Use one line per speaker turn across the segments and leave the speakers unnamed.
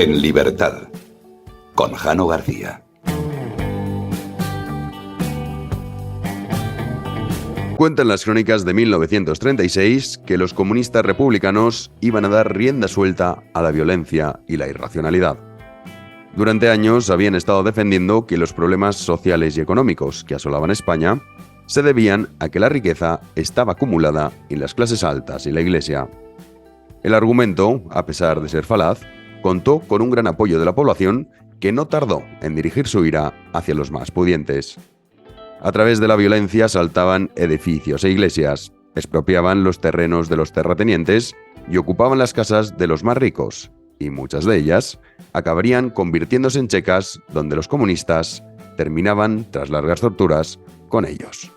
En libertad, con Jano García.
Cuentan las crónicas de 1936 que los comunistas republicanos iban a dar rienda suelta a la violencia y la irracionalidad. Durante años habían estado defendiendo que los problemas sociales y económicos que asolaban España se debían a que la riqueza estaba acumulada en las clases altas y la Iglesia. El argumento, a pesar de ser falaz, contó con un gran apoyo de la población que no tardó en dirigir su ira hacia los más pudientes. A través de la violencia asaltaban edificios e iglesias, expropiaban los terrenos de los terratenientes y ocupaban las casas de los más ricos, y muchas de ellas acabarían convirtiéndose en checas donde los comunistas terminaban, tras largas torturas, con ellos.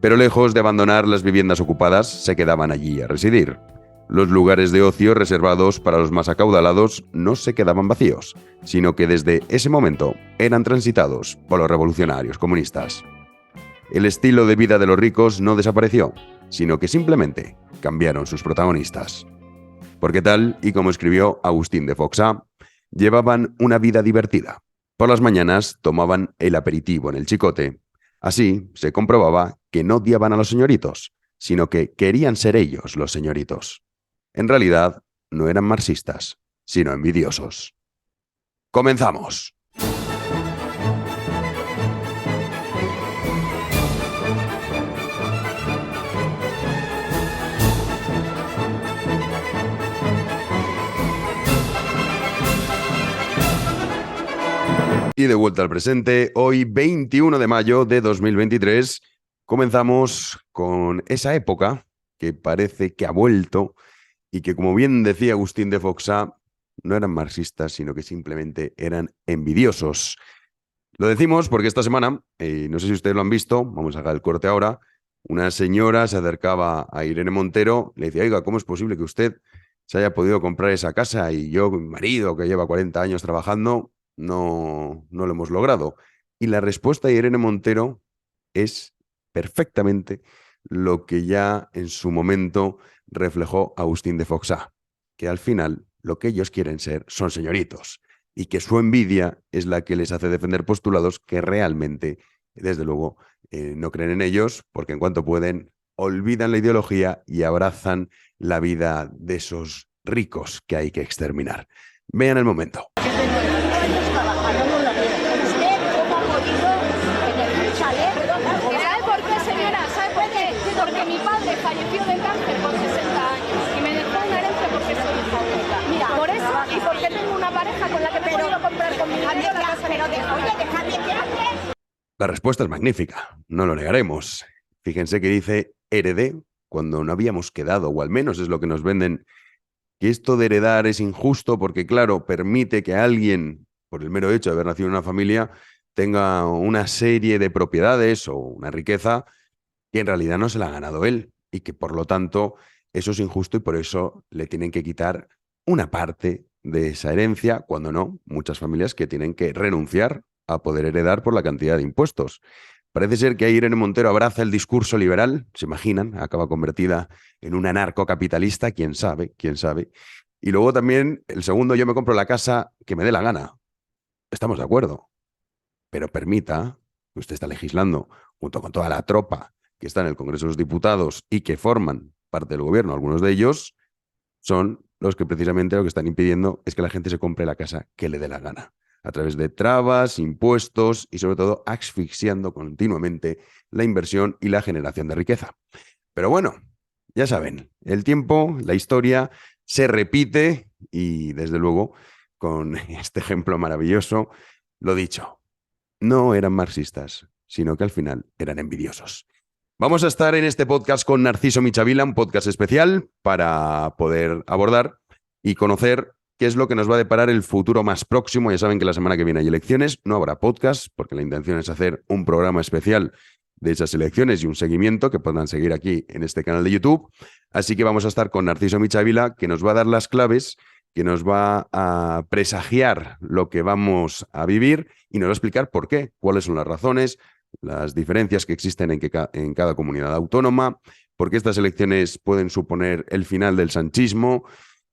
Pero lejos de abandonar las viviendas ocupadas, se quedaban allí a residir. Los lugares de ocio reservados para los más acaudalados no se quedaban vacíos, sino que desde ese momento eran transitados por los revolucionarios comunistas. El estilo de vida de los ricos no desapareció, sino que simplemente cambiaron sus protagonistas. Porque tal y como escribió Agustín de Foxá, llevaban una vida divertida. Por las mañanas tomaban el aperitivo en el Chicote. Así se comprobaba que no odiaban a los señoritos, sino que querían ser ellos los señoritos. En realidad, no eran marxistas, sino envidiosos. ¡Comenzamos! Y de vuelta al presente, hoy 21 de mayo de 2023, comenzamos con esa época que parece que ha vuelto y que, como bien decía Agustín de Foxá, no eran marxistas, sino que simplemente eran envidiosos. Lo decimos porque esta semana, no sé si ustedes lo han visto, vamos a hacer el corte ahora, una señora se acercaba a Irene Montero, le decía, oiga, ¿cómo es posible que usted se haya podido comprar esa casa y yo, mi marido, que lleva 40 años trabajando, no lo hemos logrado? Y la respuesta de Irene Montero es perfectamente lo que ya en su momento reflejó Agustín de Foxá, que al final lo que ellos quieren ser son señoritos y que su envidia es la que les hace defender postulados que realmente, desde luego, no creen en ellos, porque en cuanto pueden, olvidan la ideología y abrazan la vida de esos ricos que hay que exterminar. Vean el momento.
Falleció de cáncer con 60 años y me dejó una herencia porque soy hija única. Mira, por eso y porque tengo una pareja con la que me he podido comprar con mi dinero la casa.
La respuesta es magnífica, no lo negaremos. Fíjense que dice heredé cuando no habíamos quedado, o al menos es lo que nos venden, que esto de heredar es injusto porque, claro, permite que alguien, por el mero hecho de haber nacido en una familia, tenga una serie de propiedades o una riqueza que en realidad no se la ha ganado él. Y que, por lo tanto, eso es injusto y por eso le tienen que quitar una parte de esa herencia, cuando no, muchas familias que tienen que renunciar a poder heredar por la cantidad de impuestos. Parece ser que ahí Irene Montero abraza el discurso liberal, ¿se imaginan? Acaba convertida en una anarcocapitalista, quién sabe. Y luego también, el segundo, yo me compro la casa que me dé la gana. Estamos de acuerdo, pero permita que usted está legislando junto con toda la tropa que está en el Congreso de los Diputados y que forman parte del gobierno, algunos de ellos, son los que precisamente lo que están impidiendo es que la gente se compre la casa que le dé la gana, a través de trabas, impuestos y sobre todo asfixiando continuamente la inversión y la generación de riqueza. Pero bueno, ya saben, el tiempo, la historia se repite y desde luego con este ejemplo maravilloso, lo dicho, no eran marxistas, sino que al final eran envidiosos. Vamos a estar en este podcast con Narciso Michavila, un podcast especial para poder abordar y conocer qué es lo que nos va a deparar el futuro más próximo. Ya saben que la semana que viene hay elecciones, no habrá podcast, porque la intención es hacer un programa especial de esas elecciones y un seguimiento que podrán seguir aquí en este canal de YouTube. Así que vamos a estar con Narciso Michavila, que nos va a dar las claves, que nos va a presagiar lo que vamos a vivir y nos va a explicar por qué, cuáles son las razones, las diferencias que existen en cada comunidad autónoma, por qué estas elecciones pueden suponer el final del sanchismo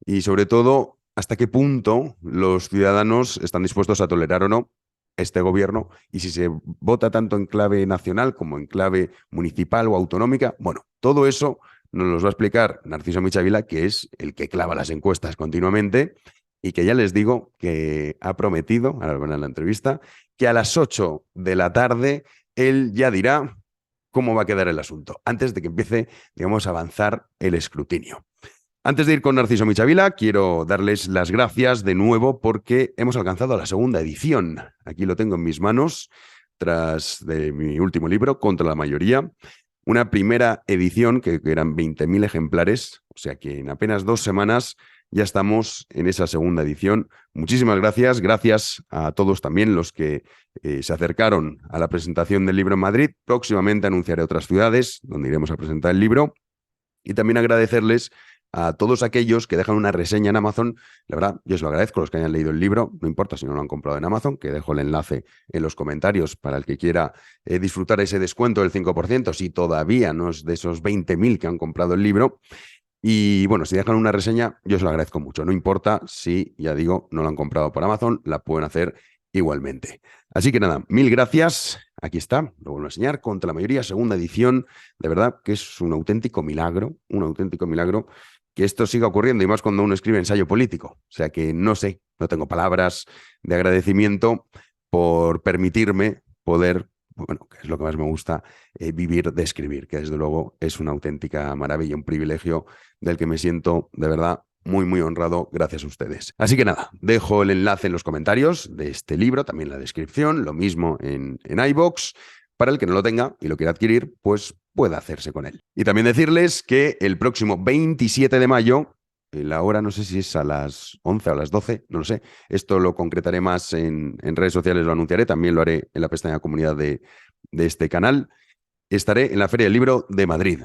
y, sobre todo, hasta qué punto los ciudadanos están dispuestos a tolerar o no este gobierno, y si se vota tanto en clave nacional como en clave municipal o autonómica. Bueno, todo eso nos lo va a explicar Narciso Michavila, que es el que clava las encuestas continuamente y que ya les digo que ha prometido, ahora verán en la entrevista, que a las 8 de la tarde él ya dirá cómo va a quedar el asunto, antes de que empiece, digamos, a avanzar el escrutinio. Antes de ir con Narciso Michavila, quiero darles las gracias de nuevo porque hemos alcanzado la segunda edición. Aquí lo tengo en mis manos, tras de mi último libro, Contra la mayoría. Una primera edición que eran 20.000 ejemplares, o sea que en apenas 2 semanas ya estamos en esa segunda edición. Muchísimas gracias. Gracias a todos también los que se acercaron a la presentación del libro en Madrid. Próximamente anunciaré otras ciudades donde iremos a presentar el libro. Y también agradecerles a todos aquellos que dejan una reseña en Amazon. La verdad, yo os lo agradezco, los que hayan leído el libro, no importa si no lo han comprado en Amazon, que dejo el enlace en los comentarios para el que quiera disfrutar ese descuento del 5%, si todavía no es de esos 20.000 que han comprado el libro. Y bueno, si dejan una reseña, yo os lo agradezco mucho. No importa si, ya digo, no lo han comprado por Amazon, la pueden hacer igualmente. Así que nada, mil gracias. Aquí está, lo vuelvo a enseñar, Contra la mayoría, segunda edición. De verdad que es un auténtico milagro que esto siga ocurriendo, y más cuando uno escribe ensayo político. O sea que no sé, no tengo palabras de agradecimiento por permitirme poder, bueno, que es lo que más me gusta, vivir de escribir, que desde luego es una auténtica maravilla, un privilegio del que me siento de verdad muy, muy honrado gracias a ustedes. Así que nada, dejo el enlace en los comentarios de este libro, también la descripción, lo mismo en iVoox. Para el que no lo tenga y lo quiera adquirir, pues pueda hacerse con él. Y también decirles que el próximo 27 de mayo, la hora no sé si es a las 11 o a las 12, no lo sé, esto lo concretaré más en redes sociales, lo anunciaré, también lo haré en la pestaña comunidad de este canal. Estaré en la Feria del Libro de Madrid.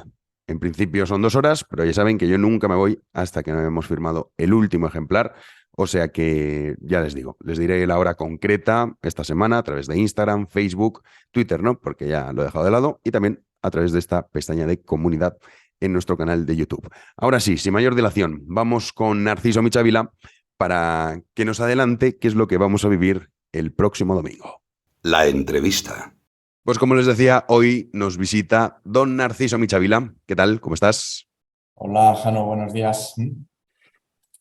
En principio son 2 horas, pero ya saben que yo nunca me voy hasta que no hemos firmado el último ejemplar. O sea que ya les digo, les diré la hora concreta esta semana a través de Instagram, Facebook, Twitter, ¿no? Porque ya lo he dejado de lado, y también a través de esta pestaña de comunidad en nuestro canal de YouTube. Ahora sí, sin mayor dilación, vamos con Narciso Michavila para que nos adelante qué es lo que vamos a vivir el próximo domingo.
La entrevista.
Pues como les decía, hoy nos visita don Narciso Michavila. ¿Qué tal? ¿Cómo estás?
Hola, Jano, buenos días.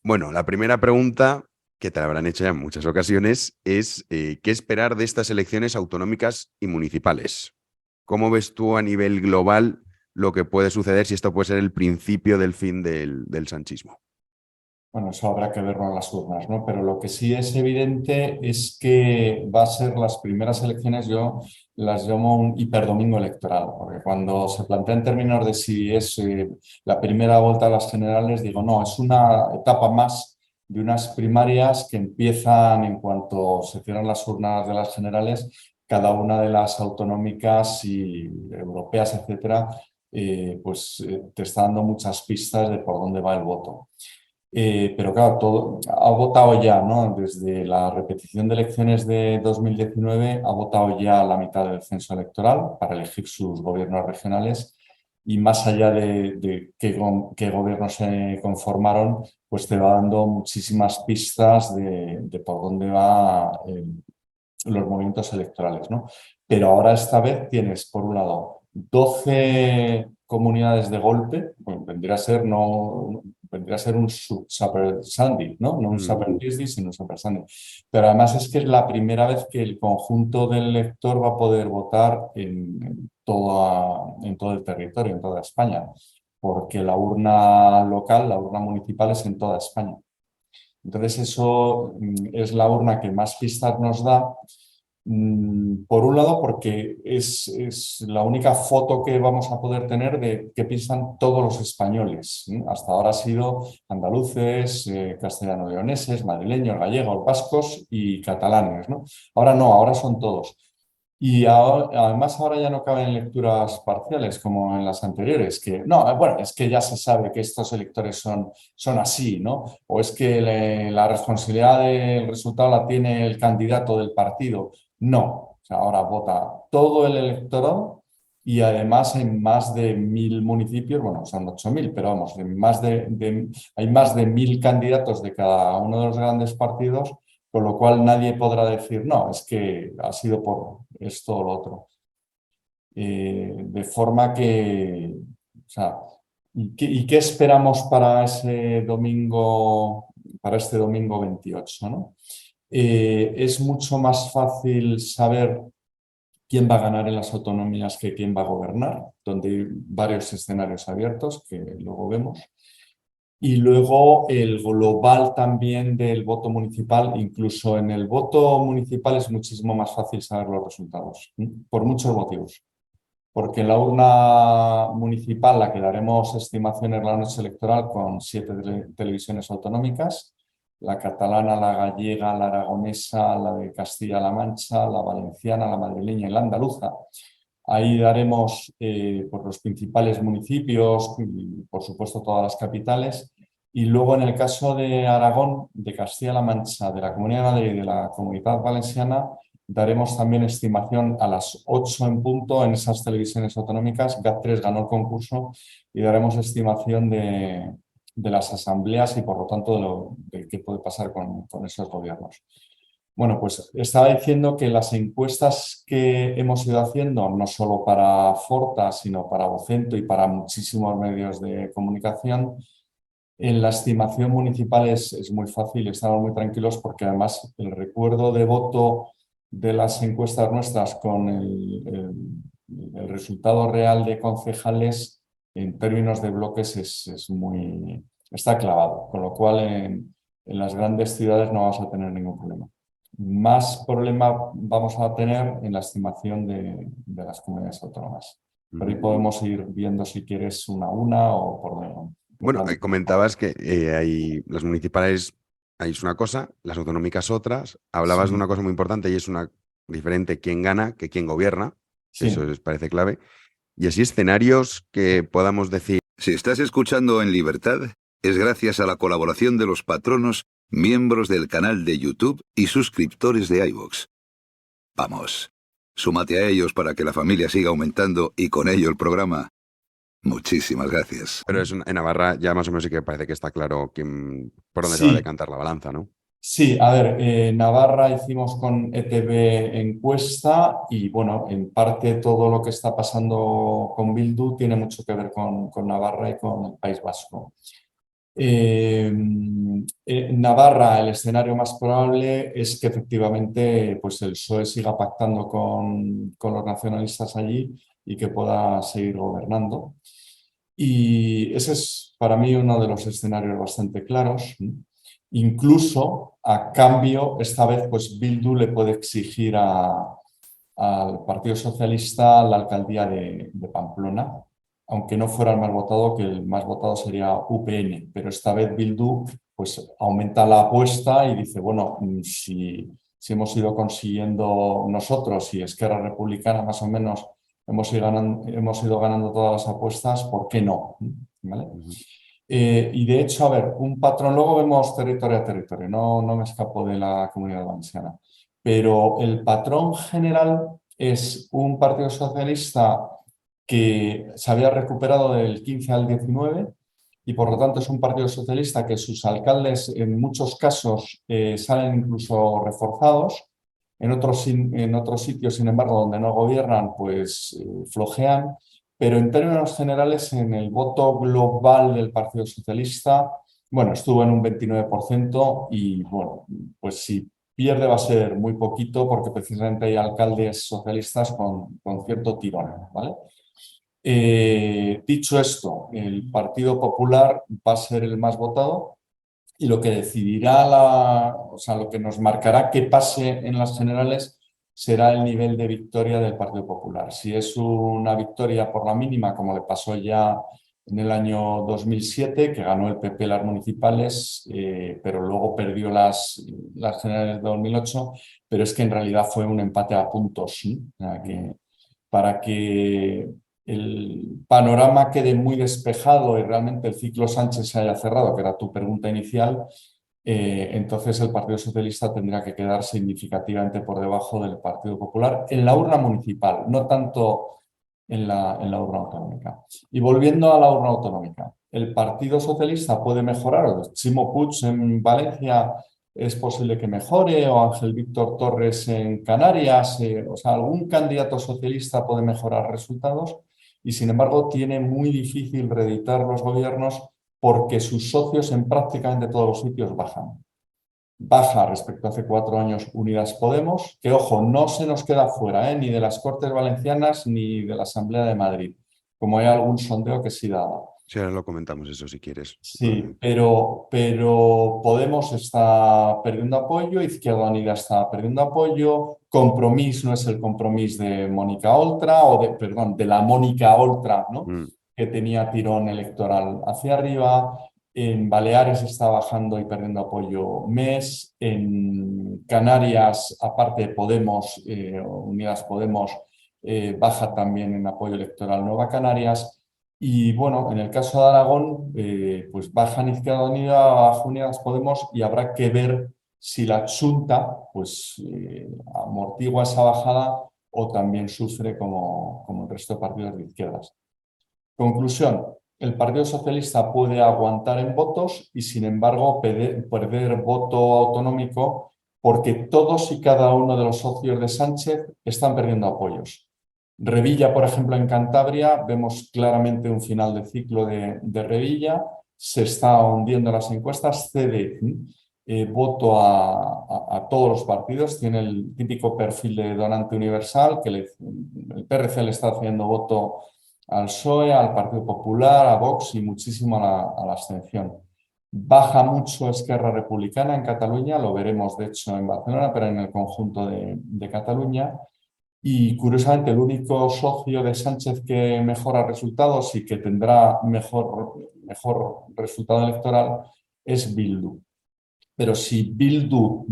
Bueno, la primera pregunta, que te la habrán hecho ya en muchas ocasiones, es ¿qué esperar de estas elecciones autonómicas y municipales? ¿Cómo ves tú a nivel global lo que puede suceder, si esto puede ser el principio del fin del sanchismo?
Bueno, eso habrá que verlo en las urnas, ¿no? Pero lo que sí es evidente es que va a ser las primeras elecciones, yo las llamo un hiperdomingo electoral, porque cuando se plantea en términos de si es la primera vuelta a las generales, digo, no, es una etapa más de unas primarias que empiezan en cuanto se cierran las urnas de las generales, cada una de las autonómicas y europeas, etcétera, te está dando muchas pistas de por dónde va el voto. Pero claro, todo ha votado ya, ¿no? Desde la repetición de elecciones de 2019 ha votado ya la mitad del censo electoral para elegir sus gobiernos regionales, y más allá de qué gobiernos se conformaron, pues te va dando muchísimas pistas de por dónde van los movimientos electorales, ¿no? Pero ahora esta vez tienes, por un lado, 12 comunidades de golpe, bueno, vendría a ser un Super Sunday, ¿no? No un Super Tuesday, sino un Super Sunday. Pero además es que es la primera vez que el conjunto del elector va a poder votar en todo el territorio, en toda España, porque la urna local, la urna municipal es en toda España. Entonces eso es la urna que más pistas nos da. Por un lado, porque es la única foto que vamos a poder tener de qué piensan todos los españoles. Hasta ahora ha sido andaluces, castellano-leoneses, madrileños, gallegos, vascos y catalanes, ¿no? Ahora no, ahora son todos. Y además ahora ya no caben lecturas parciales como en las anteriores, que no, bueno, es que ya se sabe que estos electores son así, ¿no? O es que la responsabilidad del resultado la tiene el candidato del partido. No, o sea, ahora vota todo el electorado y además en más de 1.000 municipios, bueno, son 8.000, pero vamos, hay más de 1.000 candidatos de cada uno de los grandes partidos, con lo cual nadie podrá decir, no, es que ha sido por esto o lo otro. De forma que, o sea, ¿y qué esperamos para ese domingo, para este domingo 28, ¿no? Es mucho más fácil saber quién va a ganar en las autonomías que quién va a gobernar, donde hay varios escenarios abiertos que luego vemos. Y luego el global también del voto municipal, incluso en el voto municipal es muchísimo más fácil saber los resultados, por muchos motivos. Porque en la urna municipal, la que daremos estimaciones la noche electoral con 7 televisiones autonómicas, la catalana, la gallega, la aragonesa, la de Castilla-La Mancha, la valenciana, la madrileña y la andaluza. Ahí daremos por los principales municipios y, por supuesto, todas las capitales. Y luego, en el caso de Aragón, de Castilla-La Mancha, de la Comunidad de Madrid y de la Comunidad Valenciana, daremos también estimación a las 8 en punto en esas televisiones autonómicas. GAT3 ganó el concurso y daremos estimación de las asambleas y, por lo tanto, de qué puede pasar con esos gobiernos. Bueno, pues estaba diciendo que las encuestas que hemos ido haciendo, no solo para Forta, sino para Vocento y para muchísimos medios de comunicación, en la estimación municipal es muy fácil, estamos muy tranquilos porque además el recuerdo de voto de las encuestas nuestras con el resultado real de concejales en términos de bloques está clavado, con lo cual en las grandes ciudades no vamos a tener ningún problema. Más problema vamos a tener en la estimación de las comunidades autónomas. Pero ahí podemos ir viendo si quieres una a una o por dónde.
Bueno, comentabas que hay las municipales, ahí es una cosa, las autonómicas otras. Hablabas
Sí.
de una cosa muy importante y es una diferente quién gana que quién gobierna.
Sí.
Eso les parece clave. Y así escenarios que podamos decir.
Si estás escuchando en libertad, es gracias a la colaboración de los patronos, miembros del canal de YouTube y suscriptores de iVoox. Vamos, súmate a ellos para que la familia siga aumentando y con ello el programa. Muchísimas gracias.
Pero en Navarra ya más o menos sí que parece que está claro por dónde se
Sí.
va a decantar la balanza, ¿no?
Sí, a ver, Navarra hicimos con ETB encuesta y bueno, en parte todo lo que está pasando con Bildu tiene mucho que ver con Navarra y con el País Vasco. En Navarra, el escenario más probable es que efectivamente pues el PSOE siga pactando con los nacionalistas allí y que pueda seguir gobernando. Y ese es para mí uno de los escenarios bastante claros. Incluso, a cambio, esta vez pues Bildu le puede exigir al Partido Socialista la alcaldía de Pamplona, aunque no fuera el más votado, que el más votado sería UPN, pero esta vez Bildu pues aumenta la apuesta y dice, bueno, si hemos ido consiguiendo nosotros y Esquerra Republicana más o menos hemos ido ganando todas las apuestas, ¿por qué no? ¿Vale? Y de hecho, a ver, un patrón, luego vemos territorio a territorio, no me escapo de la Comunidad Valenciana, pero el patrón general es un Partido Socialista que se había recuperado del 15 al 19 y por lo tanto es un Partido Socialista que sus alcaldes en muchos casos salen incluso reforzados, en otros sitios, sin embargo, donde no gobiernan, pues flojean, pero en términos generales en el voto global del Partido Socialista, bueno, estuvo en un 29% y bueno, pues si pierde va a ser muy poquito porque precisamente hay alcaldes socialistas con cierto tirón, ¿vale? Dicho esto, el Partido Popular va a ser el más votado y lo que decidirá, o sea, lo que nos marcará qué pase en las generales será el nivel de victoria del Partido Popular. Si es una victoria por la mínima, como le pasó ya en el año 2007, que ganó el PP las municipales, pero luego perdió las generales de 2008, pero es que en realidad fue un empate a puntos, ¿sí? O sea, para que el panorama quede muy despejado y realmente el ciclo Sánchez se haya cerrado, que era tu pregunta inicial, entonces el Partido Socialista tendría que quedar significativamente por debajo del Partido Popular en la urna municipal, no tanto en la urna autonómica. Y volviendo a la urna autonómica, el Partido Socialista puede mejorar, o Chimo Puig en Valencia es posible que mejore, o Ángel Víctor Torres en Canarias, o sea, algún candidato socialista puede mejorar resultados y sin embargo tiene muy difícil reeditar los gobiernos porque sus socios en prácticamente todos los sitios bajan. Baja respecto a hace 4 años Unidas Podemos, que ojo, no se nos queda fuera, ni de las Cortes Valencianas ni de la Asamblea de Madrid, como hay algún sondeo que sí daba.
Sí, ahora lo comentamos eso si quieres.
Sí, pero Podemos está perdiendo apoyo, Izquierda Unida está perdiendo apoyo, Compromís no es el Compromís de Mónica Oltra, perdón, de la Mónica Oltra, ¿no?
Mm.
Que tenía tirón electoral hacia arriba. En Baleares está bajando y perdiendo apoyo MES. En Canarias, aparte de Podemos, Unidas Podemos, baja también en apoyo electoral Nueva Canarias. Y bueno, en el caso de Aragón, pues baja Izquierda Unida, baja Unidas Podemos y habrá que ver si la Xunta pues, amortigua esa bajada o también sufre como el resto de partidos de izquierdas. Conclusión, el Partido Socialista puede aguantar en votos y sin embargo perder voto autonómico porque todos y cada uno de los socios de Sánchez están perdiendo apoyos. Revilla, por ejemplo, en Cantabria, vemos claramente un final de ciclo de Revilla, se está hundiendo las encuestas, cede voto a todos los partidos, tiene el típico perfil de donante universal, que el PRC le está haciendo voto al PSOE, al Partido Popular, a Vox y muchísimo a la abstención. Baja mucho Esquerra Republicana en Cataluña, lo veremos de hecho en Barcelona, pero en el conjunto de Cataluña. Y curiosamente el único socio de Sánchez que mejora resultados y que tendrá mejor resultado electoral es Bildu. Pero si Bildu,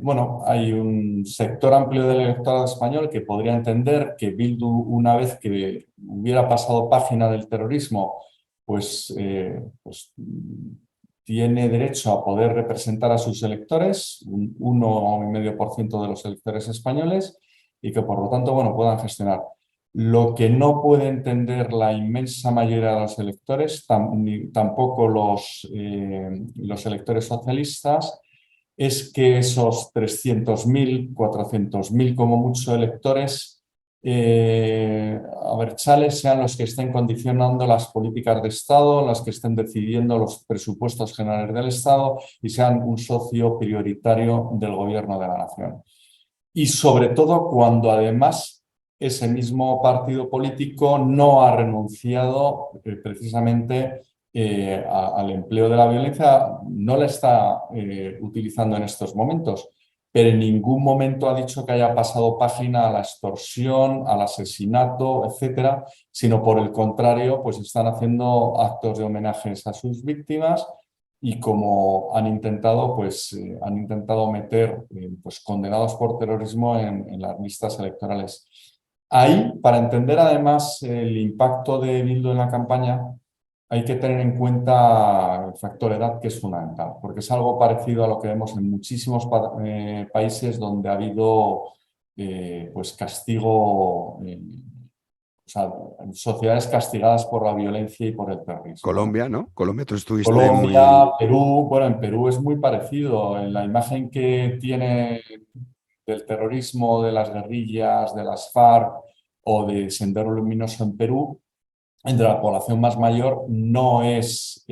bueno, hay un sector amplio del electorado español que podría entender que Bildu, una vez que hubiera pasado página del terrorismo, pues tiene derecho a poder representar a sus electores, un 1,5% de los electores españoles, y que por lo tanto, bueno, puedan gestionar. Lo que no puede entender la inmensa mayoría de los electores, tampoco los electores socialistas, es que esos 300.000, 400.000 como mucho electores abertzales sean los que estén condicionando las políticas de Estado, las que estén decidiendo los presupuestos generales del Estado y sean un socio prioritario del gobierno de la nación. Y sobre todo cuando además ese mismo partido político no ha renunciado precisamente al empleo de la violencia, no la está utilizando en estos momentos, pero en ningún momento ha dicho que haya pasado página a la extorsión, al asesinato, etcétera, sino por el contrario, pues están haciendo actos de homenajes a sus víctimas y como han intentado, pues han intentado meter pues, condenados por terrorismo en las listas electorales. Ahí, para entender además el impacto de Bildu en la campaña, hay que tener en cuenta el factor edad, que es fundamental, porque es algo parecido a lo que vemos en muchísimos países donde ha habido pues castigo, o sea, sociedades castigadas por la violencia y por el terrorismo.
Colombia, ¿no? Colombia, tú estuviste
Colombia, Perú, bueno, en Perú es muy parecido. En la imagen que tiene del terrorismo, de las guerrillas, de las FARC o de Sendero Luminoso en Perú, entre la población más mayor no es...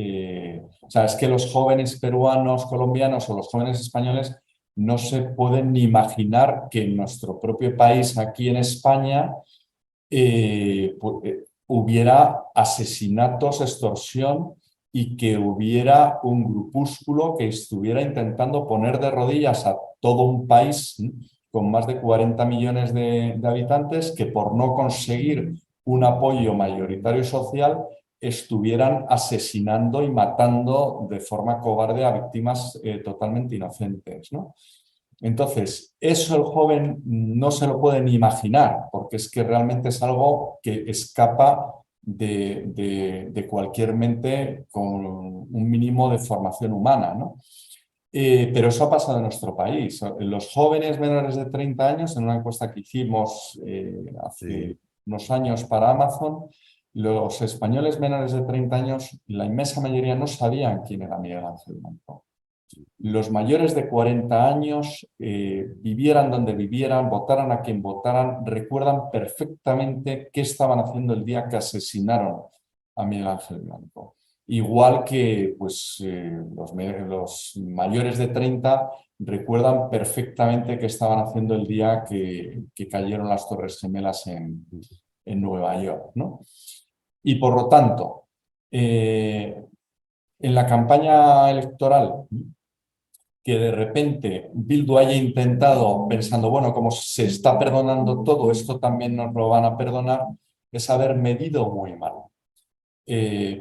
o sea, es que los jóvenes peruanos, colombianos o los jóvenes españoles no se pueden ni imaginar que en nuestro propio país, aquí en España, hubiera asesinatos, extorsión y que hubiera un grupúsculo que estuviera intentando poner de rodillas a todo un país con más de 40 millones de habitantes que por no conseguir un apoyo mayoritario social estuvieran asesinando y matando de forma cobarde a víctimas totalmente inocentes, ¿no? Entonces, eso el joven no se lo puede ni imaginar, porque es que realmente es algo que escapa de cualquier mente con un mínimo de formación humana, ¿no? Pero eso ha pasado en nuestro país. Los jóvenes menores de 30 años, en una encuesta que hicimos hace unos años para Amazon, los españoles menores de 30 años, la inmensa mayoría no sabían quién era Miguel Ángel Blanco. Los mayores de 40 años, vivieran donde vivieran, votaran a quien votaran, recuerdan perfectamente qué estaban haciendo el día que asesinaron a Miguel Ángel Blanco. Igual que pues, los mayores de 30 recuerdan perfectamente qué estaban haciendo el día que cayeron las Torres Gemelas en Nueva York, ¿no? Y por lo tanto, en la campaña electoral, que de repente Bildu haya intentado, pensando, bueno, como se está perdonando todo, esto también nos lo van a perdonar, es haber medido muy mal.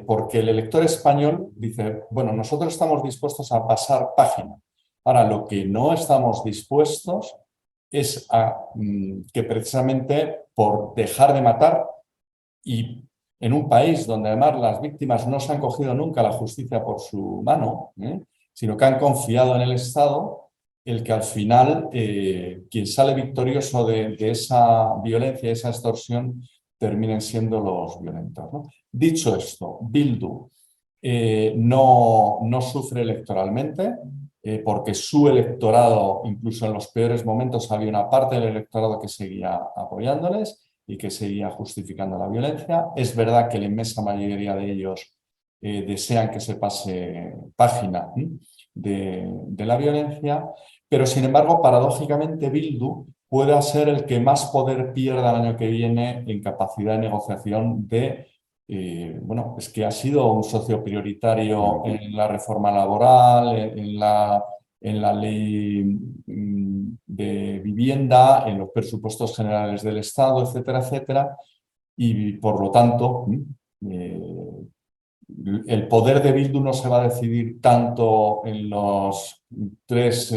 Porque el elector español dice, bueno, nosotros estamos dispuestos a pasar página. Ahora, lo que no estamos dispuestos es a que precisamente por dejar de matar, y en un país donde además las víctimas no se han cogido nunca la justicia por su mano, sino que han confiado en el Estado, el que al final quien sale victorioso de esa violencia, esa extorsión, terminen siendo los violentos, ¿no? Dicho esto, Bildu no sufre electoralmente, porque su electorado, incluso en los peores momentos, había una parte del electorado que seguía apoyándoles y que seguía justificando la violencia. Es verdad que la inmensa mayoría de ellos desean que se pase página de la violencia, pero sin embargo, paradójicamente, Bildu pueda ser el que más poder pierda el año que viene en capacidad de negociación bueno, es que ha sido un socio prioritario en la reforma laboral, en la ley de vivienda, en los presupuestos generales del Estado, etcétera, etcétera, y por lo tanto el poder de Bildu no se va a decidir tanto en las tres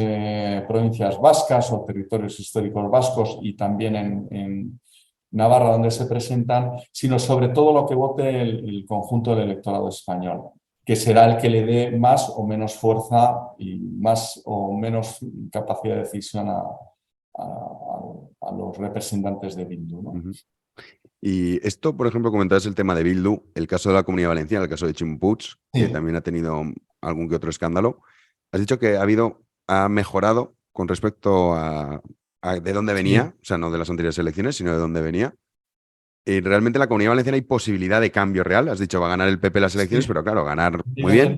provincias vascas o territorios históricos vascos y también en Navarra, donde se presentan, sino sobre todo lo que vote el conjunto del electorado español, que será el que le dé más o menos fuerza y más o menos capacidad de decisión a los representantes de Bildu, ¿no?
Y esto, por ejemplo, comentabas el tema de Bildu, el caso de la Comunidad Valenciana, el caso de Chimo Puig, que también ha tenido algún que otro escándalo. Has dicho que ha mejorado con respecto a de dónde venía, o sea, no de las anteriores elecciones, sino de dónde venía. Y realmente en la Comunidad Valenciana hay posibilidad de cambio real. Has dicho, va a ganar el PP las elecciones, pero claro, ganar muy bien.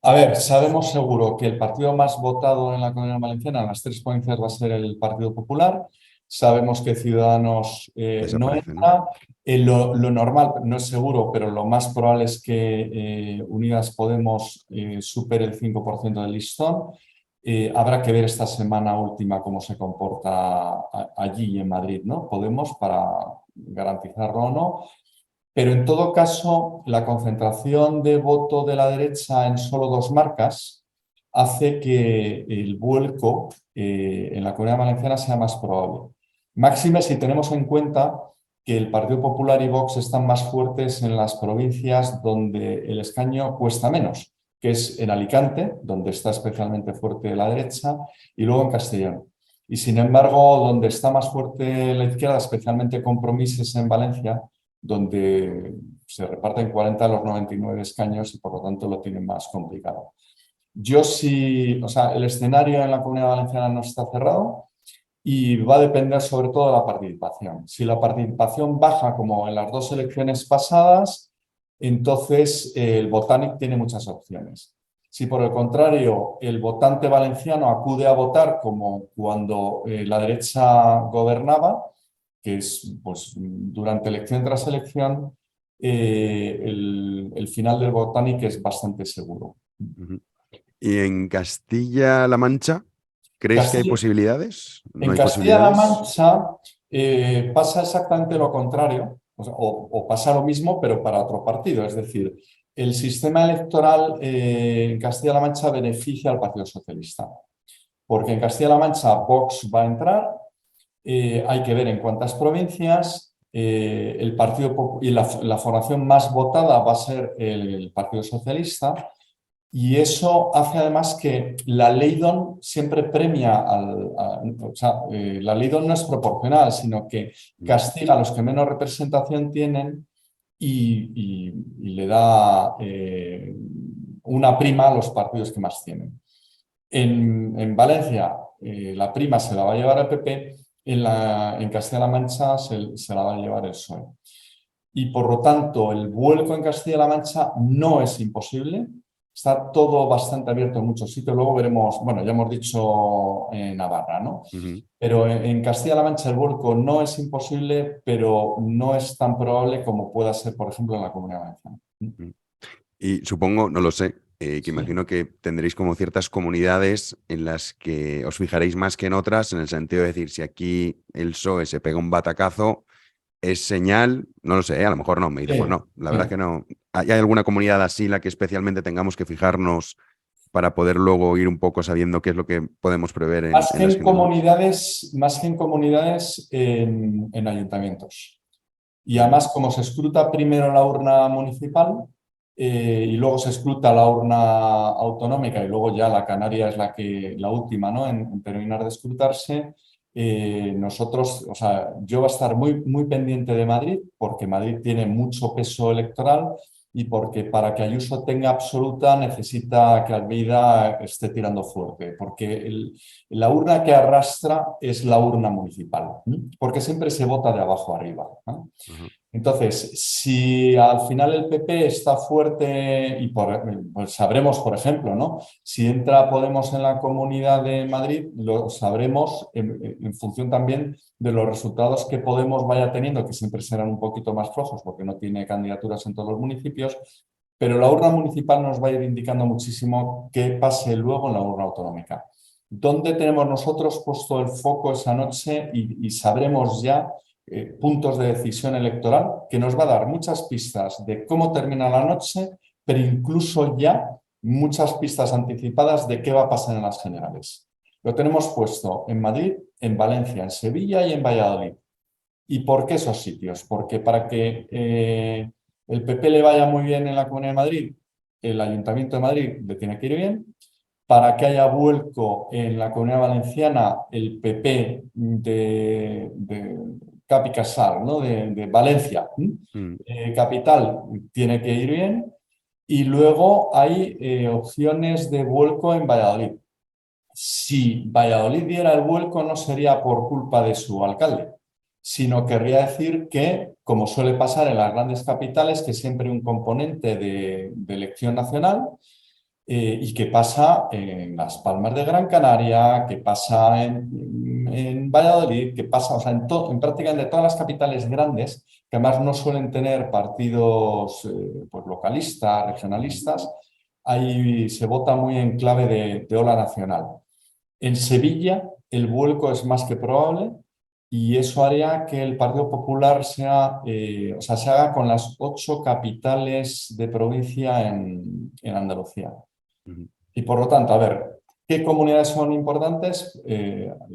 A ver, sabemos seguro que el partido más votado en la Comunidad Valenciana, en las tres provincias, va a ser el Partido Popular. Sabemos que Ciudadanos no entra. Lo normal, no es seguro, pero lo más probable es que Unidas Podemos supere el 5% del listón. Habrá que ver esta semana última cómo se comporta allí en Madrid, ¿no? Podemos, para garantizarlo o no. Pero en todo caso, la concentración de voto de la derecha en solo dos marcas hace que el vuelco en la Comunidad Valenciana sea más probable. Máxime si tenemos en cuenta que el Partido Popular y Vox están más fuertes en las provincias donde el escaño cuesta menos, que es en Alicante, donde está especialmente fuerte la derecha, y luego en Castellón. Y sin embargo, donde está más fuerte la izquierda, especialmente Compromís, es en Valencia, donde se reparten 40 de los 99 escaños y por lo tanto lo tienen más complicado. Yo sí, o sea, el escenario en la Comunidad Valenciana no está cerrado y va a depender sobre todo de la participación. Si la participación baja como en las dos elecciones pasadas, entonces el Botànic tiene muchas opciones. Si por el contrario el votante valenciano acude a votar como cuando la derecha gobernaba, que es pues, durante elección tras elección, el final del Botànic es bastante seguro.
¿Y en Castilla-La Mancha crees que hay posibilidades?
En Castilla-La Mancha pasa exactamente lo contrario, o pasa lo mismo, pero para otro partido. Es decir, el sistema electoral en Castilla-La Mancha beneficia al Partido Socialista, porque en Castilla-La Mancha Vox va a entrar. Hay que ver en cuántas provincias. El partido y la formación más votada va a ser el Partido Socialista, Y eso hace además que la ley DON siempre premia o sea, la ley DON no es proporcional, sino que castiga a los que menos representación tienen y le da una prima a los partidos que más tienen. En Valencia la prima se la va a llevar el PP, en Castilla-La Mancha se la va a llevar el PSOE. Y por lo tanto, el vuelco en Castilla-La Mancha no es imposible. Está todo bastante abierto en muchos sitios. Luego veremos, bueno, ya hemos dicho Navarra, ¿no? Pero en Castilla-La Mancha el vuelco no es imposible, pero no es tan probable como pueda ser, por ejemplo, en la Comunidad Valenciana.
Y supongo, no lo sé, que imagino que tendréis como ciertas comunidades en las que os fijaréis más que en otras, en el sentido de decir, si aquí el PSOE se pega un batacazo, es señal, no lo sé, a lo mejor no, me dice, pues no, la verdad es que no. ¿Hay alguna comunidad así la que especialmente tengamos que fijarnos para poder luego ir un poco sabiendo qué es lo que podemos prever en
Más que
las
en comunidades, en ayuntamientos. Y además, como se escruta primero la urna municipal y luego se escruta la urna autonómica y luego ya la canaria es la última, ¿no? en terminar de escrutarse, nosotros, o sea, yo voy a estar muy pendiente de Madrid porque Madrid tiene mucho peso electoral y porque para que Ayuso tenga absoluta necesita que Almeida esté tirando fuerte, porque la urna que arrastra es la urna municipal, porque siempre se vota de abajo arriba, ¿no? Entonces, si al final el PP está fuerte, pues sabremos, por ejemplo, ¿no? Si entra Podemos en la Comunidad de Madrid, lo sabremos en función también de los resultados que Podemos vaya teniendo, que siempre serán un poquito más flojos porque no tiene candidaturas en todos los municipios, pero la urna municipal nos va a ir indicando muchísimo qué pase luego en la urna autonómica. ¿Dónde tenemos nosotros puesto el foco esa noche y sabremos ya puntos de decisión electoral que nos va a dar muchas pistas de cómo termina la noche, pero incluso ya muchas pistas anticipadas de qué va a pasar en las generales? Lo tenemos puesto en Madrid, en Valencia, en Sevilla y en Valladolid. ¿Y por qué esos sitios? Porque para que el PP le vaya muy bien en la Comunidad de Madrid, el Ayuntamiento de Madrid le tiene que ir bien. Para que haya vuelco en la Comunidad Valenciana, el PP de Cap i Casal, ¿no? de Valencia, capital, tiene que ir bien. Y luego hay opciones de vuelco en Valladolid. Si Valladolid diera el vuelco, no sería por culpa de su alcalde, sino querría decir que, como suele pasar en las grandes capitales, que siempre hay un componente de elección nacional, y que pasa en Las Palmas de Gran Canaria, que pasa en Valladolid, que pasa, o sea, en prácticamente todas las capitales grandes, que además no suelen tener partidos pues localistas, regionalistas, ahí se vota muy en clave de ola nacional. En Sevilla el vuelco es más que probable y eso haría que el Partido Popular sea, o sea, se haga con las 8 capitales de provincia en Andalucía. Y por lo tanto, a ver, ¿qué comunidades son importantes?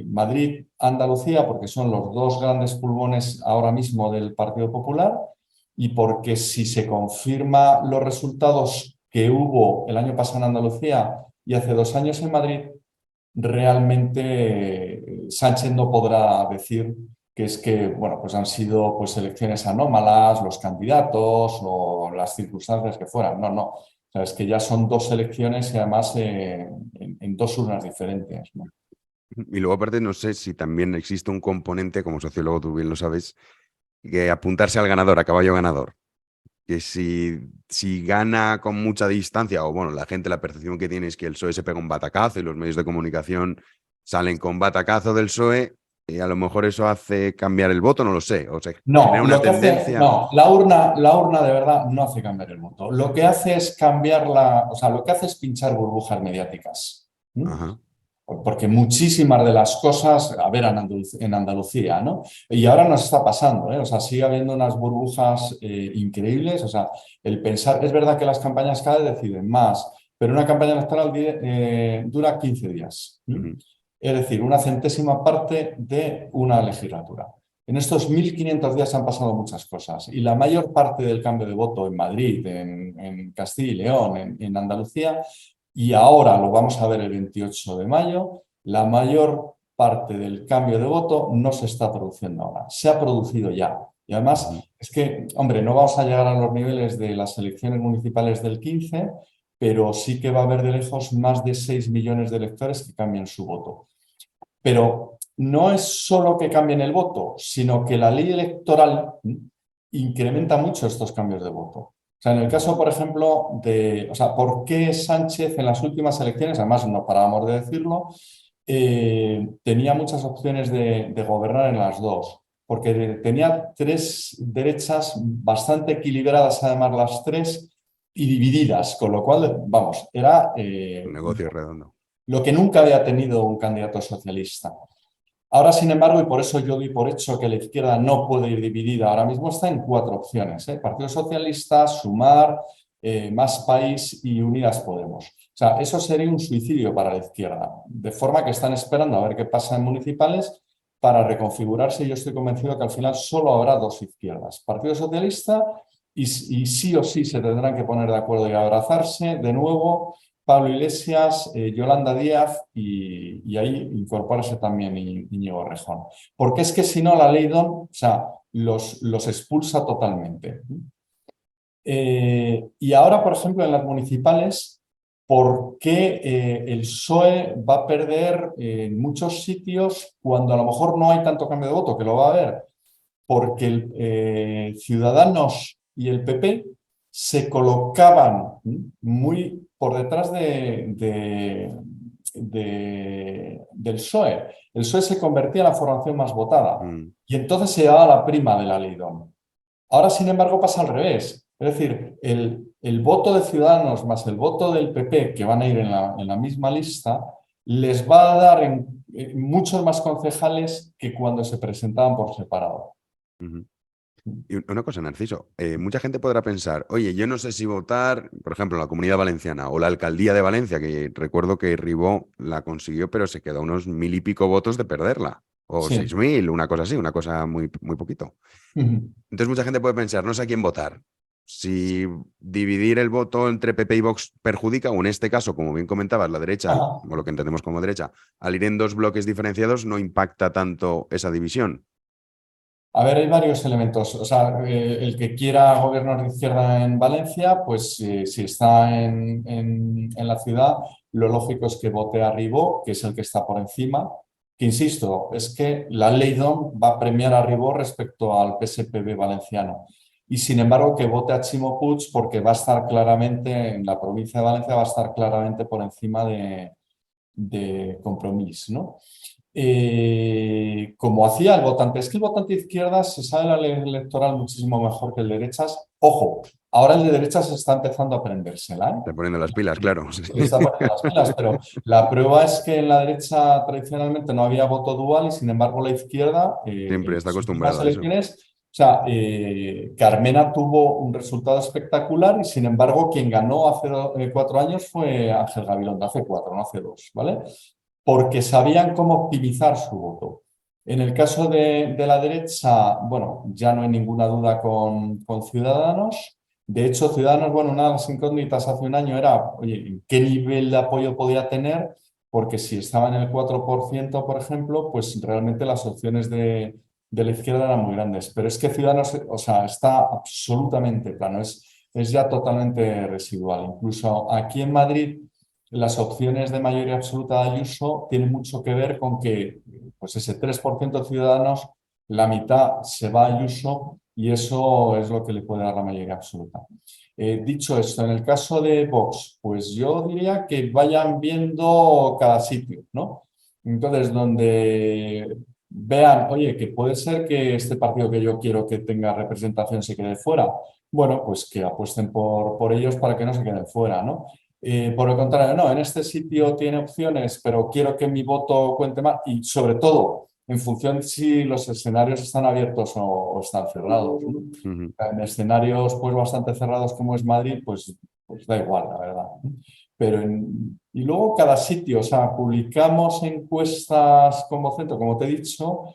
Madrid, Andalucía, porque son los dos grandes pulmones ahora mismo del Partido Popular y porque si se confirman los resultados que hubo el año pasado en Andalucía y hace 2 años en Madrid, realmente Sánchez no podrá decir que es que, bueno, pues han sido pues elecciones anómalas, los candidatos o las circunstancias que fueran. No, no. O sea, es que ya son 2 elecciones y además en 2 urnas diferentes, ¿no?
Y luego, aparte, no sé si también existe un componente, como sociólogo tú bien lo sabes, que apuntarse al ganador, a caballo ganador. Que si gana con mucha distancia, o bueno, la gente, la percepción que tiene es que el PSOE se pega un batacazo y los medios de comunicación salen con batacazo del PSOE, y a lo mejor eso hace cambiar el voto, no lo sé. O sea, genera una tendencia.
La urna de verdad no hace cambiar el voto. Lo que hace es lo que hace es pinchar burbujas mediáticas.
Ajá.
Porque muchísimas de las cosas, a ver, en Andalucía, ¿no? Y ahora nos está pasando, ¿eh? O sea, sigue habiendo unas burbujas increíbles. O sea, el pensar, es verdad que las campañas cada vez deciden más, pero una campaña electoral dura 15 días. Es decir, una centésima parte de una legislatura. En estos 1.500 días han pasado muchas cosas y la mayor parte del cambio de voto en Madrid, en Castilla y León, en Andalucía, y ahora lo vamos a ver el 28 de mayo, la mayor parte del cambio de voto no se está produciendo ahora, se ha producido ya. Y además, es que, hombre, no vamos a llegar a los niveles de las elecciones municipales del 15, pero sí que va a haber de lejos más de 6 millones de electores que cambien su voto. Pero no es solo que cambien el voto, sino que la ley electoral incrementa mucho estos cambios de voto. O sea, en el caso, por ejemplo, o sea, ¿por qué Sánchez en las últimas elecciones, además no parábamos de decirlo, tenía muchas opciones de gobernar en las dos? Porque tenía tres derechas bastante equilibradas, además las tres, y divididas, con lo cual, vamos, era
Un negocio redondo.
lo que nunca había tenido un candidato socialista. Ahora, sin embargo, y por eso yo doy por hecho que la izquierda no puede ir dividida, ahora mismo está en 4 opciones, Partido Socialista, Sumar, Más País y Unidas Podemos. O sea, eso sería un suicidio para la izquierda, de forma que están esperando a ver qué pasa en municipales para reconfigurarse. Yo estoy convencido que al final solo habrá 2 izquierdas, Partido Socialista y sí o sí se tendrán que poner de acuerdo y abrazarse de nuevo Pablo Iglesias, Yolanda Díaz y ahí incorporarse también Íñigo Errejón. Porque es que si no la ley DON, o sea, los expulsa totalmente. Y ahora, por ejemplo, en las municipales, ¿por qué el PSOE va a perder en muchos sitios cuando a lo mejor no hay tanto cambio de voto, que lo va a haber? Porque Ciudadanos y el PP se colocaban muy por detrás del PSOE. El PSOE se convertía en la formación más votada y entonces se daba la prima de la ley DON. Ahora, sin embargo, pasa al revés. Es decir, el voto de Ciudadanos más el voto del PP, que van a ir en la misma lista, les va a dar en muchos más concejales que cuando se presentaban por separado.
Y una cosa, Narciso, mucha gente podrá pensar, oye, yo no sé si votar, por ejemplo, en la Comunidad Valenciana o la Alcaldía de Valencia, que recuerdo que Ribó la consiguió, pero se quedó a unos 1.000 y pico votos de perderla, o
Sí.
6.000, una cosa así, una cosa muy, muy poquito. Entonces mucha gente puede pensar, no sé a quién votar. Si dividir el voto entre PP y Vox perjudica, o en este caso, como bien comentabas, la derecha, o lo que entendemos como derecha, al ir en 2 bloques diferenciados, no impacta tanto esa división.
A ver, hay varios elementos. O sea, el que quiera gobernar de izquierda en Valencia, pues si está en la ciudad, lo lógico es que vote a Ribó, que es el que está por encima. Que insisto, es que la ley DON va a premiar a Ribó respecto al PSPB valenciano. Y sin embargo, que vote a Ximo Puig porque va a estar claramente, en la provincia de Valencia, va a estar claramente por encima de Compromís, ¿no? Como hacía el votante, es que el votante de izquierdas se sabe la ley electoral muchísimo mejor que el de derechas. Ojo, ahora el de derechas está empezando a aprendérsela.
Está poniendo las pilas, claro.
Se está poniendo las pilas, pero la prueba es que en la derecha tradicionalmente no había voto dual y sin embargo la izquierda
Siempre está
en las
acostumbrada
últimas
a eso.
elecciones, o sea, Carmena tuvo un resultado espectacular y sin embargo quien ganó hace 4 años fue Ángel Gabilondo, hace 4, no hace 2, ¿vale? Porque sabían cómo optimizar su voto. En el caso de la derecha, bueno, ya no hay ninguna duda con Ciudadanos. De hecho, Ciudadanos, bueno, una de las incógnitas hace un año era, oye, ¿qué nivel de apoyo podía tener? Porque si estaba en el 4%, por ejemplo, pues realmente las opciones de la izquierda eran muy grandes. Pero es que Ciudadanos, o sea, está absolutamente plano, es ya totalmente residual. Incluso aquí en Madrid, las opciones de mayoría absoluta de Ayuso tienen mucho que ver con que pues ese 3% de Ciudadanos, la mitad se va a Ayuso y eso es lo que le puede dar la mayoría absoluta. Dicho esto, en el caso de Vox, pues yo diría que vayan viendo cada sitio, ¿no? Entonces, donde vean, oye, que puede ser que este partido que yo quiero que tenga representación se quede fuera, bueno, pues que apuesten por ellos para que no se queden fuera, ¿no? Por el contrario, no, en este sitio tiene opciones, pero quiero que mi voto cuente más y sobre todo en función de si los escenarios están abiertos o están cerrados, ¿no? En escenarios pues bastante cerrados como es Madrid, pues da igual, la verdad. Pero y luego cada sitio, o sea, publicamos encuestas como centro, como te he dicho,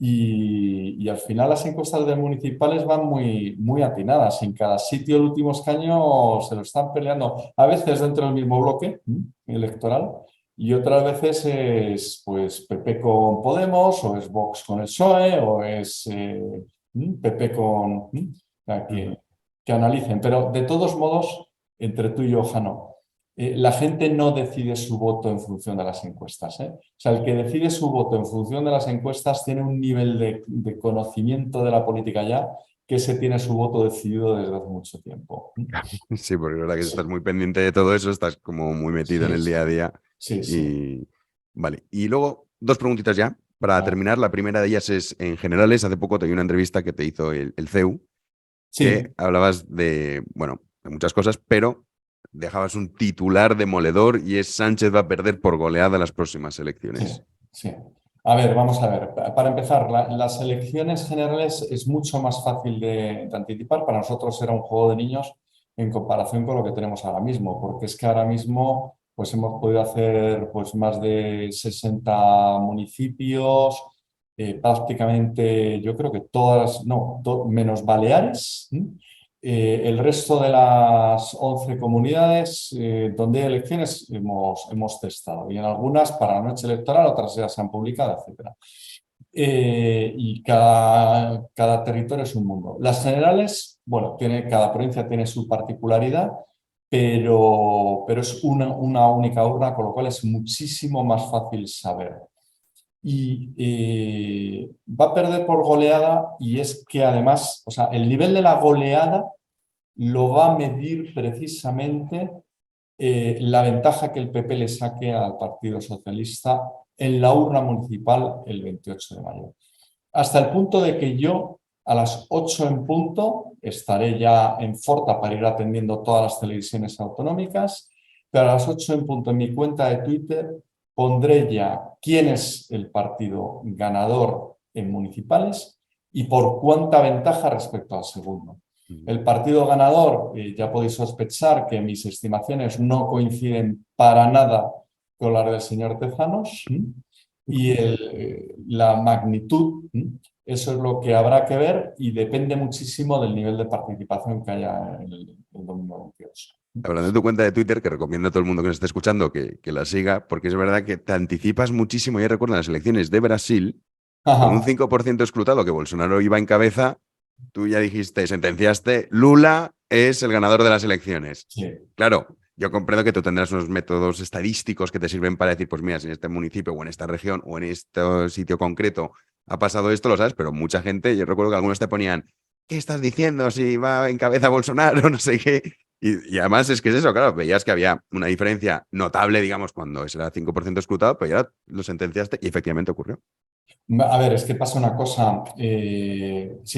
Y al final las encuestas de municipales van muy atinadas. En cada sitio el último escaño se lo están peleando, a veces dentro del mismo bloque electoral y otras veces es pues PP con Podemos o es Vox con el PSOE o es PP con... que analicen. Pero de todos modos, entre tú y yo, Jano, la gente no decide su voto en función de las encuestas, ¿eh? O sea, el que decide su voto en función de las encuestas tiene un nivel de conocimiento de la política ya que se tiene su voto decidido desde hace mucho tiempo.
Sí, porque es verdad que estás muy pendiente de todo eso, estás como muy metido en el día a día.
Sí.
Y vale. Y luego, dos preguntitas ya. Para terminar, la primera de ellas es en generales. Hace poco te vi una entrevista que te hizo el CEU, que hablabas de, bueno, de muchas cosas, pero dejabas un titular demoledor y es Sánchez va a perder por goleada las próximas elecciones.
Sí. A ver, vamos a ver. Para empezar, las elecciones generales es mucho más fácil de anticipar. Para nosotros era un juego de niños en comparación con lo que tenemos ahora mismo, porque es que ahora mismo pues hemos podido hacer pues, más de 60 municipios, prácticamente yo creo que todas, no, menos Baleares, el resto de las 11 comunidades donde hay elecciones hemos testado y en algunas para la noche electoral, otras ya se han publicado, etc. Y cada territorio es un mundo. Las generales, bueno, cada provincia tiene su particularidad, pero es una única urna, con lo cual es muchísimo más fácil saber. Y va a perder por goleada y es que además, o sea, el nivel de la goleada lo va a medir precisamente la ventaja que el PP le saque al Partido Socialista en la urna municipal el 28 de mayo. Hasta el punto de que yo a las 8 en punto estaré ya en Forta para ir atendiendo todas las televisiones autonómicas, pero a las 8 en punto en mi cuenta de Twitter pondré ya quién es el partido ganador en municipales y por cuánta ventaja respecto al segundo. El partido ganador, ya podéis sospechar que mis estimaciones no coinciden para nada con las del señor Tezanos y la magnitud, eso es lo que habrá que ver y depende muchísimo del nivel de participación que haya en el domingo 28.
Hablando de tu cuenta de Twitter, que recomiendo a todo el mundo que nos esté escuchando que la siga, porque es verdad que te anticipas muchísimo. Ya recuerdo en las elecciones de Brasil, con un 5% escrutado que Bolsonaro iba en cabeza, tú ya dijiste, sentenciaste, Lula es el ganador de las elecciones.
Sí.
Claro, yo comprendo que tú tendrás unos métodos estadísticos que te sirven para decir, pues mira, si en este municipio o en esta región o en este sitio concreto ha pasado esto, lo sabes, pero mucha gente, yo recuerdo que algunos te ponían, ¿qué estás diciendo si va en cabeza Bolsonaro? No sé qué. Y además es que es eso, claro, veías que había una diferencia notable, digamos, cuando ese era 5% escrutado, pero ya lo sentenciaste y efectivamente ocurrió.
A ver, es que pasa una cosa.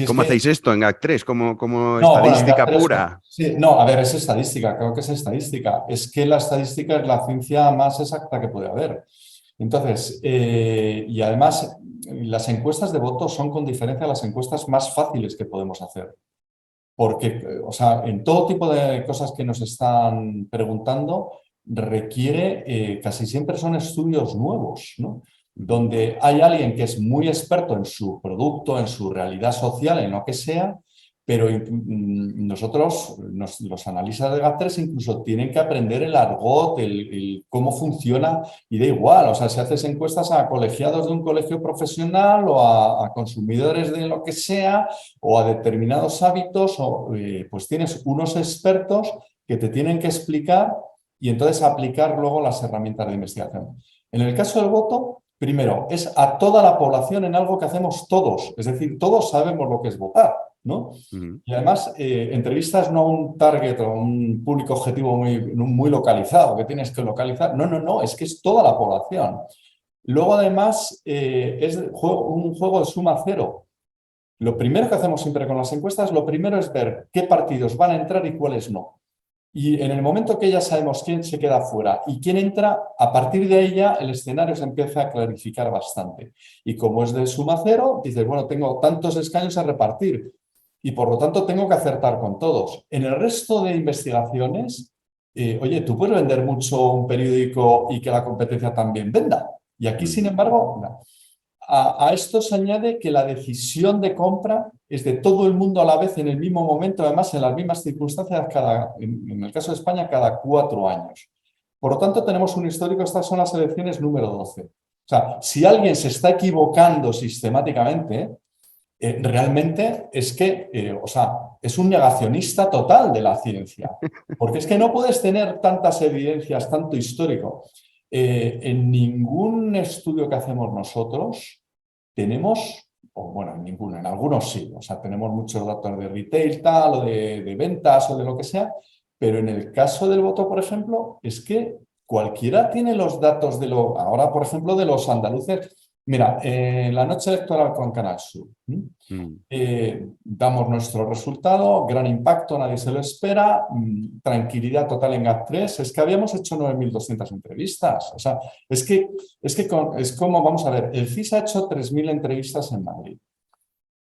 ¿Cómo hacéis esto en GAC3? ¿Como
No,
estadística
bueno,
pura?
Sí, no, a ver, es estadística, creo que es estadística. Es que la estadística es la ciencia más exacta que puede haber. Entonces, y además, las encuestas de voto son con diferencia las encuestas más fáciles que podemos hacer. Porque, o sea, en todo tipo de cosas que nos están preguntando, requiere, casi siempre son estudios nuevos, ¿no? Donde hay alguien que es muy experto en su producto, en su realidad social, en lo que sea, pero nosotros, los analistas de GAC3 incluso tienen que aprender el argot, cómo funciona, y da igual, o sea, si haces encuestas a colegiados de un colegio profesional o a consumidores de lo que sea, o a determinados hábitos, pues tienes unos expertos que te tienen que explicar y entonces aplicar luego las herramientas de investigación. En el caso del voto, primero, es a toda la población en algo que hacemos todos, es decir, todos sabemos lo que es votar, ¿no? Y además, entrevistas no a un target o un público objetivo muy localizado, que tienes que localizar, no, es que es toda la población. Luego, además, es un juego de suma cero. Lo primero que hacemos siempre con las encuestas, lo primero es ver qué partidos van a entrar y cuáles no. Y en el momento que ya sabemos quién se queda fuera y quién entra, a partir de ahí ya el escenario se empieza a clarificar bastante. Y como es de suma cero, dices, bueno, tengo tantos escaños a repartir y por lo tanto tengo que acertar con todos. En el resto de investigaciones, oye, tú puedes vender mucho un periódico y que la competencia también venda. Y aquí, sin embargo, no. a esto se añade que la decisión de compra es de todo el mundo a la vez en el mismo momento, además en las mismas circunstancias, en el caso de España, cada 4 años. Por lo tanto, tenemos un histórico, estas son las elecciones número 12. O sea, si alguien se está equivocando sistemáticamente, realmente es que, o sea, es un negacionista total de la ciencia, porque es que no puedes tener tantas evidencias, tanto histórico. En ningún estudio que hacemos nosotros tenemos, o bueno, en ninguno, en algunos sí, o sea, tenemos muchos datos de retail, tal, o de ventas, o de lo que sea, pero en el caso del voto, por ejemplo, es que cualquiera tiene los datos de ahora, por ejemplo, de los andaluces. Mira, la noche electoral con Canal Sur. Damos nuestro resultado, gran impacto, nadie se lo espera, tranquilidad total en GAT3. Es que habíamos hecho 9.200 entrevistas. O sea, es como, vamos a ver, el CIS ha hecho 3.000 entrevistas en Madrid.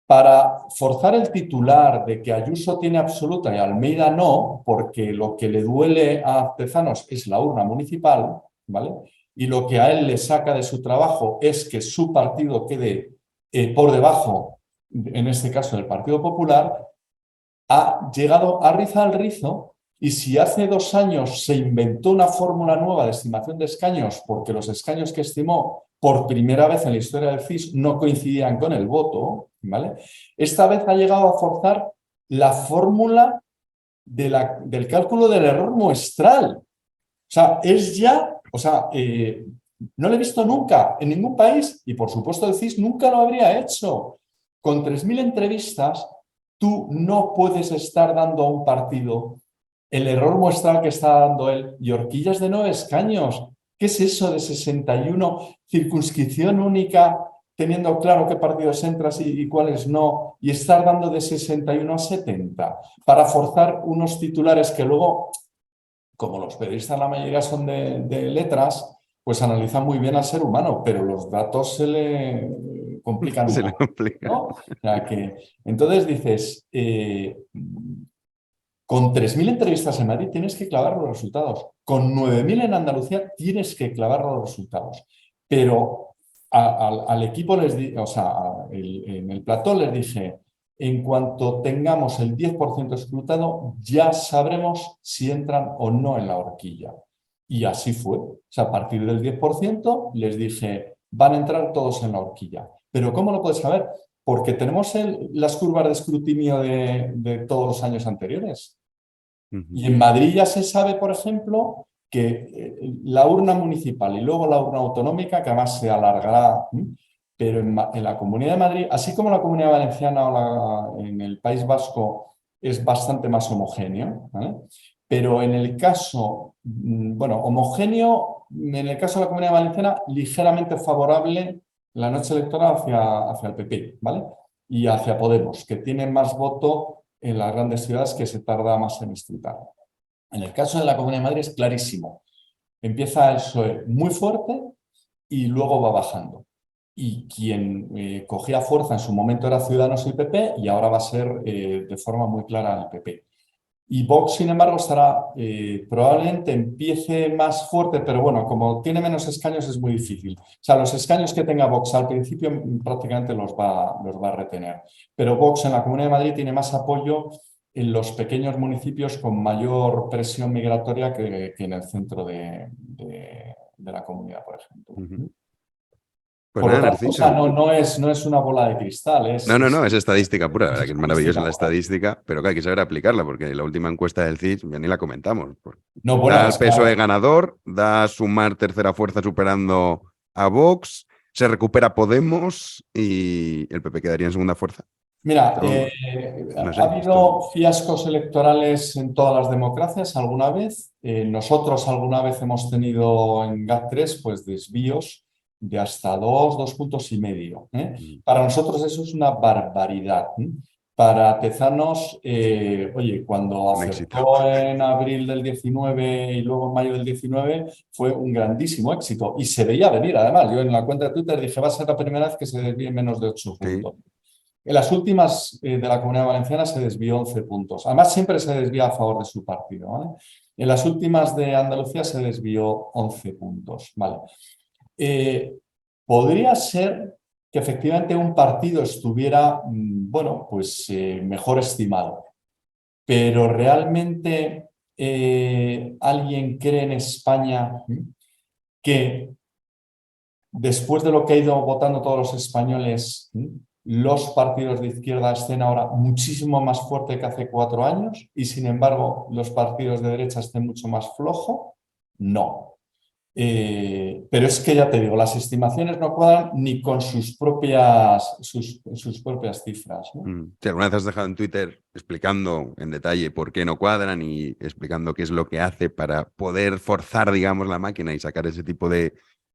Para forzar el titular de que Ayuso tiene absoluta y Almeida no, porque lo que le duele a Tezanos es la urna municipal, ¿vale? Y lo que a él le saca de su trabajo es que su partido quede por debajo, en este caso del Partido Popular, ha llegado a rizar el rizo. Y si hace 2 años se inventó una fórmula nueva de estimación de escaños porque los escaños que estimó por primera vez en la historia del CIS no coincidían con el voto, ¿vale? Esta vez ha llegado a forzar la fórmula del cálculo del error muestral. O sea, es ya, o sea, no lo he visto nunca en ningún país y por supuesto el CIS nunca lo habría hecho. Con 3.000 entrevistas, tú no puedes estar dando a un partido el error muestral que está dando él y horquillas de 9 escaños. ¿Qué es eso de 61? Circunscripción única, teniendo claro qué partidos entras y cuáles no, y estar dando de 61 a 70 para forzar unos titulares que luego, como los periodistas la mayoría son de letras, pues analizan muy bien al ser humano, pero los datos se le complican un
Se le
poco,
complica.
¿no? O sea que, entonces dices, con 3.000 entrevistas en Madrid tienes que clavar los resultados. Con 9.000 en Andalucía tienes que clavar los resultados. Pero al equipo les dije, o sea, en el plató les dije, en cuanto tengamos el 10% escrutado, ya sabremos si entran o no en la horquilla. Y así fue. O sea, a partir del 10% les dije, van a entrar todos en la horquilla. Pero ¿cómo lo puedes saber? Porque tenemos las curvas de escrutinio de todos los años anteriores. Y en Madrid ya se sabe, por ejemplo, que la urna municipal y luego la urna autonómica, que además se alargará, pero en la Comunidad de Madrid, así como la Comunidad Valenciana o en el País Vasco es bastante más homogéneo, ¿vale? Pero en el caso, bueno, homogéneo, en el caso de la Comunidad Valenciana, ligeramente favorable la noche electoral hacia el PP, ¿vale? Y hacia Podemos, que tiene más voto en las grandes ciudades que se tarda más en escrutar. En el caso de la Comunidad de Madrid es clarísimo. Empieza el PSOE muy fuerte y luego va bajando. Y quien cogía fuerza en su momento era Ciudadanos y PP y ahora va a ser de forma muy clara el PP. Y Vox, sin embargo, estará, probablemente empiece más fuerte, pero bueno, como tiene menos escaños es muy difícil. O sea, los escaños que tenga Vox al principio prácticamente los va a retener. Pero Vox en la Comunidad de Madrid tiene más apoyo en los pequeños municipios con mayor presión migratoria que en el centro de la comunidad, por ejemplo.
Pues
Por lo
nada,
tanto, o
Narciso.
sea, no es una bola de cristal.
No, es estadística pura, la verdad que es maravillosa la
estadística.
estadística, pero que hay que saber aplicarla, porque la última encuesta del CIS ya ni la comentamos.
No, bueno,
Da al PSOE ganador, da a Sumar tercera fuerza superando a Vox, se recupera Podemos y el PP quedaría en segunda fuerza.
Mira,
No sé,
ha habido fiascos electorales en todas las democracias alguna vez. Nosotros alguna vez hemos tenido en GAT3 pues desvíos de hasta 2 puntos y medio. Para nosotros eso es una barbaridad. Para Tezanos, oye, cuando
Un
acertó en abril del 19 y luego en mayo del 19 fue un grandísimo éxito y se veía venir además. Yo en la cuenta de Twitter dije, va a ser la primera vez que se desvíe menos de 8 puntos. En las últimas de la Comunidad Valenciana se desvió 11 puntos. Además, siempre se desvía a favor de su partido, ¿vale? En las últimas de Andalucía se desvió 11 puntos, ¿vale? Podría ser que efectivamente un partido estuviera, bueno, pues mejor estimado. Pero realmente alguien cree en España que después de lo que ha ido votando todos los españoles, los partidos de izquierda estén ahora muchísimo más fuerte que hace 4 años y sin embargo los partidos de derecha estén mucho más flojo. No. Pero es que ya te digo, las estimaciones no cuadran ni con sus propias cifras, ¿no?
Sí, alguna vez has dejado en Twitter explicando en detalle por qué no cuadran y explicando qué es lo que hace para poder forzar, digamos, la máquina y sacar ese tipo de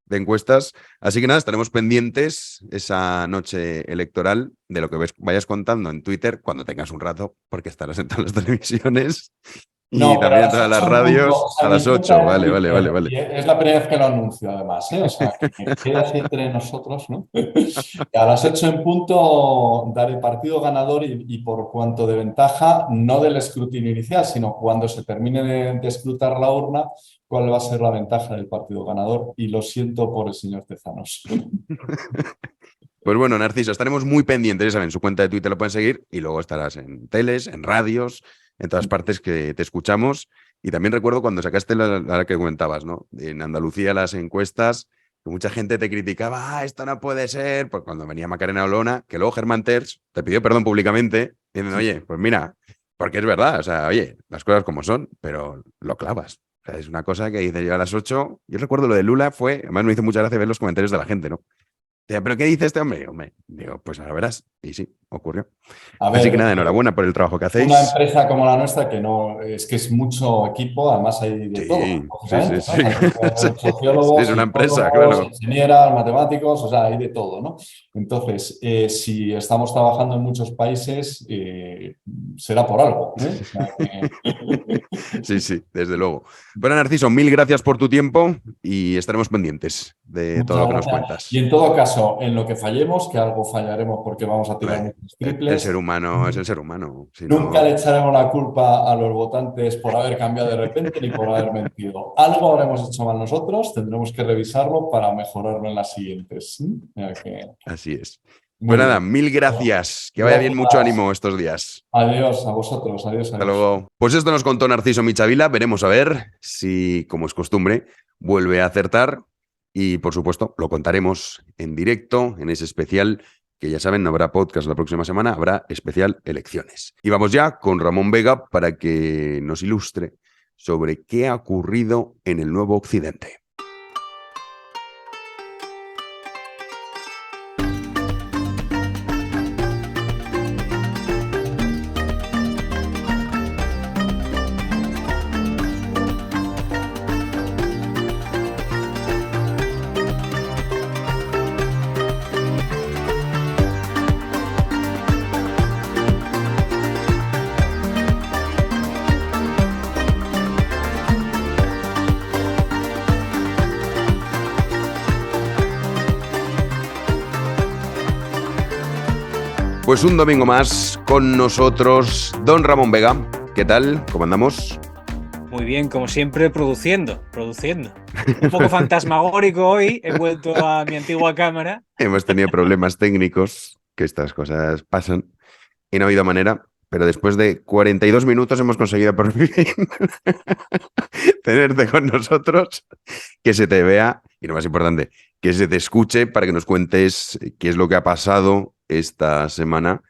encuestas. Así que nada, estaremos pendientes esa noche electoral de lo que vayas contando en Twitter cuando tengas un rato, porque estarás en todas las televisiones. Y
No, pero
también
a
en
las
todas las
8 en punto,
radios
o sea,
a
mi
las
cuenta
8.
es
Vale, vale, vale,
Twitter,
vale.
y es la primera vez que lo anuncio además, ¿eh? O sea, que quede así entre nosotros, ¿no? A las 8 en punto daré partido ganador y por cuanto de ventaja, no del escrutinio inicial, sino cuando se termine de escrutar la urna, cuál va a ser la ventaja del partido ganador. Y lo siento por el señor Tezanos.
Pues bueno, Narciso, estaremos muy pendientes, ya saben, su cuenta de Twitter lo pueden seguir y luego estarás en teles, en radios, en todas partes que te escuchamos. Y también recuerdo cuando sacaste la que comentabas, ¿no? En Andalucía las encuestas, que mucha gente te criticaba, esto no puede ser, pues cuando venía Macarena Olona, que luego Germán Terç te pidió perdón públicamente, diciendo, oye, pues mira, porque es verdad, o sea, oye, las cosas como son, pero lo clavas. O sea, es una cosa que dice yo a las 8. Yo recuerdo lo de Lula fue, además me hizo mucha gracia ver los comentarios de la gente, ¿no? ¿Pero qué dice este hombre? Digo, pues ahora verás. Y sí, ocurrió.
A
Así que
ver,
nada, enhorabuena por el trabajo que
una
hacéis.
empresa como la nuestra que no es que es mucho equipo, además hay de todo,
Sí, sí, sí,
lógicamente, ¿no?
sí.
Sociólogos,
Es una empresa,
psicólogos,
claro.
ingenieras, matemáticos, o sea, hay de todo, ¿no? Entonces, si estamos trabajando en muchos países, será por algo, ¿eh? O sea,
Sí, sí, desde luego. Bueno, Narciso, mil gracias por tu tiempo y estaremos pendientes de todo
muchas
lo que nos
gracias. Y
cuentas.
en todo caso, en lo que fallemos, que algo fallaremos porque vamos a tirar
Hombre,
muchos
el ser
triples,
humano es el ser humano. Si
nunca
no,
le echaremos la culpa a los votantes por haber cambiado de repente ni por haber mentido. Algo habremos hecho mal nosotros, tendremos que revisarlo para mejorarlo en las siguientes. ¿Sí? O sea que,
así es. Pues
muy
nada,
bien.
mil
Bueno,
gracias. Que vaya bien, mucho
gracias.
ánimo estos días.
Adiós a vosotros. Adiós,
Hasta
adiós.
luego. Pues esto nos contó Narciso Michavila. Veremos a ver si, como es costumbre, vuelve a acertar. Y, por supuesto, lo contaremos en directo en ese especial, que ya saben, no habrá podcast la próxima semana, habrá especial elecciones. Y vamos ya con Ramón Vega para que nos ilustre sobre qué ha ocurrido en el Nuevo Occidente. Pues un domingo más con nosotros, don Ramón Vega. ¿Qué tal? ¿Cómo andamos?
Muy bien, como siempre, produciendo. Un poco fantasmagórico hoy, he vuelto a mi antigua cámara.
Hemos tenido problemas técnicos, que estas cosas pasan, y no ha habido manera, pero después de 42 minutos hemos conseguido por fin tenerte con nosotros, que se te vea, y lo más importante, que se te escuche para que nos cuentes qué es lo que ha pasado esta semana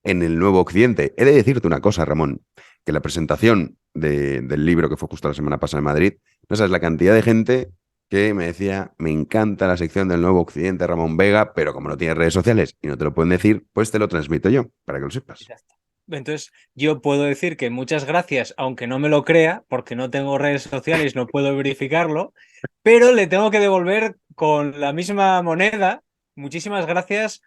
en el Nuevo Occidente. He de decirte una cosa, Ramón, que la presentación del libro que fue justo la semana pasada en Madrid, no sabes la cantidad de gente que me decía, me encanta la sección del Nuevo Occidente, Ramón Vega, pero como no tienes redes sociales y no te lo pueden decir, pues te lo transmito yo, para que lo sepas.
Entonces, yo puedo decir que muchas gracias, aunque no me lo crea, porque no tengo redes sociales, no puedo verificarlo, pero le tengo que devolver con la misma moneda. Muchísimas gracias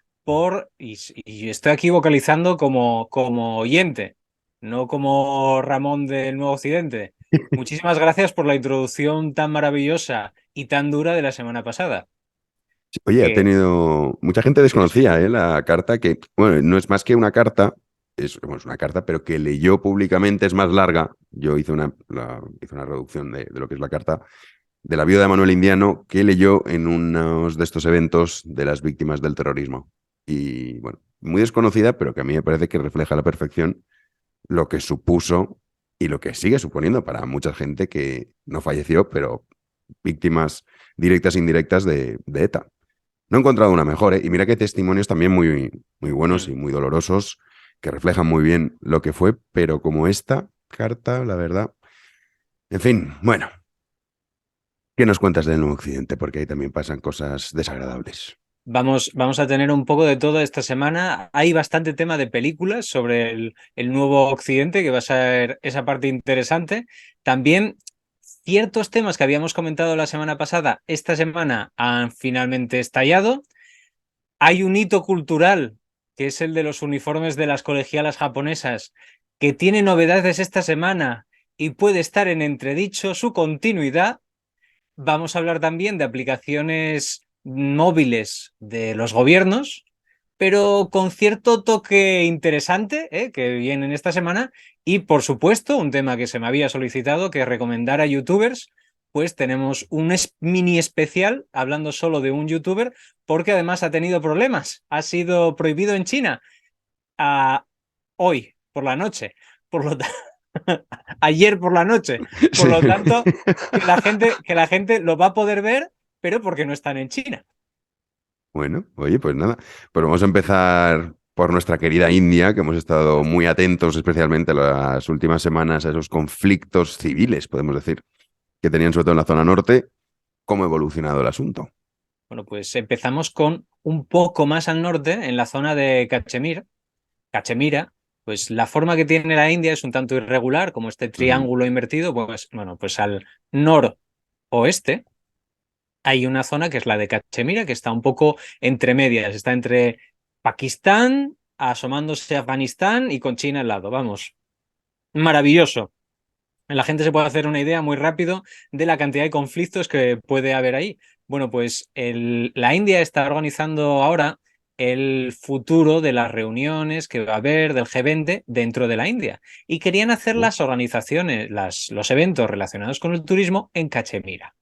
y estoy aquí vocalizando como oyente, no como Ramón del Nuevo Occidente. Muchísimas gracias por la introducción tan maravillosa y tan dura de la semana pasada.
Oye, ha tenido... Mucha gente desconocía la carta que, bueno, no es más que una carta, es una carta, pero que leyó públicamente, es más larga. Yo hice una reducción de lo que es la carta. de la vida de Manuel Indiano que leyó en unos de estos eventos de las víctimas del terrorismo. Y bueno, muy desconocida, pero que a mí me parece que refleja a la perfección lo que supuso y lo que sigue suponiendo para mucha gente que no falleció, pero víctimas directas e indirectas de ETA. No he encontrado una mejor, ¿eh? Y mira que hay testimonios también muy, muy buenos y muy dolorosos que reflejan muy bien lo que fue, pero como esta carta, la verdad. En fin, bueno, ¿qué nos cuentas del Nuevo Occidente? Porque ahí también pasan cosas desagradables.
Vamos a tener un poco de todo esta semana. Hay bastante tema de películas sobre el nuevo Occidente, que va a ser esa parte interesante. También ciertos temas que habíamos comentado la semana pasada, esta semana han finalmente estallado. Hay un hito cultural, que es el de los uniformes de las colegialas japonesas, que tiene novedades esta semana y puede estar en entredicho su continuidad. Vamos a hablar también de aplicaciones móviles de los gobiernos, pero con cierto toque interesante, que viene en esta semana. Y, por supuesto, un tema que se me había solicitado, que recomendar a youtubers, pues tenemos un mini especial hablando solo de un youtuber, porque además ha tenido problemas. Ha sido prohibido en China hoy por la noche. Por lo ayer por la noche. Por lo tanto, que la gente lo va a poder ver, pero porque no están en China.
Bueno, oye, pues nada, pues vamos a empezar por nuestra querida India, que hemos estado muy atentos, especialmente las últimas semanas, a esos conflictos civiles, podemos decir, que tenían sobre todo en la zona norte. ¿Cómo ha evolucionado el asunto?
Bueno, pues empezamos con un poco más al norte, en la zona de Cachemira. Pues la forma que tiene la India es un tanto irregular, como este triángulo invertido. Pues bueno, pues al noroeste hay una zona que es la de Cachemira, que está un poco entre medias, está entre Pakistán, asomándose a Afganistán y con China al lado. Vamos, maravilloso. La gente se puede hacer una idea muy rápido de la cantidad de conflictos que puede haber ahí. Bueno, pues la India está organizando ahora el futuro de las reuniones que va a haber del G20 dentro de la India. Y querían hacer las organizaciones, los eventos relacionados con el turismo en Cachemira.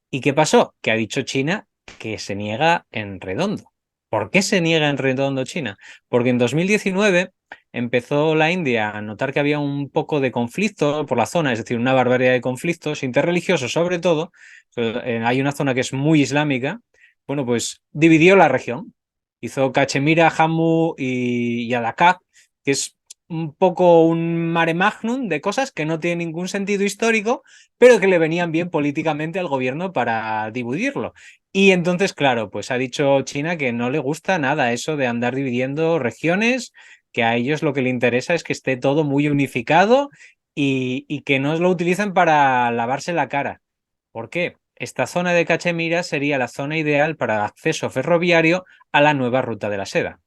¿Y qué pasó? Que ha dicho China que se niega en redondo. ¿Por qué se niega en redondo China? Porque en 2019 empezó la India a notar que había un poco de conflicto por la zona, es decir, una barbaridad de conflictos interreligiosos sobre todo. Hay una zona que es muy islámica. Bueno, pues dividió la región. Hizo Cachemira, Jammu y Ladakh, que es un poco un mare magnum de cosas que no tienen ningún sentido histórico, pero que le venían bien políticamente al gobierno para dividirlo. Y entonces, claro, pues ha dicho China que no le gusta nada eso de andar dividiendo regiones, que a ellos lo que le interesa es que esté todo muy unificado y que no lo utilicen para lavarse la cara. ¿Por qué? Esta zona de Cachemira sería la zona ideal para el acceso ferroviario a la nueva ruta de la seda.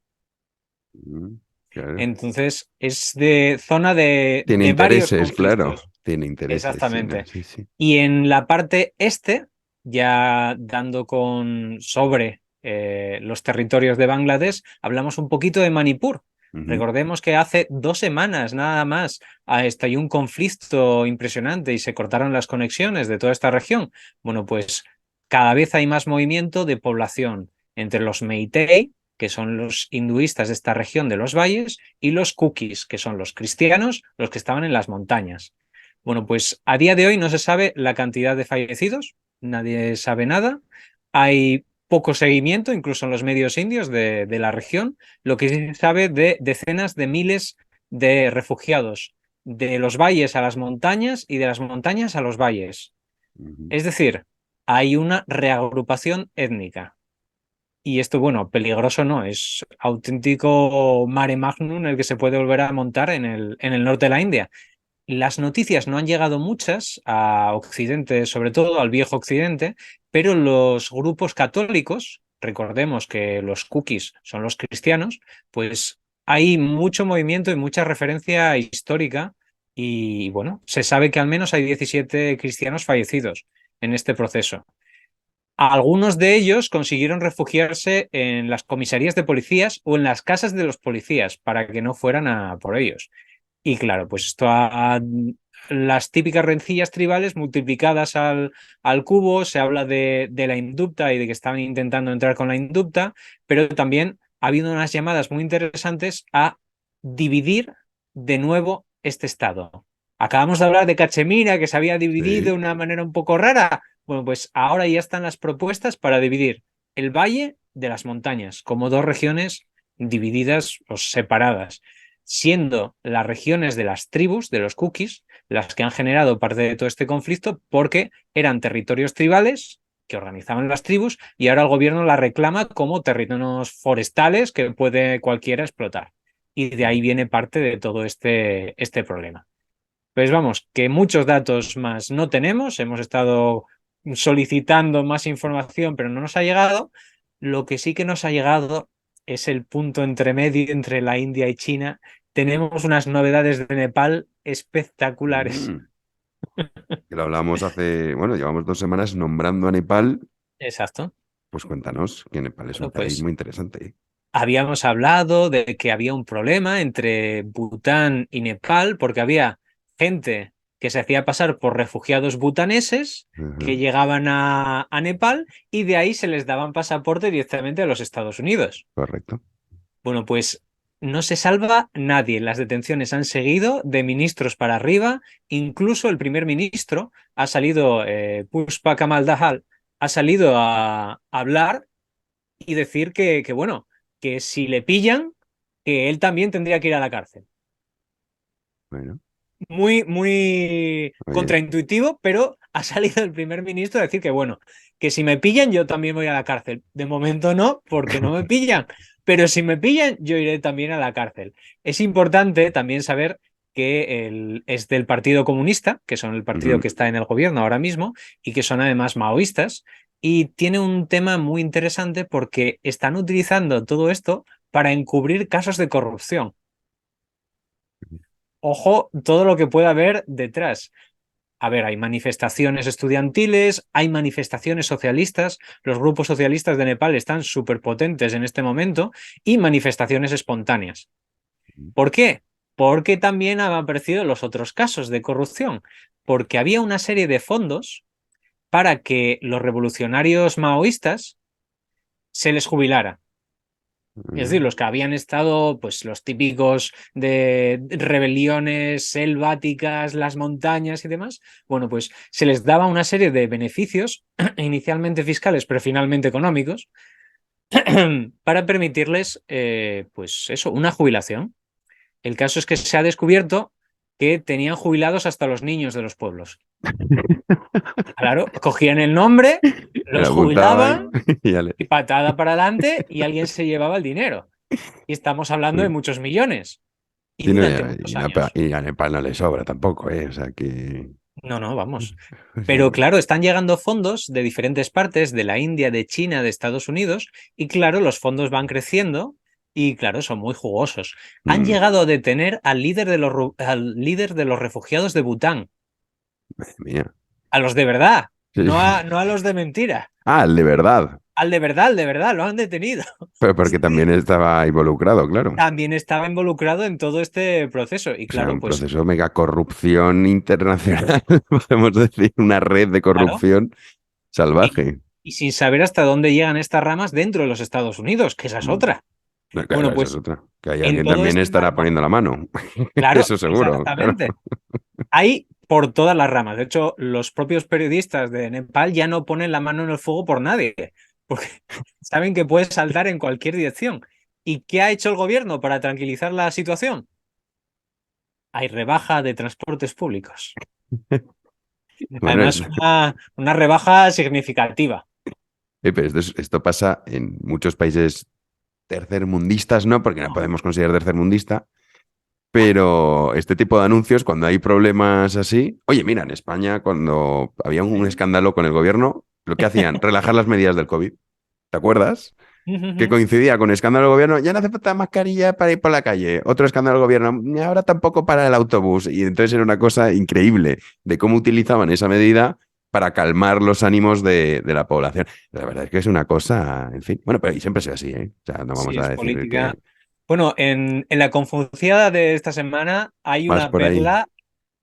Claro.
Entonces, es de zona de
Tiene
varios
intereses, claro.
conflictos.
Tiene intereses.
Exactamente.
Sí, sí.
Y en la parte este, ya dando sobre los territorios de Bangladesh, hablamos un poquito de Manipur. Recordemos que hace 2 semanas nada más estalló un conflicto impresionante y se cortaron las conexiones de toda esta región. Bueno, pues cada vez hay más movimiento de población entre los Meitei, que son los hinduistas de esta región de los valles, y los Kukis, que son los cristianos, los que estaban en las montañas. Bueno, pues a día de hoy no se sabe la cantidad de fallecidos, nadie sabe nada. Hay poco seguimiento, incluso en los medios indios de la región. Lo que sí se sabe de decenas de miles de refugiados de los valles a las montañas y de las montañas a los valles. Es decir, hay una reagrupación étnica. Y esto, bueno, peligroso no, es auténtico mare magnum el que se puede volver a montar en el norte de la India. Las noticias no han llegado muchas a Occidente, sobre todo al viejo Occidente, pero los grupos católicos, recordemos que los cookies son los cristianos, pues hay mucho movimiento y mucha referencia histórica y bueno, se sabe que al menos hay 17 cristianos fallecidos en este proceso. Algunos de ellos consiguieron refugiarse en las comisarías de policías o en las casas de los policías para que no fueran a por ellos. Y claro, pues esto ha las típicas rencillas tribales multiplicadas al cubo. Se habla de la indupta y de que estaban intentando entrar con la indupta, pero también ha habido unas llamadas muy interesantes a dividir de nuevo este estado. Acabamos de hablar de Cachemira, que se había dividido de
Sí.
una manera un poco rara. Bueno, pues ahora ya están las propuestas para dividir el valle de las montañas como dos regiones divididas o separadas, siendo las regiones de las tribus, de los cookies, las que han generado parte de todo este conflicto, porque eran territorios tribales que organizaban las tribus y ahora el gobierno la reclama como territorios forestales que puede cualquiera explotar. Y de ahí viene parte de todo este problema. Pues vamos, que muchos datos más no tenemos, hemos estado solicitando más información, pero no nos ha llegado. Lo que sí que nos ha llegado es el punto entremedio entre la India y China. Tenemos unas novedades de Nepal espectaculares.
Mm. Que lo hablamos hace, bueno, llevamos 2 semanas nombrando a Nepal.
Exacto.
Pues cuéntanos, que Nepal es un
Bueno,
país
pues
muy interesante, ¿eh?
habíamos hablado de que había un problema entre Bután y Nepal porque había gente que se hacía pasar por refugiados butaneses que
Ujú,
llegaban a Nepal y de ahí se les daban pasaporte directamente a los Estados Unidos.
correcto.
Bueno, pues no se salva nadie. Las detenciones han seguido de ministros para arriba. Incluso el primer ministro ha salido, Pushpa Kamal Dahal, ha salido a hablar y decir bueno, que si le pillan, que él también tendría que ir a la cárcel.
Bueno,
Muy, muy
oye,
contraintuitivo, pero ha salido el primer ministro a decir que bueno, que si me pillan yo también voy a la cárcel. De momento no, porque no me pillan, pero si me pillan yo iré también a la cárcel. Es importante también saber que es del Partido Comunista, que son el partido
ujú,
que está en el gobierno ahora mismo y que son además maoístas, y tiene un tema muy interesante porque están utilizando todo esto para encubrir casos de corrupción. Ojo, todo lo que pueda haber detrás. A ver, hay manifestaciones estudiantiles, hay manifestaciones socialistas, los grupos socialistas de Nepal están súper potentes en este momento, y manifestaciones espontáneas. ¿Por qué? Porque también han aparecido los otros casos de corrupción, porque había una serie de fondos para que los revolucionarios maoístas se les jubilara. Es decir,
ujú,
los que habían estado, pues los típicos de rebeliones selváticas, las montañas y demás, bueno, pues se les daba una serie de beneficios, inicialmente fiscales, pero finalmente económicos, para permitirles, pues eso, una jubilación. El caso es que se ha descubierto que tenían jubilados hasta los niños de los pueblos. Claro, cogían el nombre,
me lo
los
apuntaban
jubilaban
y ya le...
y patada para adelante y alguien se llevaba el dinero. Y estamos hablando de muchos millones. Y
Sí, no,
durante muchos años.
y a Nepal no le sobra tampoco, ¿eh? O sea que...
No, no, vamos.
o sea
Pero
que-
claro, están llegando fondos de diferentes partes, de la India, de China, de Estados Unidos, y claro, los fondos van creciendo y claro, son muy jugosos. Han
Mm,
llegado a detener al líder de los refugiados de Bután,
madre mía.
a los de verdad,
Sí.
no a los de mentira,
Ah, el de verdad.
al de verdad, lo han detenido.
Pero porque
Sí.
también estaba involucrado, claro.
También estaba involucrado en todo este proceso y
O sea,
claro,
un
pues
proceso de mega corrupción internacional, podemos decir, una red de
claro.
corrupción
Y,
salvaje.
y sin saber hasta dónde llegan estas ramas dentro de los Estados Unidos, que esa es
Mm.
otra.
No, claro,
Bueno,
esa es
pues
otra. Que hay
en
alguien
todo
también
este
estará
marco,
poniendo la mano.
claro,
Eso seguro, claro.
exactamente. Hay por todas las ramas. De hecho, los propios periodistas de Nepal ya no ponen la mano en el fuego por nadie, porque saben que puede saltar en cualquier dirección. ¿Y qué ha hecho el gobierno para tranquilizar la situación? Hay rebaja de transportes públicos.
Bueno,
Además, una rebaja significativa.
pero esto pasa en muchos países tercermundistas, ¿no? Porque no
No.
podemos considerar tercermundista, pero este tipo de anuncios, cuando hay problemas así... Oye, mira, en España, cuando había un escándalo con el gobierno, lo que hacían, relajar las medidas del COVID. ¿Te acuerdas? Que coincidía con escándalo del gobierno, ya no hace falta mascarilla para ir por la calle. Otro escándalo del gobierno, "Y ahora tampoco para el autobús". Y entonces era una cosa increíble de cómo utilizaban esa medida para calmar los ánimos de la población. La verdad es que es una cosa, en fin, bueno, pero y siempre es así, ¿eh? O sea, no
Sí,
vamos a
es
decir
política.
que
Bueno, en la confuciada de esta semana hay
vas
una
por ahí.
perla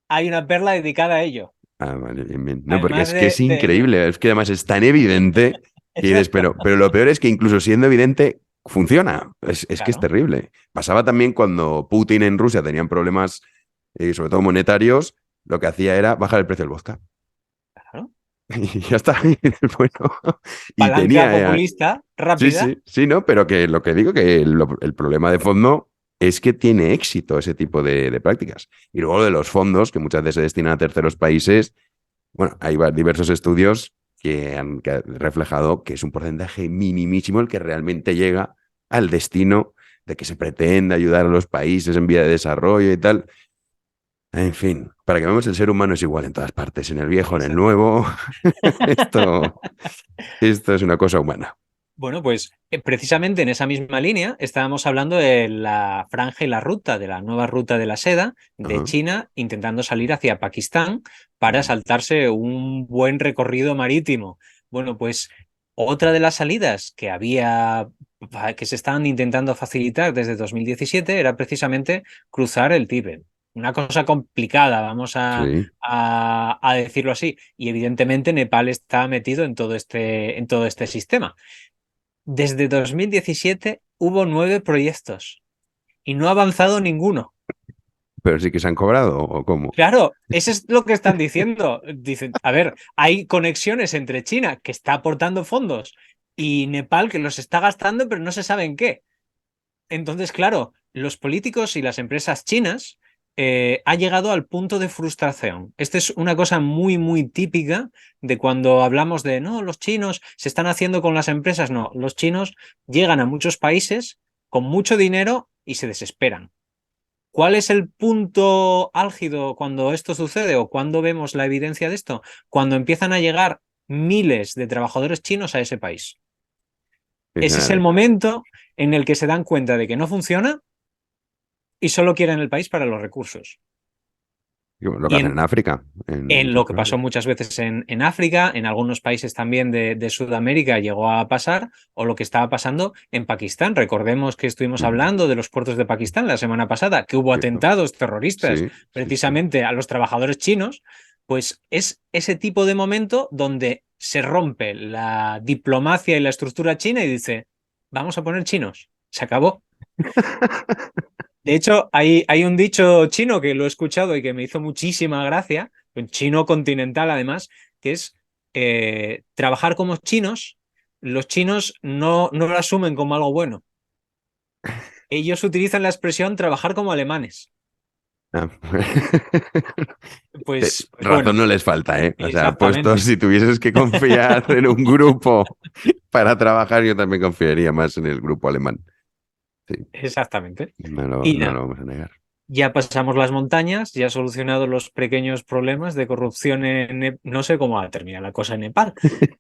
hay una perla dedicada a ello.
Ah, vale, bien, bien. No, porque
Además
es que es
de-
increíble, es que además es tan evidente que dices, pero lo peor es que incluso siendo evidente, funciona. Es que es
Claro,
terrible. Pasaba también cuando Putin en Rusia tenían problemas, sobre todo monetarios, lo que hacía era bajar el precio del vodka.
claro.
Y ya está. Bueno, y
Palanca
tenía.
populista,
Sí,
rápida.
sí, sí, ¿no? Pero que lo que digo que el problema de fondo es que tiene éxito ese tipo de prácticas. Y luego de los fondos, que muchas veces se destinan a terceros países, bueno, hay diversos estudios que han reflejado que es un porcentaje minimísimo el que realmente llega al destino de que se pretende ayudar a los países en vía de desarrollo y tal. En fin, para que veamos, el ser humano es igual en todas partes, en el viejo, en el nuevo. esto, esto es una cosa humana.
Bueno, pues precisamente en esa misma línea estábamos hablando de la franja y la ruta, de la nueva ruta de la seda de
Ajá.
China intentando salir hacia Pakistán para saltarse un buen recorrido marítimo. Bueno, pues otra de las salidas que se estaban intentando facilitar desde 2017 era precisamente cruzar el Tíbet. Una cosa complicada, vamos
Sí.
a decirlo así. Y evidentemente Nepal está metido en todo este sistema. Desde 2017 hubo 9 proyectos y no ha avanzado ninguno.
Pero sí que se han cobrado, ¿o cómo?
Claro, eso es lo que están diciendo. Dicen, a ver, hay conexiones entre China, que está aportando fondos, y Nepal, que los está gastando, pero no se sabe en qué. Entonces, claro, los políticos y las empresas chinas ha llegado al punto de frustración. Esta es una cosa muy, muy típica de cuando hablamos de, no, los chinos se están haciendo con las empresas. No, los chinos llegan a muchos países con mucho dinero y se desesperan. ¿Cuál es el punto álgido cuando esto sucede o cuando vemos la evidencia de esto? Cuando empiezan a llegar miles de trabajadores chinos a ese país. Ese es el momento en el que se dan cuenta de que no funciona y solo quieren el país para los recursos.
Lo que
Y
hacen en África, en
en
muchos
lo que
casos.
pasó muchas veces en África, en algunos países también de Sudamérica llegó a pasar, o lo que estaba pasando en Pakistán. Recordemos que estuvimos
Mm,
hablando de los puertos de Pakistán la semana pasada, que hubo
cierto.
atentados terroristas
Sí, sí, sí.
precisamente a los trabajadores chinos. Pues es ese tipo de momento donde se rompe la diplomacia y la estructura china y dice, vamos a poner chinos. Se acabó. De hecho, hay un dicho chino que lo he escuchado y que me hizo muchísima gracia, un chino continental además, que es trabajar como chinos, los chinos no lo asumen como algo bueno. Ellos utilizan la expresión trabajar como alemanes.
Ah,
Pues
razón
bueno,
no les falta, ¿eh? O sea, puestos,
exactamente,
si tuvieses que confiar en un grupo para trabajar, yo también confiaría más en el grupo alemán. Sí,
exactamente.
no lo,
Y
no
nada,
lo vamos a negar.
ya pasamos las montañas, ya solucionado los pequeños problemas de corrupción no sé cómo va a terminar la cosa en Nepal.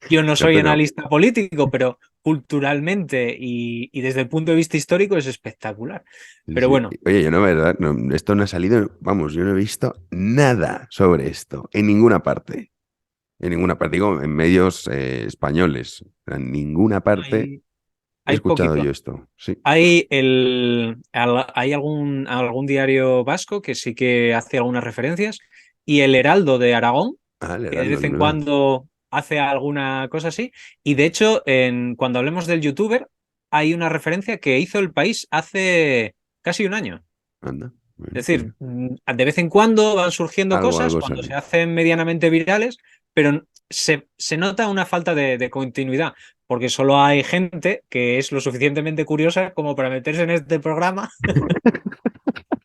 Yo no
No,
soy
pero
analista político, pero culturalmente y desde el punto de vista histórico es espectacular.
sí,
Pero
sí.
bueno,
Oye, yo no, ¿verdad? Esto no ha salido, vamos, yo no he visto nada sobre esto, en ninguna parte. En ninguna parte, digo, en medios españoles. En ninguna parte
hay,
he
hay
escuchado yo
poquito.
esto. Sí,
Hay algún diario vasco que sí que hace algunas referencias y el Heraldo de Aragón,
ah, el
que de
Heraldo,
vez
es
en
verdad.
cuando hace alguna cosa así. Y de hecho, cuando hablemos del youtuber, hay una referencia que hizo El País hace casi un año.
Anda. Bueno,
Es
mira.
decir, de vez en cuando van surgiendo
Algo,
cosas
algo
cuando se
sale.
hacen medianamente virales, pero se nota una falta de continuidad, porque solo hay gente que es lo suficientemente curiosa como para meterse en este programa.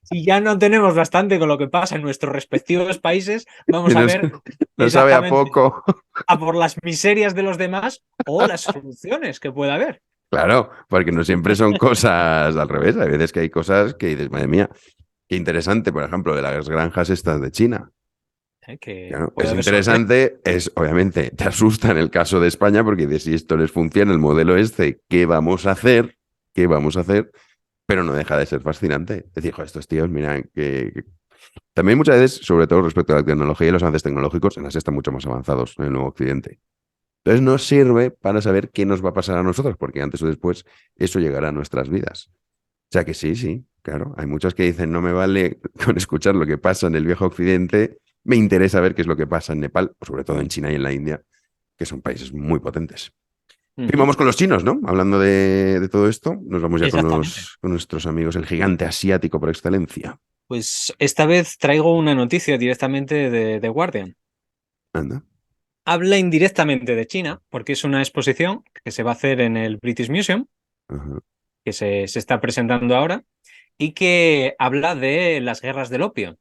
Si ya no tenemos bastante con lo que pasa en nuestros respectivos países,
Que
vamos a
no,
ver
no sabe a
exactamente
poco.
a por las miserias de los demás o las soluciones que pueda haber.
Claro, porque no siempre son cosas al revés. Hay veces que hay cosas que dices, madre mía, qué interesante, por ejemplo, de las granjas estas de China.
Que
Claro,
puede
es
haber sorpresa.
interesante, obviamente, te asusta en el caso de España porque dices, si esto les funciona, el modelo este, ¿qué vamos a hacer? ¿Qué vamos a hacer? Pero no deja de ser fascinante. Es decir, "Jo, estos tíos, mira, También muchas veces, sobre todo respecto a la tecnología y los avances tecnológicos, en Asia están mucho más avanzados en el nuevo occidente. Entonces nos sirve para saber qué nos va a pasar a nosotros, porque antes o después eso llegará a nuestras vidas. O sea que sí, sí. Claro, hay muchos que dicen, no me vale con escuchar lo que pasa en el viejo occidente, me interesa ver qué es lo que pasa en Nepal, o sobre todo en China y en la India, que son países muy potentes. En fin, vamos con los chinos, ¿no? Hablando de todo esto, nos vamos ya
Exactamente.
con nuestros amigos, el gigante asiático por excelencia.
Pues esta vez traigo una noticia directamente de The Guardian.
Anda.
Habla indirectamente de China, porque es una exposición que se va a hacer en el British Museum,
Ajá,
que se está presentando ahora, y que habla de las guerras del opio.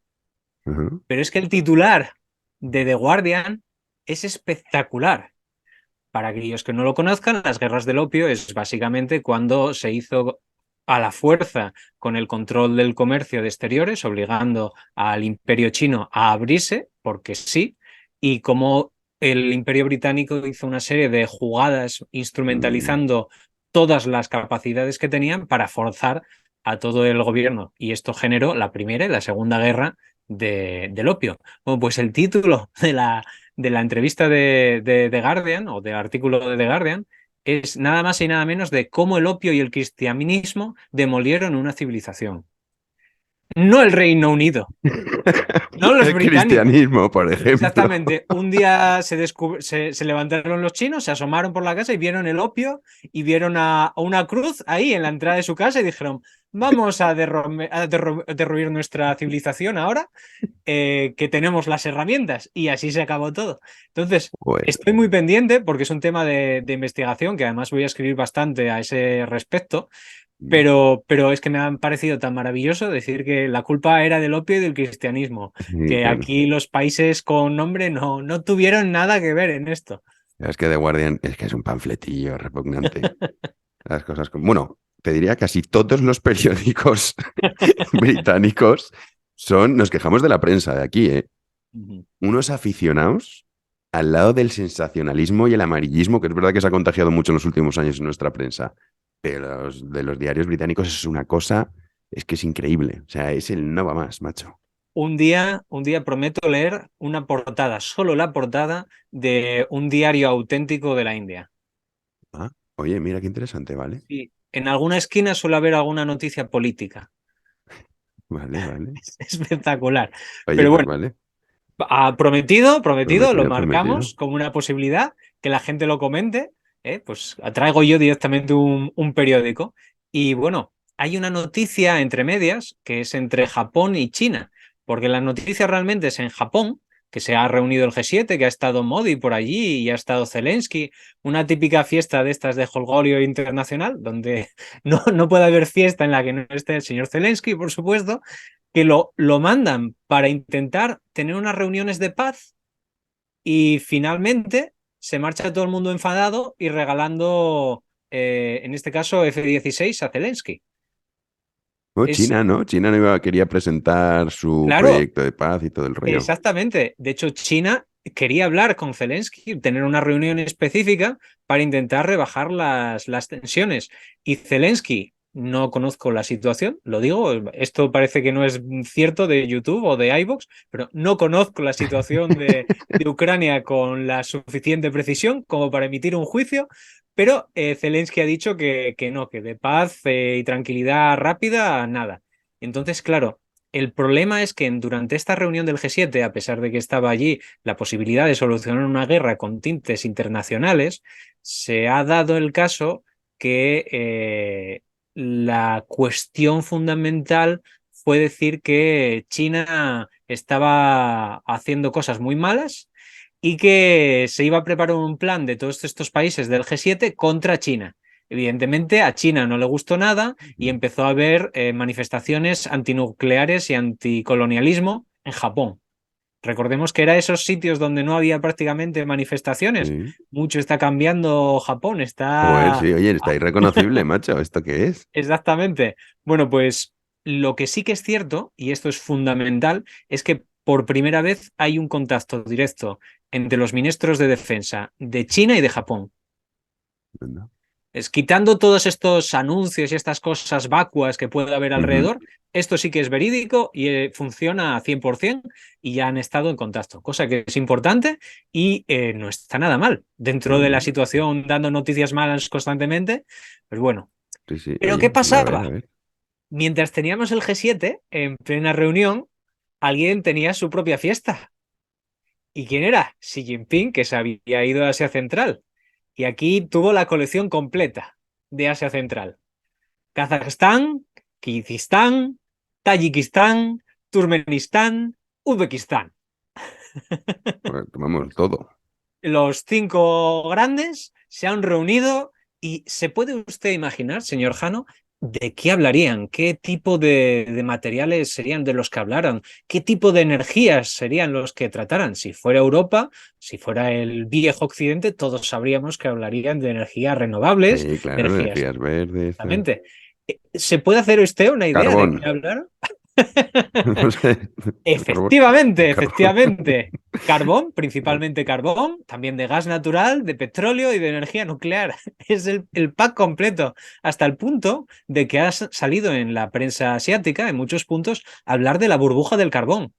ajá.
Pero es que el titular de The Guardian es espectacular. Para aquellos que no lo conozcan, las guerras del opio es básicamente cuando se hizo a la fuerza con el control del comercio de exteriores, obligando al imperio chino a abrirse, porque sí, y como el imperio británico hizo una serie de jugadas instrumentalizando todas las capacidades que tenían para forzar a todo el gobierno. Y esto generó la Primera y la Segunda Guerra del opio. Bueno, pues el título de la entrevista de The Guardian o del artículo de The Guardian es nada más y nada menos de cómo el opio y el cristianismo demolieron una civilización. No el Reino Unido, no los
El
británicos.
cristianismo, por ejemplo.
Exactamente. Un día se levantaron los chinos, se asomaron por la casa y vieron el opio y vieron a una cruz ahí en la entrada de su casa y dijeron, vamos a derruir nuestra civilización ahora, que tenemos las herramientas. Y así se acabó todo. Entonces,
Bueno,
estoy muy pendiente porque es un tema de investigación que además voy a escribir bastante a ese respecto. Pero es que me han parecido tan maravilloso decir que la culpa era del opio y del cristianismo,
sí,
que
claro.
aquí los países con nombre no tuvieron nada que ver en esto.
Es que The Guardian es que es un panfletillo repugnante. Las cosas bueno, te diría casi todos los periódicos británicos nos quejamos de la prensa de aquí, ¿eh? Unos aficionados al lado del sensacionalismo y el amarillismo, que es verdad que se ha contagiado mucho en los últimos años en nuestra prensa, pero de los diarios británicos es una cosa, es que es increíble. O sea, es el no va más, macho.
Un día prometo leer una portada, solo la portada de un diario auténtico de la India.
Ah, oye, mira qué interesante, ¿vale?
Y en alguna esquina suele haber alguna noticia política.
Vale, vale.
Es espectacular.
Oye,
Pero
pues
bueno,
vale.
prometido, lo
Prometido, prometido.
marcamos como una posibilidad, que la gente lo comente, pues traigo yo directamente un periódico. Y bueno, hay una noticia entre medias que es entre Japón y China, porque la noticia realmente es en Japón, que se ha reunido el G7, que ha estado Modi por allí y ha estado Zelensky, una típica fiesta de estas de Holgorio internacional, donde no puede haber fiesta en la que no esté el señor Zelensky, por supuesto, que lo mandan para intentar tener unas reuniones de paz y finalmente se marcha todo el mundo enfadado y regalando, en este caso, F-16 a Zelensky.
Oh,
Es
China, ¿no? China no quería presentar su
claro,
proyecto de paz y todo el rollo.
exactamente. De hecho, China quería hablar con Zelensky, tener una reunión específica para intentar rebajar las tensiones. Y Zelensky, no conozco la situación, lo digo, esto parece que no es cierto de YouTube o de iVoox, pero no conozco la situación de Ucrania con la suficiente precisión como para emitir un juicio, pero Zelensky ha dicho que no, que de paz y tranquilidad rápida, nada. Entonces, claro, el problema es que durante esta reunión del G7, a pesar de que estaba allí la posibilidad de solucionar una guerra con tintes internacionales, se ha dado el caso que la cuestión fundamental fue decir que China estaba haciendo cosas muy malas y que se iba a preparar un plan de todos estos países del G7 contra China. Evidentemente a China no le gustó nada y empezó a haber manifestaciones antinucleares y anticolonialismo en Japón. Recordemos que era esos sitios donde no había prácticamente manifestaciones.
Sí.
Mucho está cambiando Japón,
Joder,
está...
sí, oye, está irreconocible, macho. ¿Esto qué es?
Exactamente. Bueno, pues lo que sí que es cierto, y esto es fundamental, es que por primera vez hay un contacto directo entre los ministros de defensa de China y de Japón.
Anda.
Es quitando todos estos anuncios y estas cosas vacuas que puede haber
Ujú.
alrededor, esto sí que es verídico y funciona a 100% y ya han estado en contacto, cosa que es importante y no está nada mal dentro
No,
de la
no.
situación dando noticias malas constantemente. Pues bueno,
Sí, sí.
¿pero qué
Oye, a ver, a
pasaba?
ver.
Mientras teníamos el G7 en plena reunión, alguien tenía su propia fiesta. ¿Y quién era? Xi Jinping, que se había ido a Asia Central. Y aquí tuvo la colección completa de Asia Central. Kazajstán, Kirguistán, Tayikistán, Turkmenistán, Uzbekistán.
Bueno, tomamos todo.
Los 5 grandes se han reunido y ¿se puede usted imaginar, señor Jano, de qué hablarían? ¿Qué tipo de materiales serían de los que hablaran? ¿Qué tipo de energías serían los que trataran? Si fuera Europa, si fuera el viejo Occidente, todos sabríamos que hablarían de energías renovables,
Sí,
de
claro,
energías.
energías verdes. Tal.
Exactamente. ¿Se puede hacer usted una idea de qué
Carbón.
hablar?
No sé. El carbón.
Efectivamente,
El carbón.
efectivamente. Carbón, principalmente carbón, también de gas natural, de petróleo y de energía nuclear. Es el pack completo, hasta el punto de que ha salido en la prensa asiática, en muchos puntos, hablar de la burbuja del carbón.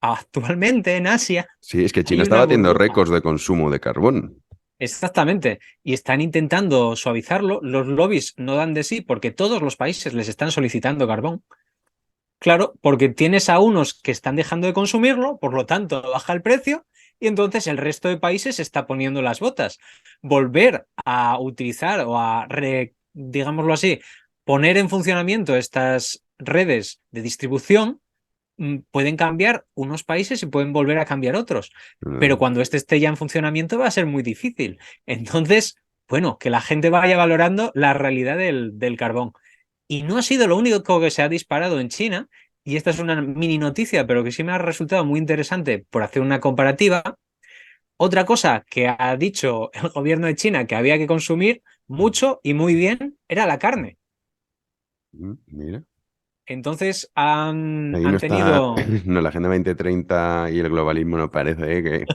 Actualmente en Asia
Sí, es que China
hay
está
una
batiendo
burbuja.
récords de consumo de carbón.
Exactamente. Y están intentando suavizarlo. Los lobbies no dan de sí porque todos los países les están solicitando carbón. Claro, porque tienes a unos que están dejando de consumirlo, por lo tanto baja el precio y entonces el resto de países se está poniendo las botas. Volver a utilizar o digámoslo así, poner en funcionamiento estas redes de distribución pueden cambiar unos países y pueden volver a cambiar otros. Pero cuando este esté ya en funcionamiento va a ser muy difícil. Entonces, bueno, que la gente vaya valorando la realidad del carbón. Y no ha sido lo único que se ha disparado en China, y esta es una mini noticia, pero que sí me ha resultado muy interesante por hacer una comparativa. Otra cosa que ha dicho el gobierno de China que había que consumir mucho y muy bien era la carne.
Mira.
Entonces
Ahí no
han
está.
tenido,
No, la Agenda 2030 y el globalismo no parece, que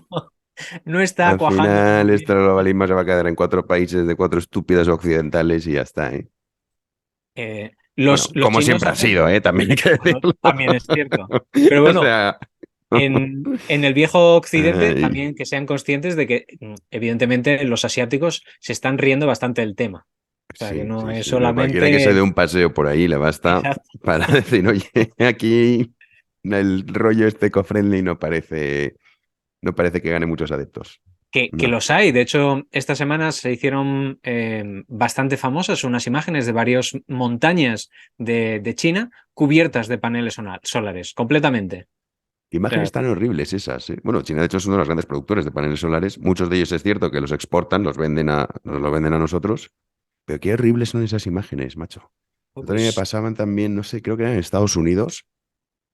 no está
al
cuajando
final
muy
este
bien.
globalismo se va a quedar en 4 países de 4 estúpidas occidentales y ya está, ¿eh? Bueno,
Los
como
chinos
siempre ha
hacen,
sido, ¿eh? También hay que
bueno,
decirlo.
también es cierto. Pero
O
bueno,
sea.
en el viejo Occidente
Ay,
también que sean conscientes de que, evidentemente, los asiáticos se están riendo bastante del tema. O sea, que
sí,
no
sí,
es
sí. No, cualquiera que se dé
solamente...
un paseo por ahí le basta
Exacto.
para decir, oye, aquí el rollo este eco-friendly no parece que gane muchos adeptos.
Que
No.
los hay. De hecho, estas semanas se hicieron bastante famosas unas imágenes de varias montañas de China cubiertas de paneles solares, completamente.
Qué
O sea,
imágenes tan horribles esas, ¿eh? Bueno, China de hecho es uno de los grandes productores de paneles solares. Muchos de ellos es cierto que los exportan, nos lo venden a nosotros. Pero qué horribles son esas imágenes, macho. El otro día me
pues
pasaban también, no sé, creo que eran en Estados Unidos.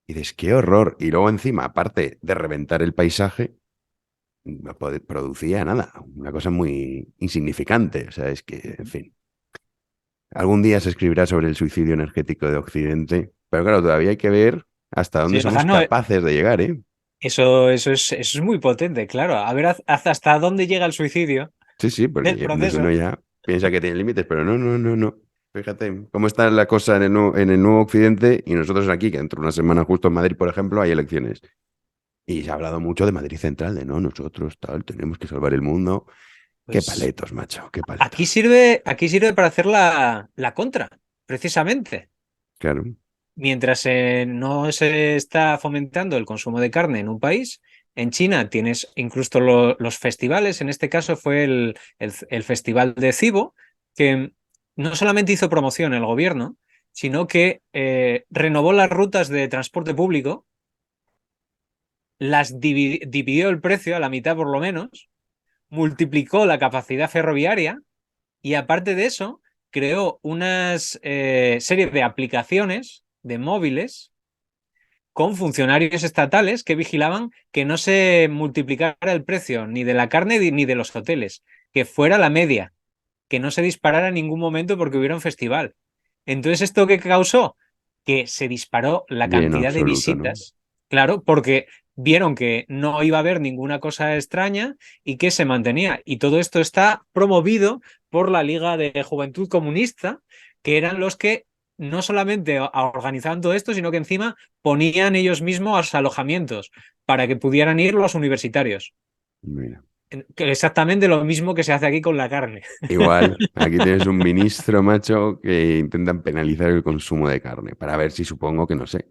Y dices, qué horror. Y luego encima, aparte de reventar el paisaje, no producía nada. Una cosa muy insignificante. O sea, es que, en fin. Algún día se escribirá sobre el suicidio energético de Occidente. Pero claro, todavía hay que ver hasta dónde
sí,
somos
no,
capaces de llegar, ¿eh?
eso es muy potente, claro. A ver hasta dónde llega el suicidio
Sí, sí, porque
del
ya entonces uno
proceso.
ya piensa que tiene límites, pero no, no, no, no. Fíjate cómo está la cosa en el nuevo Occidente y nosotros aquí, que dentro de una semana justo en Madrid, por ejemplo, hay elecciones. Y se ha hablado mucho de Madrid Central, de no, nosotros tal, tenemos que salvar el mundo. Qué
Pues
paletos, macho, qué
aquí
paletos.
sirve para hacer la contra, precisamente.
Claro.
Mientras no se está fomentando el consumo de carne en un país, en China tienes incluso los festivales, en este caso fue el festival de Cibo, que no solamente hizo promoción el gobierno, sino que renovó las rutas de transporte público, las dividió el precio a la mitad por lo menos, multiplicó la capacidad ferroviaria y aparte de eso, creó unas serie de aplicaciones de móviles con funcionarios estatales que vigilaban que no se multiplicara el precio ni de la carne ni de los hoteles, que fuera la media, que no se disparara en ningún momento porque hubiera un festival. Entonces, ¿esto qué causó? Que se disparó la
Lleno
cantidad de
absoluto, ¿no?
visitas, claro, porque vieron que no iba a haber ninguna cosa extraña y que se mantenía. Y todo esto está promovido por la Liga de Juventud Comunista, que eran los que no solamente organizaban todo esto, sino que encima ponían ellos mismos alojamientos para que pudieran ir los universitarios.
Mira.
Exactamente lo mismo que se hace aquí con la carne.
Igual, aquí tienes un ministro, macho, que intentan penalizar el consumo de carne para ver si supongo que no sé.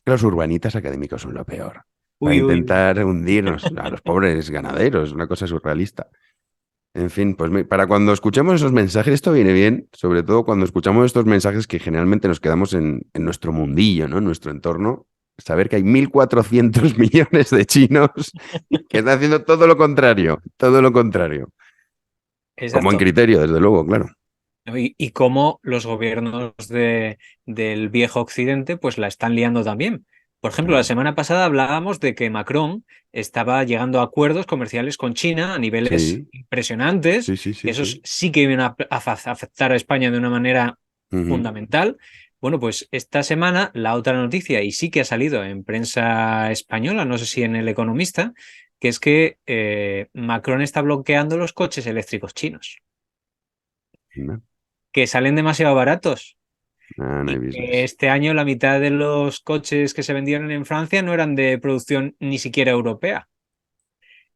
Los urbanitas académicos son lo peor. Para
Uy, uy, uy.
intentar hundirnos a los pobres ganaderos, una cosa surrealista. En fin, pues para cuando escuchemos esos mensajes, esto viene bien, sobre todo cuando escuchamos estos mensajes que generalmente nos quedamos en nuestro mundillo, ¿no? En nuestro entorno, saber que hay 1.400 millones de chinos que están haciendo todo lo contrario, todo lo contrario. Con buen
Exacto.
criterio, desde luego, claro.
Y cómo los gobiernos del viejo occidente pues la están liando también. Por ejemplo, la
Claro.
semana pasada hablábamos de que Macron estaba llegando a acuerdos comerciales con China a niveles
Sí,
impresionantes,
sí, sí, sí,
que esos
sí.
sí que iban a afectar a España de una manera
Ujú.
fundamental. Bueno, pues esta semana la otra noticia, y sí que ha salido en prensa española, no sé si en El Economista, que es que Macron está bloqueando los coches eléctricos chinos,
No,
que salen demasiado baratos.
no hay
Y que
business.
este año la mitad de los coches que se vendieron en Francia no eran de producción ni siquiera europea.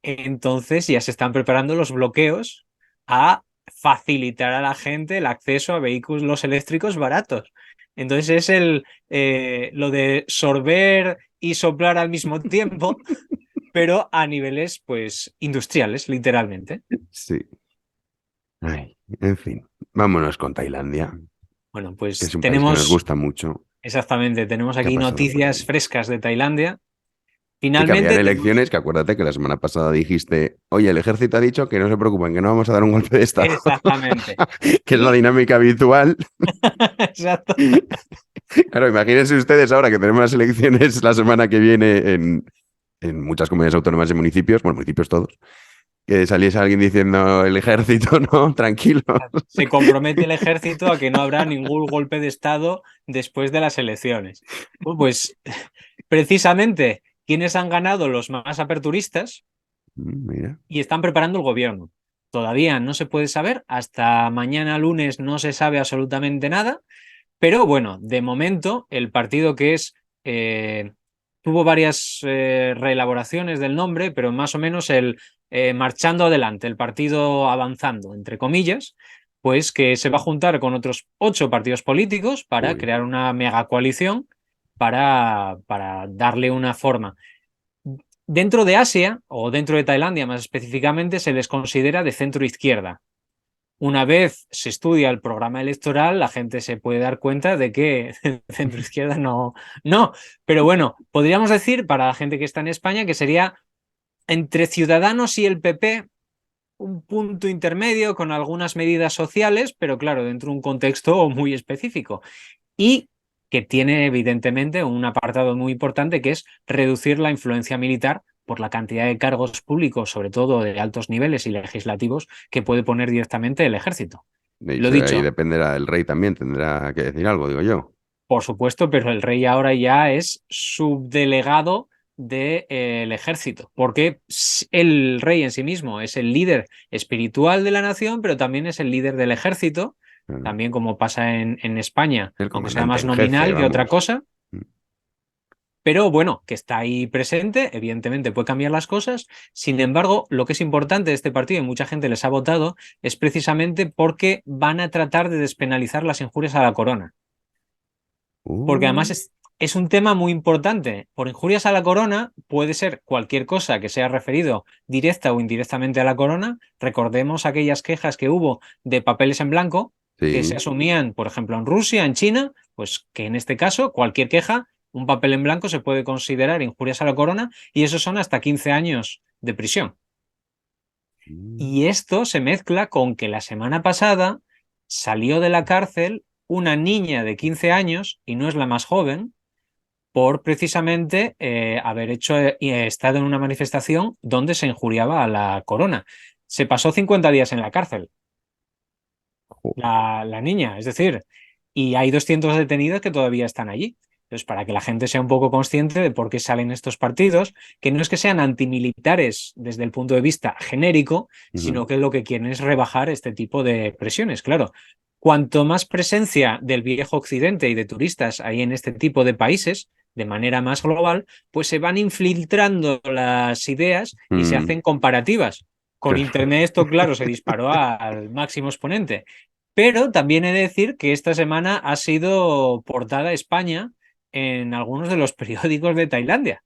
Entonces ya se están preparando los bloqueos a facilitar a la gente el acceso a vehículos eléctricos baratos. Entonces es lo de sorber y soplar al mismo tiempo, pero a niveles pues industriales, literalmente.
Sí. Ay, en fin, vámonos con Tailandia,
Bueno,
que es
pues
un país que nos
tenemos,
gusta mucho.
exactamente, tenemos
¿Qué ha
aquí
pasado por
noticias
ahí?
frescas de Tailandia.
Sí, que habían
Finalmente tenemos.
elecciones, que acuérdate que la semana pasada dijiste, oye, el ejército ha dicho que no se preocupen, que no vamos a dar un golpe de estado,
Exactamente.
que es la
Y,
dinámica habitual.
exacto.
Claro, imagínense ustedes ahora que tenemos las elecciones la semana que viene en muchas comunidades autónomas y municipios, bueno, municipios todos, que saliese alguien diciendo el ejército, no, tranquilo.
Se compromete el ejército a que no habrá ningún golpe de Estado después de las elecciones. Pues precisamente, ¿quiénes han ganado? Los más aperturistas
Mira,
y están preparando el gobierno. Todavía no se puede saber, hasta mañana lunes no se sabe absolutamente nada, pero bueno, de momento el partido que es tuvo varias reelaboraciones del nombre, pero más o menos el marchando adelante, el partido avanzando, entre comillas, pues que se va a juntar con otros 8 partidos políticos para
uy,
crear una mega coalición para darle una forma. Dentro de Asia, o dentro de Tailandia más específicamente, se les considera de centro izquierda. Una vez se estudia el programa electoral, la gente se puede dar cuenta de que centro izquierda no. Pero bueno, podríamos decir para la gente que está en España que sería entre Ciudadanos y el PP un punto intermedio con algunas medidas sociales, pero claro, dentro de un contexto muy específico. Y que tiene evidentemente un apartado muy importante que es reducir la influencia militar por la cantidad de cargos públicos, sobre todo de altos niveles y legislativos, que puede poner directamente el ejército.
de
Lo
hecho, ahí
dicho,
dependerá, el rey también tendrá que decir algo, digo yo.
por supuesto, pero el rey ahora ya es subdelegado del ejército, porque el rey en sí mismo es el líder espiritual de la nación, pero también es el líder del ejército,
Claro.
también como pasa en España,
El
aunque sea
comandante
más
en jefe,
nominal que otra
vamos.
cosa, pero bueno, que está ahí presente, evidentemente puede cambiar las cosas. Sin embargo, lo que es importante de este partido, y mucha gente les ha votado, es precisamente porque van a tratar de despenalizar las injurias a la corona. Porque
Uh,
además es un tema muy importante. Por injurias a la corona puede ser cualquier cosa que sea referido directa o indirectamente a la corona. Recordemos aquellas quejas que hubo de papeles en blanco que se
sí.
asumían, por ejemplo, en Rusia, en China, pues que en este caso cualquier queja, un papel en blanco se puede considerar injurias a la corona y eso son hasta 15 años de prisión.
Mm,
Y esto se mezcla con que la semana pasada salió de la cárcel una niña de 15 años, y no es la más joven, por precisamente haber estado en una manifestación donde se injuriaba a la corona. Se pasó 50 días en la cárcel,
jo.
la niña, es decir, y hay 200 detenidos que todavía están allí. Entonces, para que la gente sea un poco consciente de por qué salen estos partidos, que no es que sean antimilitares desde el punto de vista genérico,
Ujú.
sino que lo que quieren es rebajar este tipo de presiones. Claro, cuanto más presencia del viejo occidente y de turistas hay en este tipo de países, de manera más global, pues se van infiltrando las ideas y se
Mm,
hacen comparativas. Con
Claro.
Internet esto, claro, se disparó al máximo exponente. Pero también he de decir que esta semana ha sido portada España en algunos de los periódicos de Tailandia.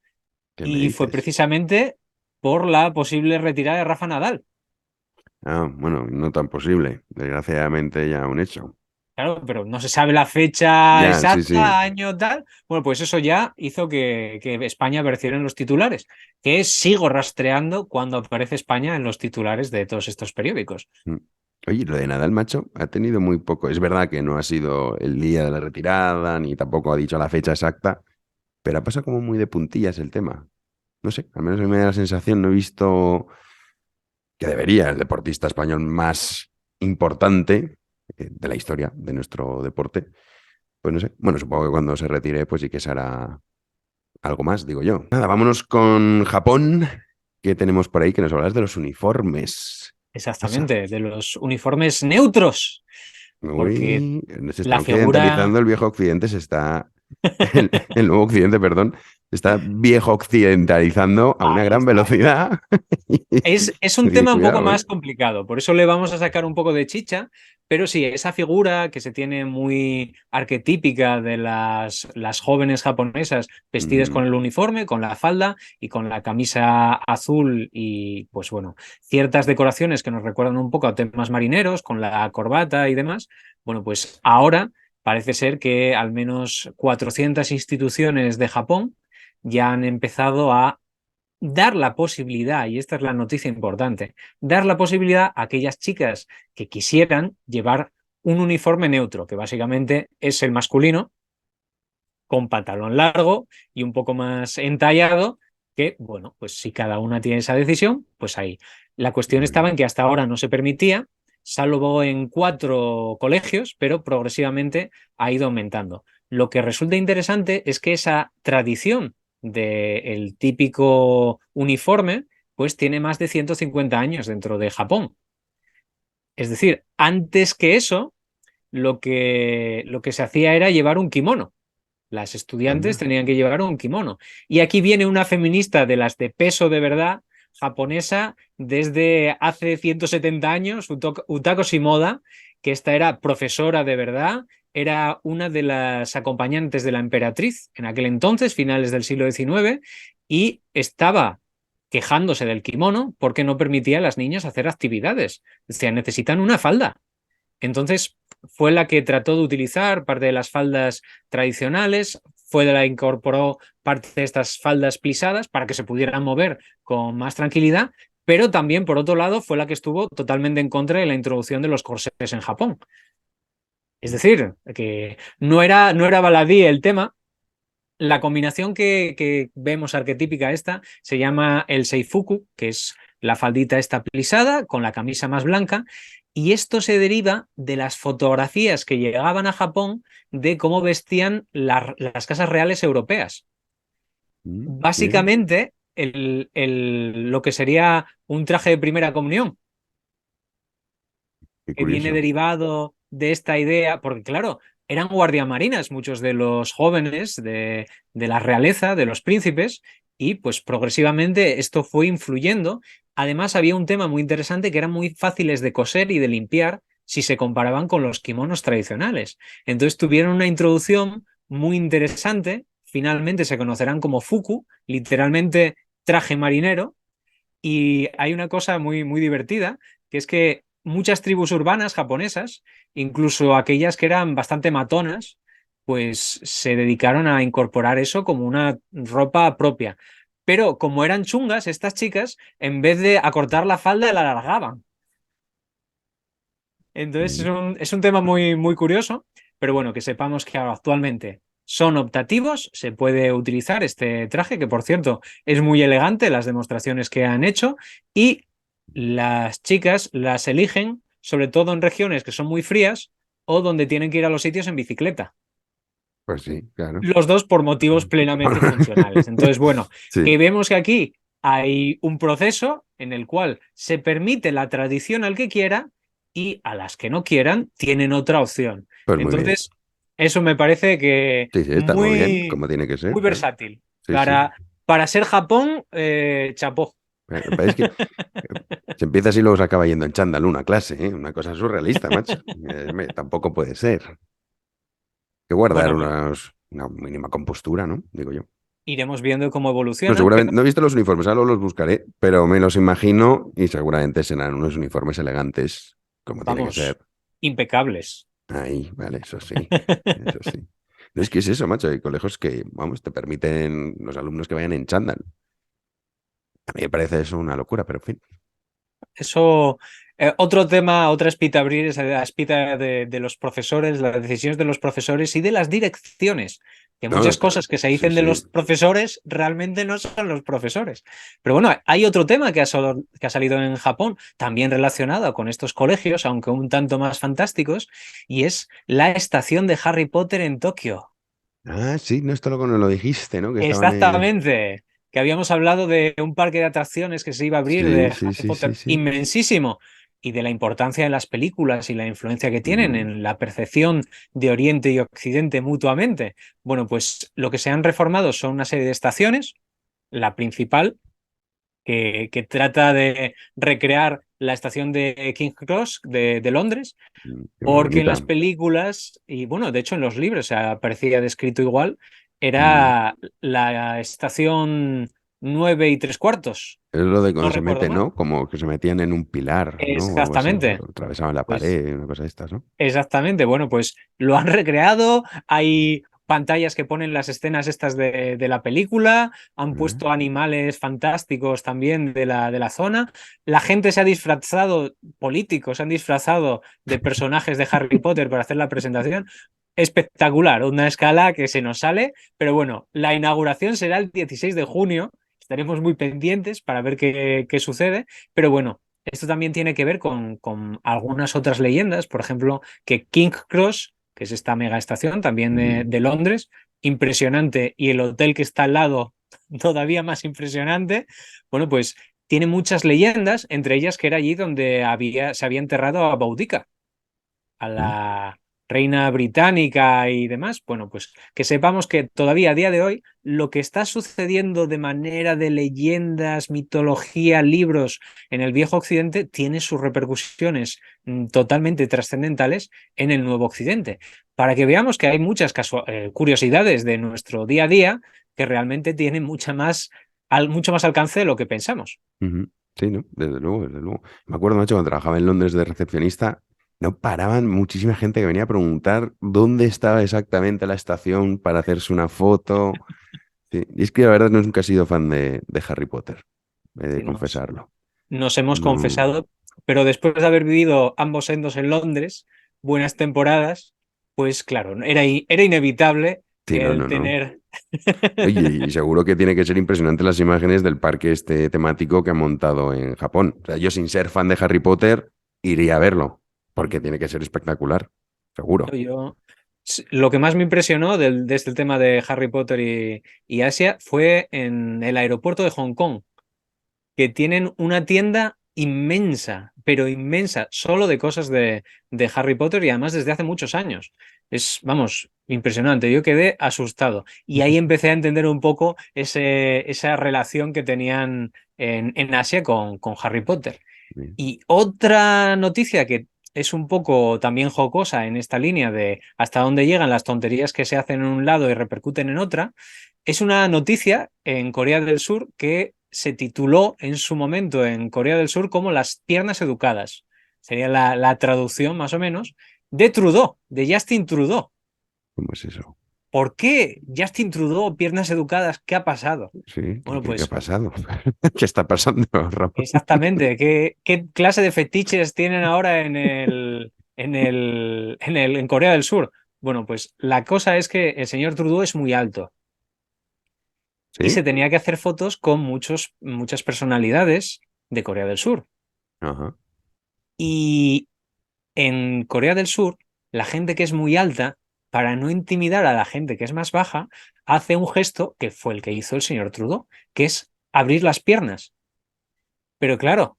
¿Qué me
Y fue
dices?
precisamente por la posible retirada de Rafa Nadal.
Ah, bueno, no tan posible. Desgraciadamente ya un hecho.
Claro, pero no se sabe la fecha
Ya, sí,
exacta,
sí.
año tal. Bueno, pues eso ya hizo que España apareciera en los titulares, que sigo rastreando cuando aparece España en los titulares de todos estos periódicos.
Mm. Oye, lo de Nadal, macho, ha tenido muy poco. Es verdad que no ha sido el día de la retirada, ni tampoco ha dicho la fecha exacta, pero ha pasado como muy de puntillas el tema. No sé, al menos a mí me da la sensación, no he visto que debería, el deportista español más importante de la historia de nuestro deporte. Pues no sé, bueno, supongo que cuando se retire, pues sí que se hará algo más, digo yo. Nada, vámonos con Japón. ¿Qué tenemos por ahí? Que nos hablas de los uniformes. Pasa.
Exactamente, de los uniformes neutros, porque
Uy, se está
la figura
occidentalizando el viejo occidente, se está. El nuevo occidente, perdón, se está viejo occidentalizando a una
ahí
gran
está.
velocidad.
Es un
Oye,
tema un poco
cuidado, ¿eh?
más complicado, por eso le vamos a sacar un poco de chicha, pero sí, esa figura que se tiene muy arquetípica de las jóvenes japonesas vestidas con
Mm,
el uniforme, con la falda y con la camisa azul y pues bueno, ciertas decoraciones que nos recuerdan un poco a temas marineros, con la corbata y demás. Bueno, pues ahora parece ser que al menos 400 instituciones de Japón ya han empezado a dar la posibilidad, y esta es la noticia importante, dar la posibilidad a aquellas chicas que quisieran llevar un uniforme neutro, que básicamente es el masculino, con pantalón largo y un poco más entallado, que, bueno, pues si cada una tiene esa decisión, pues ahí. La cuestión
muy
estaba
bien.
en que hasta ahora no se permitía, salvo en 4 colegios, pero progresivamente ha ido aumentando. Lo que resulta interesante es que esa tradición del típico uniforme, pues tiene más de 150 años dentro de Japón. Es decir, antes que eso, lo que se hacía era llevar un kimono. Las estudiantes
Anda.
tenían que llevar un kimono. Y aquí viene una feminista de las de peso de verdad, japonesa, desde hace 170 años, Utako Shimoda, que esta era profesora de verdad, era una de las acompañantes de la emperatriz en aquel entonces, finales del siglo XIX, y estaba quejándose del kimono porque no permitía a las niñas hacer actividades. Decía, necesitan una falda. Entonces, fue la que trató de utilizar parte de las faldas tradicionales, fue de la que incorporó parte de estas faldas plisadas para que se pudieran mover con más tranquilidad, pero también, por otro lado, fue la que estuvo totalmente en contra de la introducción de los corsés en Japón. Es decir, que no era baladí el tema. La combinación que vemos arquetípica esta se llama el seifuku, que es la faldita esta plisada con la camisa más blanca, y esto se deriva de las fotografías que llegaban a Japón de cómo vestían las casas reales europeas.
Mira,
Básicamente, lo que sería un traje de primera comunión,
qué
que viene
curioso.
derivado de esta idea, porque claro, eran guardiamarinas muchos de los jóvenes de la realeza, de los príncipes, y pues progresivamente esto fue influyendo. Además, había un tema muy interesante que eran muy fáciles de coser y de limpiar si se comparaban con los kimonos tradicionales. Entonces tuvieron una introducción muy interesante, finalmente se conocerán como fuku, literalmente traje marinero, y hay una cosa muy, muy divertida, que es que muchas tribus urbanas japonesas, incluso aquellas que eran bastante matonas, pues se dedicaron a incorporar eso como una ropa propia. Pero como eran chungas, estas chicas, en vez de acortar la falda, la alargaban. Entonces es
Mm.
un tema muy, muy curioso, pero bueno, que sepamos que ahora actualmente son optativos, se puede utilizar este traje, que por cierto es muy elegante, las demostraciones que han hecho, y las chicas las eligen sobre todo en regiones que son muy frías o donde tienen que ir a los sitios en bicicleta.
Pues sí, claro.
Los dos por motivos plenamente funcionales. Entonces, bueno,
Sí,
que vemos que aquí hay un proceso en el cual se permite la tradición al que quiera y a las que no quieran tienen otra opción.
pues muy bien.
Entonces, eso me parece que
Sí, sí, está muy bien,
muy,
como tiene que
muy
ser, claro.
versátil.
Sí, sí.
Para ser Japón, chapó.
Es que Se empieza así y luego se acaba yendo en chándal una clase, ¿eh? Una cosa surrealista, macho. Tampoco puede ser. Hay que guardar
Bueno,
una mínima compostura, ¿no? Digo yo.
iremos viendo cómo
No,
evoluciona, pero
seguramente, no he visto los uniformes, ahora los buscaré, pero me los imagino y seguramente serán unos uniformes elegantes, como tiene que
vamos,
ser.
impecables.
Ahí, vale, eso sí, eso sí. No es que es eso, macho, hay colegios que, vamos, te permiten los alumnos que vayan en chándal. A mí me parece eso una locura, pero en fin.
Eso, otro tema, otra espita a abrir es la espita de los profesores, las decisiones de los profesores y de las direcciones. Que
No,
muchas cosas que se
sí,
dicen de
sí.
los profesores realmente no son los profesores. Pero bueno, hay otro tema que ha salido en Japón, también relacionado con estos colegios, aunque un tanto más fantásticos, y es la estación de Harry Potter en Tokio.
Ah, sí, no, esto lo dijiste, ¿no? Que estaban en...
Exactamente. Que habíamos hablado de un parque de atracciones que se iba a abrir
Sí,
de
sí,
Harry
sí, sí,
Potter
sí.
inmensísimo y de la importancia de las películas y la influencia que tienen
Mm,
en la percepción de Oriente y Occidente mutuamente. Bueno, pues lo que se han reformado son una serie de estaciones. La principal, que trata de recrear la estación de King's Cross de Londres,
qué
porque en
bonita.
las películas, y bueno, de hecho en los libros aparecía descrito igual,
Mm.
era la estación 9 3/4.
Es lo de
No
cuando se
recuerdo
mete,
mal.
¿no? Como que se metían en un pilar, ¿no? O algo así.
Exactamente.
Atravesaban la
Pues
pared, una cosa de estas, ¿no?
exactamente. Bueno, pues lo han recreado. Hay pantallas que ponen las escenas estas de la película. Han
Ah,
puesto animales fantásticos también de la zona. La gente se ha disfrazado, políticos se han disfrazado de personajes de Harry Potter para hacer la presentación. Espectacular, una escala que se nos sale. Pero bueno, la inauguración será el 16 de junio. Estaremos muy pendientes para ver qué sucede. Pero bueno. Esto también tiene que ver con algunas otras leyendas, por ejemplo, que King Cross, que es esta mega estación también
mm.
de Londres, impresionante, y el hotel que está al lado, todavía más impresionante, bueno, pues tiene muchas leyendas, entre ellas que era allí donde se había enterrado a Boudica, a
Ah,
la reina británica y demás. Bueno, pues que sepamos que todavía a día de hoy lo que está sucediendo de manera de leyendas, mitología, libros en el viejo occidente tiene sus repercusiones totalmente trascendentales en el nuevo occidente. Para que veamos que hay muchas curiosidades de nuestro día a día que realmente tienen mucho más alcance de lo que pensamos.
ujú. Sí, ¿no? Desde luego, desde luego. Me acuerdo, macho, cuando trabajaba en Londres de recepcionista, no paraban muchísima gente que venía a preguntar dónde estaba exactamente la estación para hacerse una foto. Sí, y es que la verdad nunca he sido fan de Harry Potter, he de
Que nos,
confesarlo.
nos hemos
No,
confesado, pero después de haber vivido ambos endos en Londres, buenas temporadas, pues claro, era inevitable
sí, no,
el
no, no.
tener...
Oye, y seguro que tiene que ser impresionante las imágenes del parque este temático que han montado en Japón. O sea, yo sin ser fan de Harry Potter, iría a verlo, porque tiene que ser espectacular, seguro.
Yo, lo que más me impresionó de este tema de Harry Potter y Asia fue en el aeropuerto de Hong Kong, que tienen una tienda inmensa, pero inmensa, solo de cosas de Harry Potter y además desde hace muchos años. Es, vamos, impresionante. Yo quedé asustado y ahí empecé a entender un poco esa relación que tenían en Asia con Harry Potter.
Sí.
Y otra noticia que es un poco también jocosa en esta línea de hasta dónde llegan las tonterías que se hacen en un lado y repercuten en otra, es una noticia en Corea del Sur que se tituló en su momento en Corea del Sur como Las piernas educadas. Sería la traducción más o menos de Trudeau, de Justin Trudeau.
¿Cómo es eso?
¿Por qué Justin Trudeau, piernas educadas? ¿Qué ha pasado?
Sí,
Bueno,
¿qué ha
pues
pasado? ¿Qué está pasando, Ramón?
exactamente. ¿Qué clase de fetiches tienen ahora en Corea del Sur? Bueno, pues la cosa es que el señor Trudeau es muy alto y
¿Sí?
se tenía que hacer fotos con muchas personalidades de Corea del Sur.
Ajá.
Y en Corea del Sur, la gente que es muy alta, para no intimidar a la gente que es más baja, hace un gesto que fue el que hizo el señor Trudeau, que es abrir las piernas. Pero claro,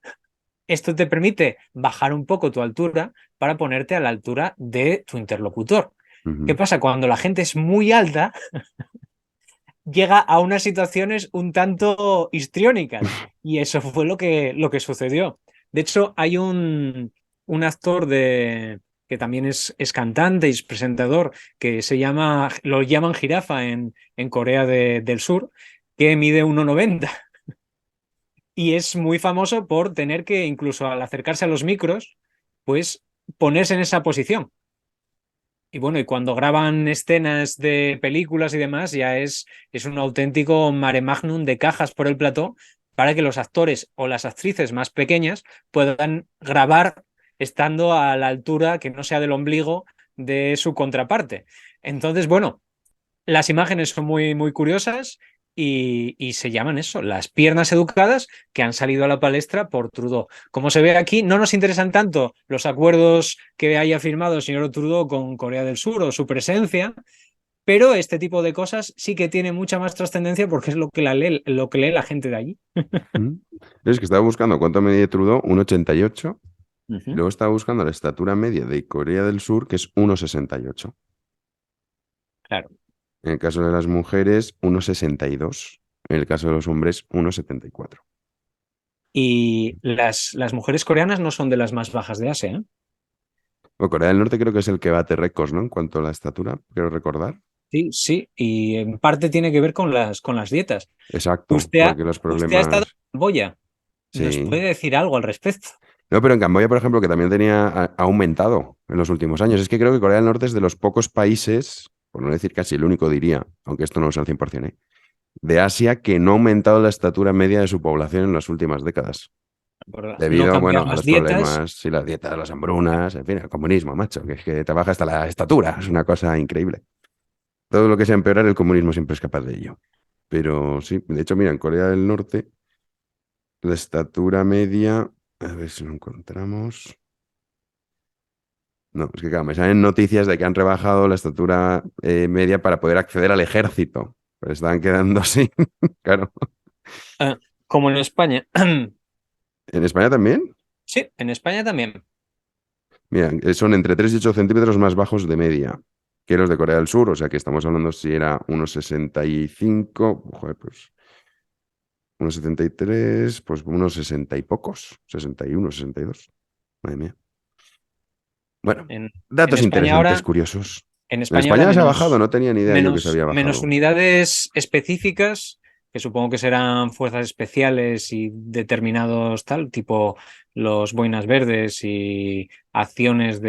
esto te permite bajar un poco tu altura para ponerte a la altura de tu interlocutor. ¿Qué
Ujú.
pasa? Cuando la gente es muy alta, llega a unas situaciones un tanto histriónicas. Y eso fue lo que sucedió. De hecho, hay un actor que también es cantante y es presentador, que lo llaman Jirafa en Corea del Sur, que mide 1,90 y es muy famoso por tener que, incluso al acercarse a los micros, pues ponerse en esa posición. Y bueno, y cuando graban escenas de películas y demás, ya es un auténtico mare magnum de cajas por el plató para que los actores o las actrices más pequeñas puedan grabar estando a la altura que no sea del ombligo de su contraparte. Entonces, bueno, las imágenes son muy, muy curiosas y se llaman eso, las piernas educadas que han salido a la palestra por Trudeau. Como se ve aquí, no nos interesan tanto los acuerdos que haya firmado el señor Trudeau con Corea del Sur o su presencia, pero este tipo de cosas sí que tiene mucha más trascendencia porque es lo que lee la gente de allí.
Es que estaba buscando cuánto medía Trudeau, 1,88.
Ujú.
Luego estaba buscando la estatura media de Corea del Sur, que es 1,68.
Claro.
En el caso de las mujeres, 1,62. En el caso de los hombres, 1,74.
Y las mujeres coreanas no son de las más bajas de Asia, ¿eh?
Bueno, Corea del Norte creo que es el que bate récords, ¿no? En cuanto a la estatura, quiero recordar.
Sí, sí, y en parte tiene que ver con las dietas.
Exacto,
Usted ha,
porque los
usted ha estado
problemas...
en Camboya. ¿Nos
Sí.
puede decir algo al respecto?
No, pero en Camboya, por ejemplo, que también ha aumentado en los últimos años. Es que creo que Corea del Norte es de los pocos países, por no decir casi el único, diría, aunque esto no lo sé al 100%, de Asia que no ha aumentado la estatura media de su población en las últimas décadas.
Por no
Debido,
cambiar
bueno, a
las
los
dietas.
problemas, sí, las dietas, las hambrunas, en fin, el comunismo, macho, que es que te baja hasta la estatura, es una cosa increíble. Todo lo que sea empeorar, el comunismo siempre es capaz de ello. Pero sí, de hecho, mira, en Corea del Norte, la estatura media, a ver si lo encontramos. No, es que claro, me salen noticias de que han rebajado la estatura media para poder acceder al ejército. Pero están quedando así, claro.
Como en España.
¿En España también?
Sí, en España también.
Mira, son entre 3 y 8 centímetros más bajos de media que los de Corea del Sur, o sea que estamos hablando si era 1,65, joder, pues 1,73, pues unos 60 y pocos, 61, 62. Madre mía. Bueno,
En
datos
España
interesantes,
ahora,
curiosos.
en
En
España ahora
España se ha bajado, no tenía ni idea yo que se había
menos
bajado.
unidades específicas, que supongo que serán fuerzas especiales y determinados tal, tipo los Boinas Verdes y acciones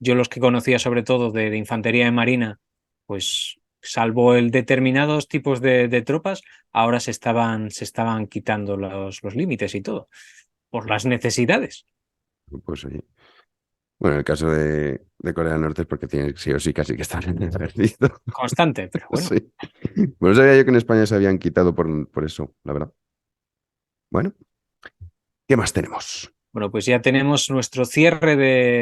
yo los que conocía sobre todo de infantería de marina, pues salvo el determinados tipos de tropas, ahora se estaban quitando los límites y todo, por las necesidades.
Pues oye. Bueno, en el caso de Corea del Norte es porque tiene sí o sí casi que estar en el ejército.
Constante, pero bueno.
Sí. Bueno, sabía yo que en España se habían quitado por eso, la verdad. Bueno, ¿qué más tenemos?
Bueno, pues ya tenemos nuestro cierre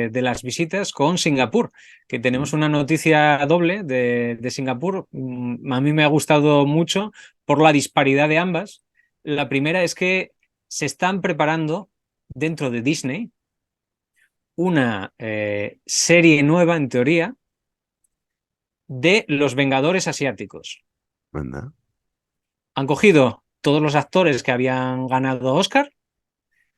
de las visitas con Singapur, que tenemos una noticia doble de Singapur. A mí me ha gustado mucho por la disparidad de ambas. La primera es que se están preparando dentro de Disney una serie nueva, en teoría, de los Vengadores asiáticos.
Anda.
Han cogido todos los actores que habían ganado Oscar,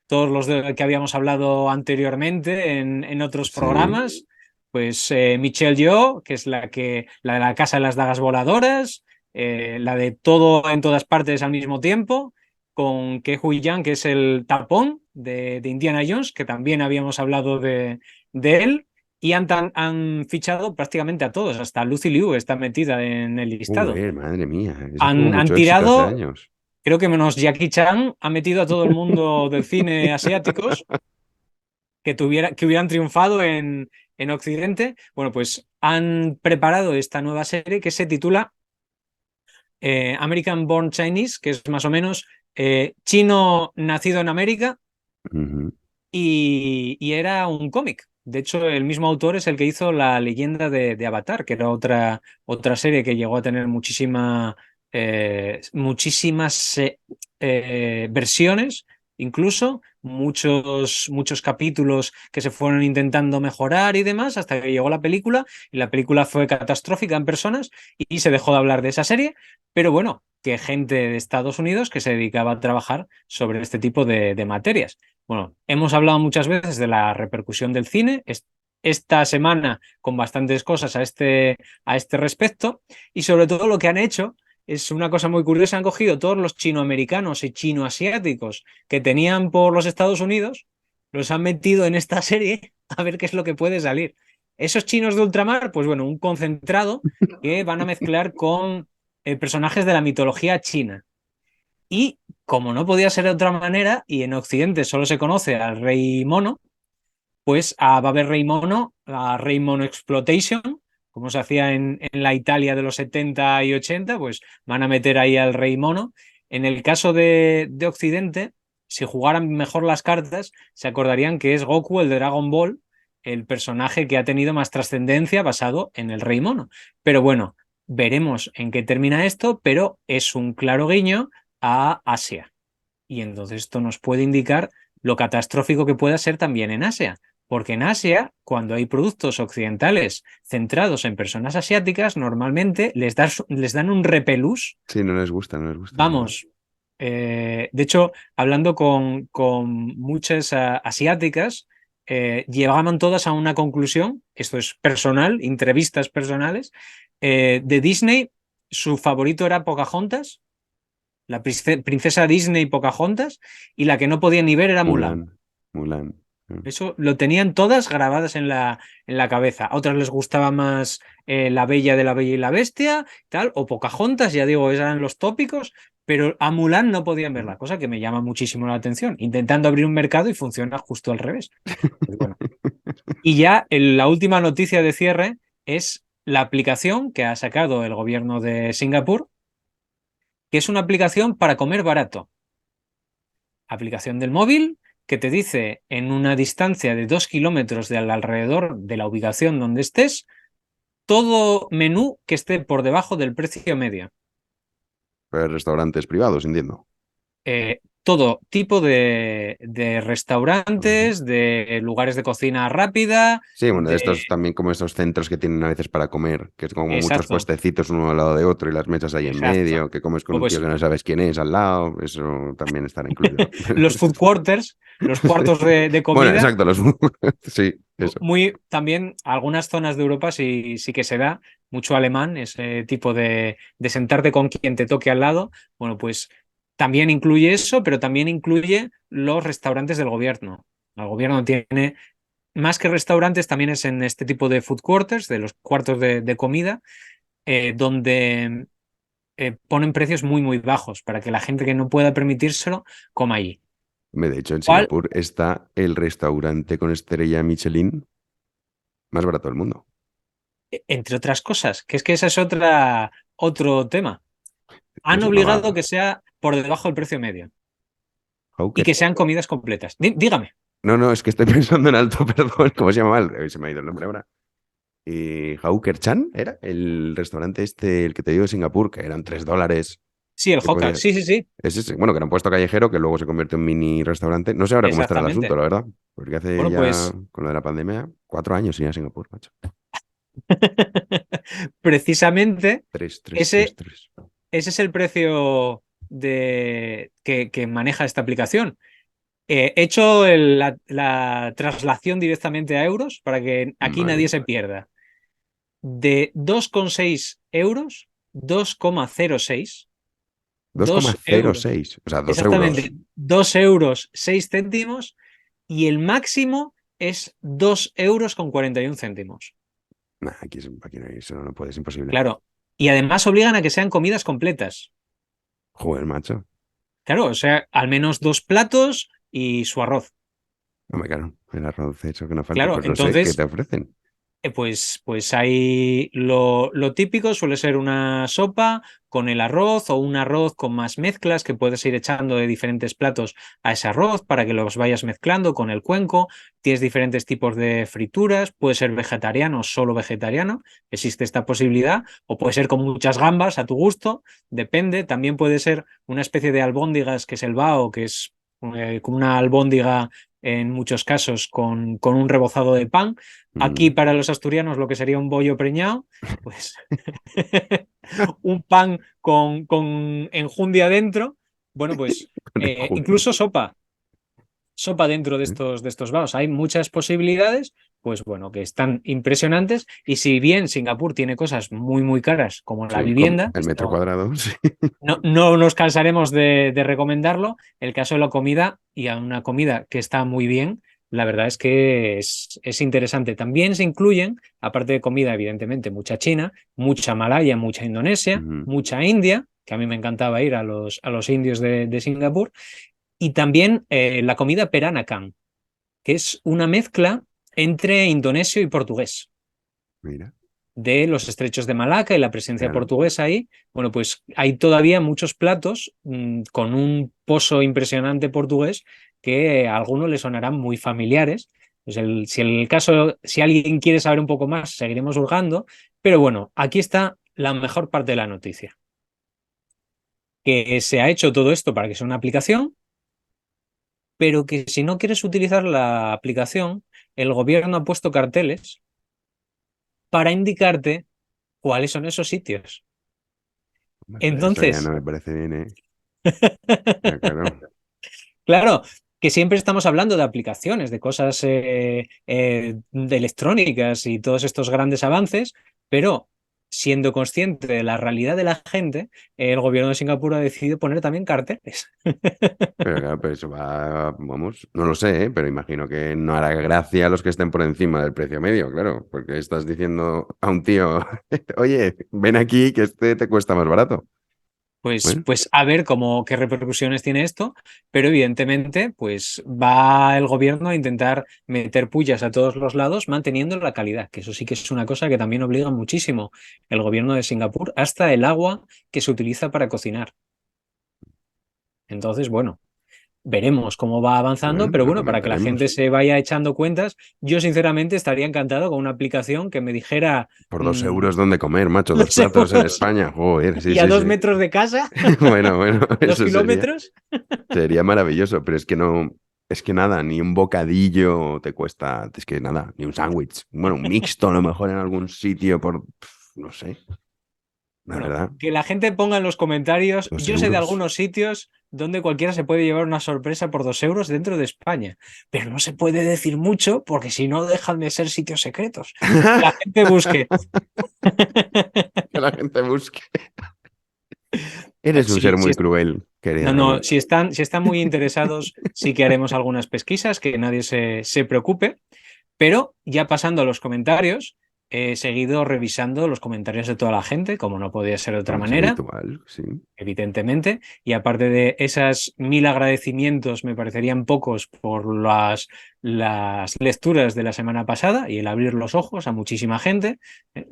todos los que habíamos hablado anteriormente en otros
Sí.
programas, pues Michelle Yeoh, que es la de la Casa de las Dagas Voladoras, la de Todo en Todas Partes al Mismo Tiempo, con Ke Huy Yang, que es el tapón de Indiana Jones, que también habíamos hablado de él, y han fichado prácticamente a todos, hasta Lucy Liu está metida en el listado.
Madre mía, ese tuvo
Han
mucho éxito hace
tirado,
años.
creo que menos Jackie Chan, ha metido a todo el mundo del cine asiáticos que hubieran triunfado en Occidente. Bueno, pues han preparado esta nueva serie que se titula American Born Chinese, que es más o menos chino nacido en América,
Ujú.
y era un cómic. De hecho, el mismo autor es el que hizo La Leyenda de Avatar, que era otra serie que llegó a tener muchísimas versiones, incluso muchos capítulos que se fueron intentando mejorar y demás, hasta que llegó la película, y la película fue catastrófica en personas y se dejó de hablar de esa serie, pero bueno, que gente de Estados Unidos que se dedicaba a trabajar sobre este tipo de materias. Bueno, hemos hablado muchas veces de la repercusión del cine, esta semana con bastantes cosas a este respecto, y sobre todo lo que han hecho es una cosa muy curiosa, han cogido todos los chinoamericanos y chinoasiáticos que tenían por los Estados Unidos, los han metido en esta serie a ver qué es lo que puede salir. Esos chinos de ultramar, pues bueno, un concentrado que van a mezclar con personajes de la mitología china. Y como no podía ser de otra manera, y en Occidente solo se conoce al rey mono, pues va a haber rey mono, a rey mono exploitation, como se hacía en la Italia de los 70 y 80, pues van a meter ahí al rey mono. En el caso de Occidente, si jugaran mejor las cartas, se acordarían que es Goku, el de Dragon Ball, el personaje que ha tenido más trascendencia basado en el rey mono. Pero bueno, veremos en qué termina esto, pero es un claro guiño a Asia. Y entonces esto nos puede indicar lo catastrófico que pueda ser también en Asia. Porque en Asia, cuando hay productos occidentales centrados en personas asiáticas, normalmente les dan un repelús.
Sí, no les gusta, no les gusta.
Vamos, de hecho, hablando con muchas asiáticas, llegaban todas a una conclusión, esto es personal, entrevistas personales, de Disney, su favorito era Pocahontas, la princesa Disney Pocahontas, y la que no podía ni ver era Mulan.
Mulan.
Eso lo tenían todas grabadas en la cabeza. A otras les gustaba más La Bella de la Bella y la Bestia, tal, o Pocahontas, ya digo, esos eran los tópicos, pero a Mulan no podían verla, cosa que me llama muchísimo la atención. Intentando abrir un mercado y funciona justo al revés. Pues bueno. Y ya la última noticia de cierre es la aplicación que ha sacado el gobierno de Singapur, que es una aplicación para comer barato. Aplicación del móvil que te dice en una distancia de 2 kilómetros del alrededor de la ubicación donde estés, todo menú que esté por debajo del precio medio.
Restaurantes privados, entiendo.
Todo tipo de restaurantes, de lugares de cocina rápida.
Sí, bueno, de estos también como estos centros que tienen a veces para comer, que es como muchos
Exacto.
puestecitos uno al lado de otro y las mesas ahí en
Exacto.
medio, que comes con un
Pues,
tío que no sabes quién es al lado, eso también estará incluido.
los food quarters, los cuartos de comida.
Bueno, exacto, sí, eso.
También algunas zonas de Europa sí que se da mucho alemán, ese tipo de sentarte con quien te toque al lado. Bueno, pues también incluye eso, pero también incluye los restaurantes del gobierno. El gobierno tiene, más que restaurantes, también es en este tipo de food quarters, de los cuartos de comida, donde ponen precios muy, muy bajos para que la gente que no pueda permitírselo coma allí.
De hecho, en
¿Cuál?
Singapur está el restaurante con estrella Michelin más barato del mundo.
Entre otras cosas, que ese es otro tema. Han
Se
obligado
llamaba
que sea por debajo del precio medio y
Hawker.
que sean comidas completas. Dígame.
No, es que estoy pensando en alto, perdón. ¿Cómo se llama? Se me ha ido el nombre ahora. Hawker Chan era el restaurante este, el que te digo de Singapur, que eran $3.
Sí, el
que
Hoka.
podía-
Sí.
Es ese. Bueno, que era un puesto callejero que luego se convirtió en mini restaurante. No sé ahora cómo estará el
Exactamente.
asunto, la verdad. Porque hace
Bueno,
ya,
pues
con lo de la pandemia, 4 años sin ir a Singapur, macho.
precisamente
Tres, tres, tres,
ese,
tres.
ese es el precio que maneja esta aplicación. He hecho la traslación directamente a euros para que aquí
Vale.
nadie se pierda. De 2,6 euros, 2,06.
2,06. O sea, 2 euros.
Exactamente, 2,06 euros y el máximo es 2,41 euros.
Nah, aquí no hay, eso no puede, es imposible.
Claro, y además obligan a que sean comidas completas.
Joder, macho.
Claro, o sea, al menos 2 platos y su arroz.
Hombre, claro, el arroz, eso que no falte,
Claro,
pues no sé, ¿qué
entonces
te ofrecen?
pues hay lo típico, suele ser una sopa con el arroz o un arroz con más mezclas que puedes ir echando de diferentes platos a ese arroz para que los vayas mezclando con el cuenco. Tienes diferentes tipos de frituras, puede ser vegetariano o solo vegetariano, existe esta posibilidad, o puede ser con muchas gambas a tu gusto, depende. También puede ser una especie de albóndigas que es el bao, que es como una albóndiga en muchos casos con un rebozado de pan. Aquí para los asturianos lo que sería un bollo preñado, pues un pan con enjundia dentro. Bueno, pues incluso sopa. sopa dentro de estos vasos. Hay muchas posibilidades, pues bueno, que están impresionantes. Y si bien Singapur tiene cosas muy, muy caras, como la
Sí,
vivienda,
el metro cuadrado, sí.
no nos cansaremos de recomendarlo. El caso de la comida, y a una comida que está muy bien, la verdad es que es interesante. También se incluyen, aparte de comida, evidentemente, mucha China, mucha Malaya, mucha Indonesia,
Ujú.
mucha India, que a mí me encantaba ir a los indios de Singapur, y también la comida Peranakan, que es una mezcla entre indonesio y portugués
Mira,
de los estrechos de Malaca y la presencia
claro.
portuguesa ahí. Bueno, pues hay todavía muchos platos con un pozo impresionante portugués que a algunos les sonarán muy familiares. Pues si alguien quiere saber un poco más, seguiremos hurgando. Pero bueno, aquí está la mejor parte de la noticia. Que se ha hecho todo esto para que sea una aplicación, pero que si no quieres utilizar la aplicación, el gobierno ha puesto carteles para indicarte cuáles son esos sitios.
Hombre, pero eso ya no
Entonces,
me parece bien, ¿eh? Ya, claro.
claro, que siempre estamos hablando de aplicaciones, de cosas de electrónicas y todos estos grandes avances, pero siendo consciente de la realidad de la gente, el gobierno de Singapur ha decidido poner también carteles.
Pero claro, pero eso va, vamos, no lo sé, ¿eh? Pero imagino que no hará gracia a los que estén por encima del precio medio, claro, porque estás diciendo a un tío, oye, ven aquí que este te cuesta más barato. Bueno,
Pues a ver qué repercusiones tiene esto, pero evidentemente pues va el gobierno a intentar meter pullas a todos los lados manteniendo la calidad, que eso sí que es una cosa que también obliga muchísimo el gobierno de Singapur, hasta el agua que se utiliza para cocinar. Entonces, bueno, veremos cómo va avanzando,
bueno,
pero
lo
bueno, para que la gente
comentaremos.
se vaya echando cuentas, yo sinceramente estaría encantado con una aplicación que me dijera
Por 2 euros, ¿dónde comer, macho? Dos
2
platos en
euros
España. Joder, sí,
y a
sí,
dos
sí.
metros de casa,
Bueno, bueno,
2 kilómetros.
sería maravilloso, pero es que no, es que nada, ni un bocadillo te cuesta, es que nada, ni un sándwich. Bueno, un mixto a lo mejor en algún sitio no sé, la
Bueno,
verdad,
que la gente ponga en los comentarios.
dos
Yo sé de
euros.
algunos sitios donde cualquiera se puede llevar una sorpresa por 2 euros dentro de España, pero no se puede decir mucho porque si no dejan de ser sitios secretos. Que la gente busque.
Que la gente busque. Eres un
Sí,
ser muy cruel, querida
no,
Norma.
si están muy interesados, sí que haremos algunas pesquisas, que nadie se preocupe. Pero ya pasando a los comentarios, he seguido revisando los comentarios de toda la gente, como no podía ser de otra
Como es
manera.
habitual, sí.
Evidentemente, y aparte de esas 1000 agradecimientos, me parecerían pocos por las lecturas de la semana pasada y el abrir los ojos a muchísima gente.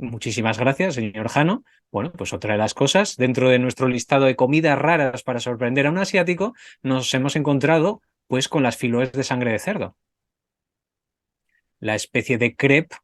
Muchísimas gracias, señor Jano. Bueno, pues otra de las cosas, dentro de nuestro listado de comidas raras para sorprender a un asiático, nos hemos encontrado pues con las filoes de sangre de cerdo, la especie de crepe,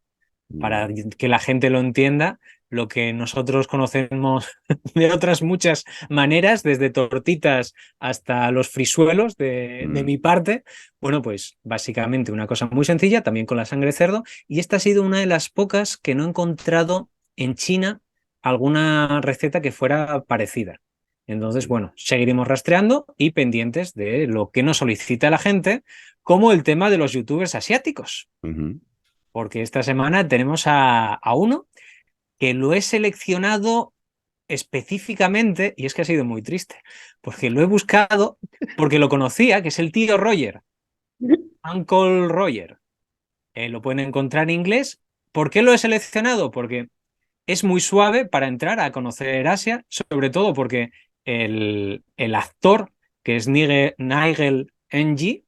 para
Mm,
que la gente lo entienda, lo que nosotros conocemos de otras muchas maneras, desde tortitas hasta los frisuelos de
mm,
mi parte. Bueno, pues básicamente una cosa muy sencilla, también con la sangre de cerdo, y esta ha sido una de las pocas que no he encontrado en China alguna receta que fuera parecida. Entonces, bueno, seguiremos rastreando y pendientes de lo que nos solicita la gente, como el tema de los youtubers asiáticos,
ujú.
porque esta semana tenemos a uno que lo he seleccionado específicamente, y es que ha sido muy triste, porque lo he buscado, porque lo conocía, que es el tío Roger, Uncle Roger. Lo pueden encontrar en inglés. ¿Por qué lo he seleccionado? Porque es muy suave para entrar a conocer Asia, sobre todo porque el actor, que es Nigel Ng,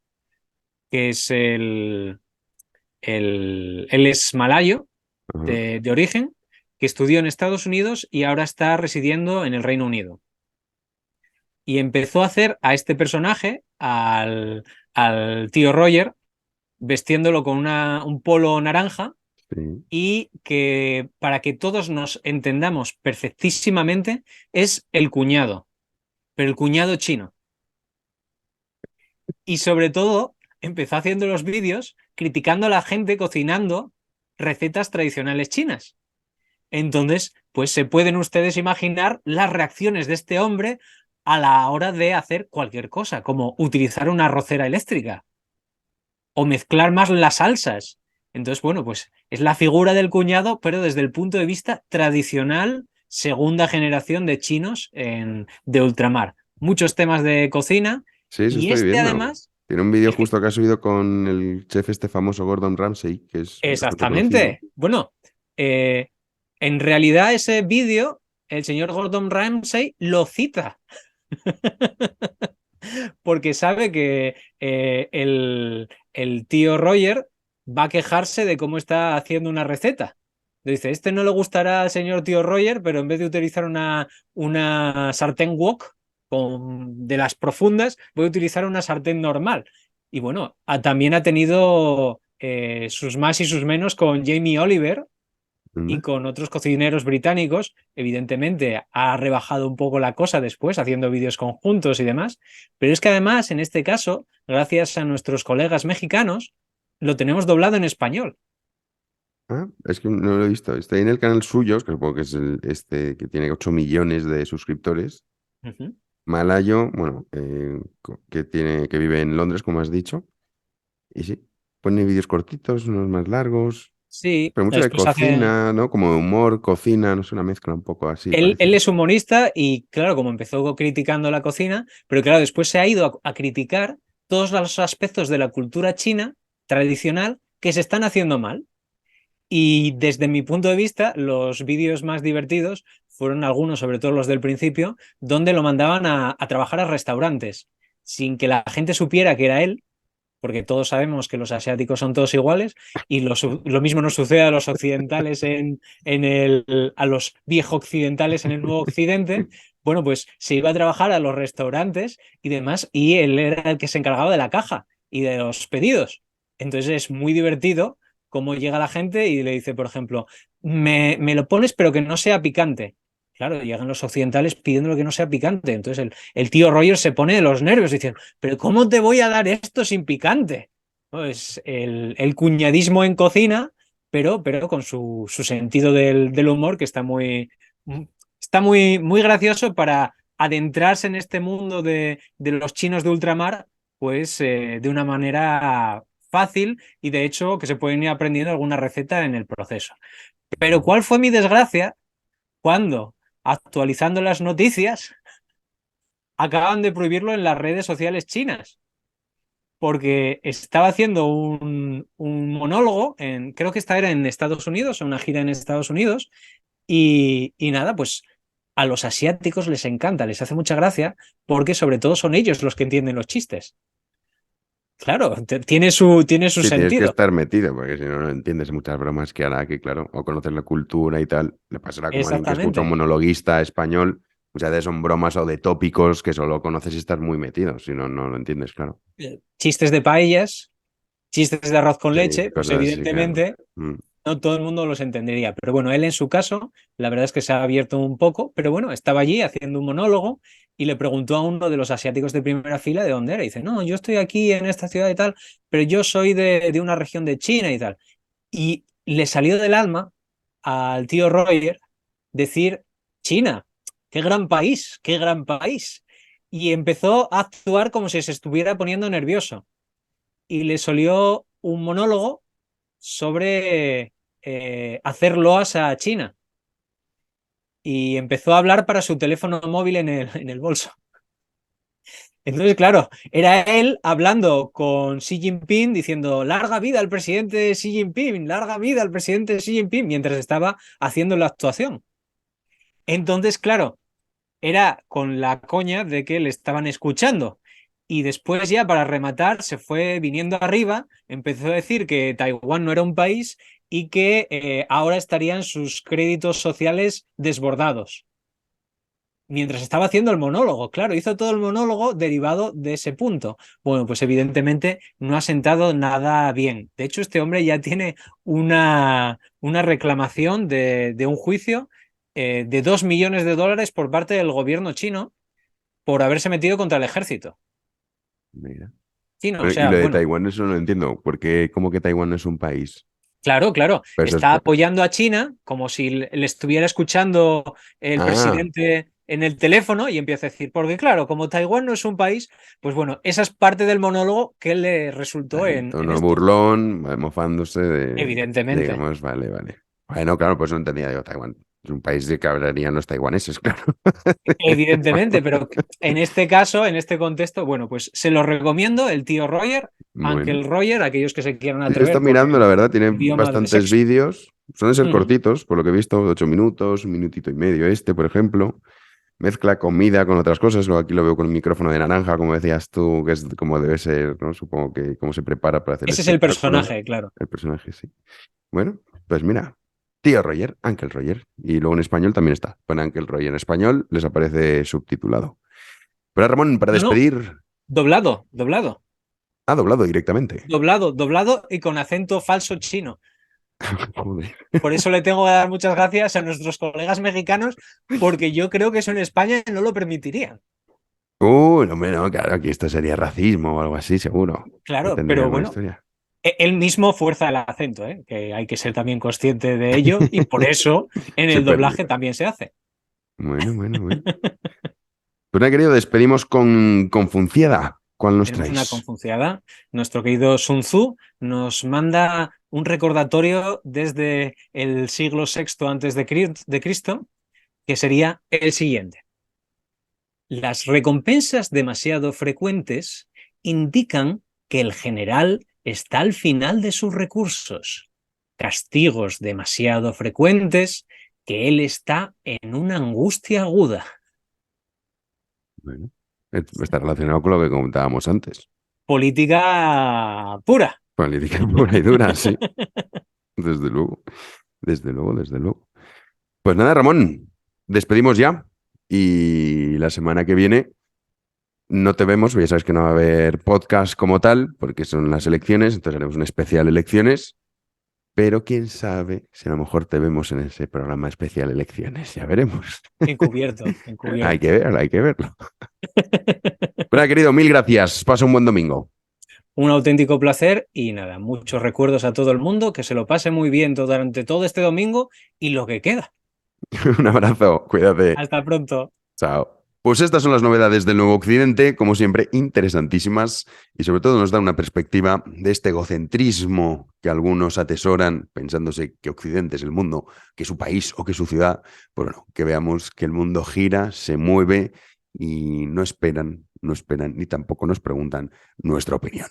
que es él es malayo,
Ajá.
de origen, que estudió en Estados Unidos y ahora está residiendo en el Reino Unido. Y empezó a hacer a este personaje, al tío Roger, vestiéndolo con un polo naranja,
Sí.
y que, para que todos nos entendamos perfectísimamente, es el cuñado, pero el cuñado chino. Y sobre todo, empezó haciendo los vídeos criticando a la gente cocinando recetas tradicionales chinas. Entonces, pues se pueden ustedes imaginar las reacciones de este hombre a la hora de hacer cualquier cosa, como utilizar una arrocera eléctrica. o mezclar más las salsas. Entonces, bueno, pues es la figura del cuñado, pero desde el punto de vista tradicional, segunda generación de chinos de ultramar. Muchos temas de cocina
Sí, eso
y
estoy
este
viendo.
además,
Tiene un vídeo
el que-
justo que ha subido con el chef este famoso Gordon Ramsay, que es bastante conocido.
exactamente. Bueno, en realidad ese vídeo, el señor Gordon Ramsay lo cita. Porque sabe que el tío Roger va a quejarse de cómo está haciendo una receta. Dice, este no le gustará al señor tío Roger, pero en vez de utilizar una sartén wok de las profundas, voy a utilizar una sartén normal. Y bueno, también ha tenido sus más y sus menos con Jamie Oliver, y
Anda.
con otros cocineros británicos. Evidentemente ha rebajado un poco la cosa después, haciendo vídeos conjuntos y demás, pero es que además, en este caso, gracias a nuestros colegas mexicanos, lo tenemos doblado en español.
Ah, es que no lo he visto. Está ahí en el canal suyo, que supongo que es este que tiene 8 millones de suscriptores.
Ujú.
Malayo, bueno, que vive en Londres, como has dicho. Y sí, pone vídeos cortitos, unos más largos,
Sí,
pero mucho de
después hace...
cocina, ¿no? Como de humor, cocina, no sé, una mezcla un poco así,
Él
parece.
es humorista y, claro, como empezó criticando la cocina, pero claro, después se ha ido a criticar todos los aspectos de la cultura china tradicional que se están haciendo mal. Y desde mi punto de vista, los vídeos más divertidos fueron algunos, sobre todo los del principio, donde lo mandaban a trabajar a restaurantes, sin que la gente supiera que era él, porque todos sabemos que los asiáticos son todos iguales, y lo mismo nos sucede a los occidentales a los viejo occidentales en el nuevo occidente. Bueno, pues se iba a trabajar a los restaurantes y demás, y él era el que se encargaba de la caja y de los pedidos. Entonces es muy divertido cómo llega la gente y le dice, por ejemplo, me lo pones pero que no sea picante. Claro, llegan los occidentales pidiendo que no sea picante. Entonces el tío Roger se pone de los nervios diciendo, pero ¿cómo te voy a dar esto sin picante? Pues el cuñadismo en cocina, pero con su sentido del humor que está muy gracioso para adentrarse en este mundo de los chinos de ultramar, pues de una manera fácil y de hecho que se pueden ir aprendiendo alguna receta en el proceso. Pero ¿cuál fue mi desgracia cuando, actualizando las noticias, acaban de prohibirlo en las redes sociales chinas? Porque estaba haciendo un monólogo, creo que esta era en Estados Unidos, una gira en Estados Unidos, y nada, pues a los asiáticos les encanta, les hace mucha gracia, porque sobre todo son ellos los que entienden los chistes. Claro, tiene su
Sí, tienes que
sentido.
estar metido, porque si no, no entiendes muchas bromas que hará, que claro, o conocer la cultura y tal, le pasará como a alguien que escucha a un
Exactamente.
monologuista español, muchas veces son bromas o de tópicos que solo conoces si estás muy metido, si no, no lo entiendes, claro.
Chistes de paellas, chistes de arroz con
Sí,
leche, pues
cosas así, claro.
evidentemente
Mm.
no todo el mundo los entendería. Pero bueno, él en su caso, la verdad es que se ha abierto un poco, pero bueno, estaba allí haciendo un monólogo y le preguntó a uno de los asiáticos de primera fila de dónde era. Y dice, no, yo estoy aquí en esta ciudad y tal, pero yo soy de una región de China y tal. Y le salió del alma al tío Roger decir, China, qué gran país, qué gran país. Y empezó a actuar como si se estuviera poniendo nervioso. Y le salió un monólogo sobre hacer loas a China y empezó a hablar para su teléfono móvil en el bolso. Entonces, claro, era él hablando con Xi Jinping diciendo larga vida al presidente Xi Jinping, larga vida al presidente Xi Jinping, mientras estaba haciendo la actuación. Entonces, claro, era con la coña de que le estaban escuchando. Y después ya para rematar se fue viniendo arriba, empezó a decir que Taiwán no era un país y que ahora estarían sus créditos sociales desbordados. Mientras estaba haciendo el monólogo, claro, hizo todo el monólogo derivado de ese punto. Bueno, pues evidentemente no ha sentado nada bien. De hecho, este hombre ya tiene una reclamación de un juicio de 2 millones de dólares por parte del gobierno chino por haberse metido contra el ejército
Mira.
chino. O
Pero, y
sea,
lo de
bueno,
Taiwán, eso no lo entiendo, porque como que Taiwán no es un país.
claro,
Pero eso es
está apoyando a China como si le estuviera escuchando el
Ah,
presidente en el teléfono y empieza a decir, porque claro, como Taiwán no es un país, pues bueno, esa es parte del monólogo que le resultó en
Tono
esto.
burlón, mofándose de...
Evidentemente.
Digamos, vale. Bueno, claro, pues no entendía yo Taiwán. Es un país de que hablarían los taiwaneses, claro.
Evidentemente, pero en este caso, en este contexto, bueno, pues se lo recomiendo, el tío Roger,
Bueno.
Uncle Roger, aquellos que se quieran
Sí, yo
atrever
estoy
con
mirando, la
el
verdad, tiene
idioma del
bastantes
sexo.
vídeos. Suelen ser
Ujú.
cortitos, por lo que he visto, de 8 minutos, un minutito y medio por ejemplo. Mezcla comida con otras cosas. Luego aquí lo veo con un micrófono de naranja, como decías tú, que es como debe ser, ¿no? Supongo que cómo se prepara para hacer el
Ese es el
espectáculo.
personaje, claro.
El personaje, sí. Bueno, pues mira, tío Roger, Uncle Roger. Y luego en español también está. Pone Uncle Roger en español, les aparece subtitulado. Pero Ramón, para
No, no,
despedir,
doblado,
ha doblado directamente.
doblado y con acento falso chino.
Joder.
Por eso le tengo que dar muchas gracias a nuestros colegas mexicanos, porque yo creo que eso en España no lo permitirían.
No, hombre, no, claro, aquí esto sería racismo o algo así, seguro. Que
Claro,
tendría
pero
alguna
bueno,
historia.
él mismo fuerza el acento, ¿eh? Que hay que ser también consciente de ello y por eso en
Se
el doblaje
permite.
también se hace.
Bueno. Pues nada, querido, despedimos con Confuciada. ¿Cuál nos
Tenemos una
traes?
confuciada. Nuestro querido Sun Tzu nos manda un recordatorio desde el siglo VI antes de Cristo, que sería el siguiente. Las recompensas demasiado frecuentes indican que el general está al final de sus recursos. Castigos demasiado frecuentes, que él está en una angustia aguda.
Bueno, está relacionado con lo que comentábamos antes.
Política pura.
Política pura y dura, sí. Desde luego, desde luego, desde luego. Pues nada, Ramón, despedimos ya. Y la semana que viene no te vemos, ya sabes que no va a haber podcast como tal, porque son las elecciones, entonces haremos un especial elecciones. Pero quién sabe si a lo mejor te vemos en ese programa especial elecciones, ya veremos.
Encubierto,
Hay
encubierto.
que verlo, hay que verlo. Bueno, querido, mil gracias. Pasa un buen domingo.
Un auténtico placer y nada, muchos recuerdos a todo el mundo, que se lo pase muy bien durante todo este domingo y lo que queda.
Un abrazo, cuídate.
Hasta pronto.
Chao. Pues estas son las novedades del Nuevo Occidente, como siempre, interesantísimas y sobre todo nos dan una perspectiva de este egocentrismo que algunos atesoran pensándose que Occidente es el mundo, que su país o que su ciudad. Pues bueno, que veamos que el mundo gira, se mueve y no esperan ni tampoco nos preguntan nuestra opinión.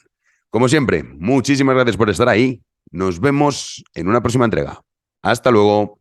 Como siempre, muchísimas gracias por estar ahí. Nos vemos en una próxima entrega. Hasta luego.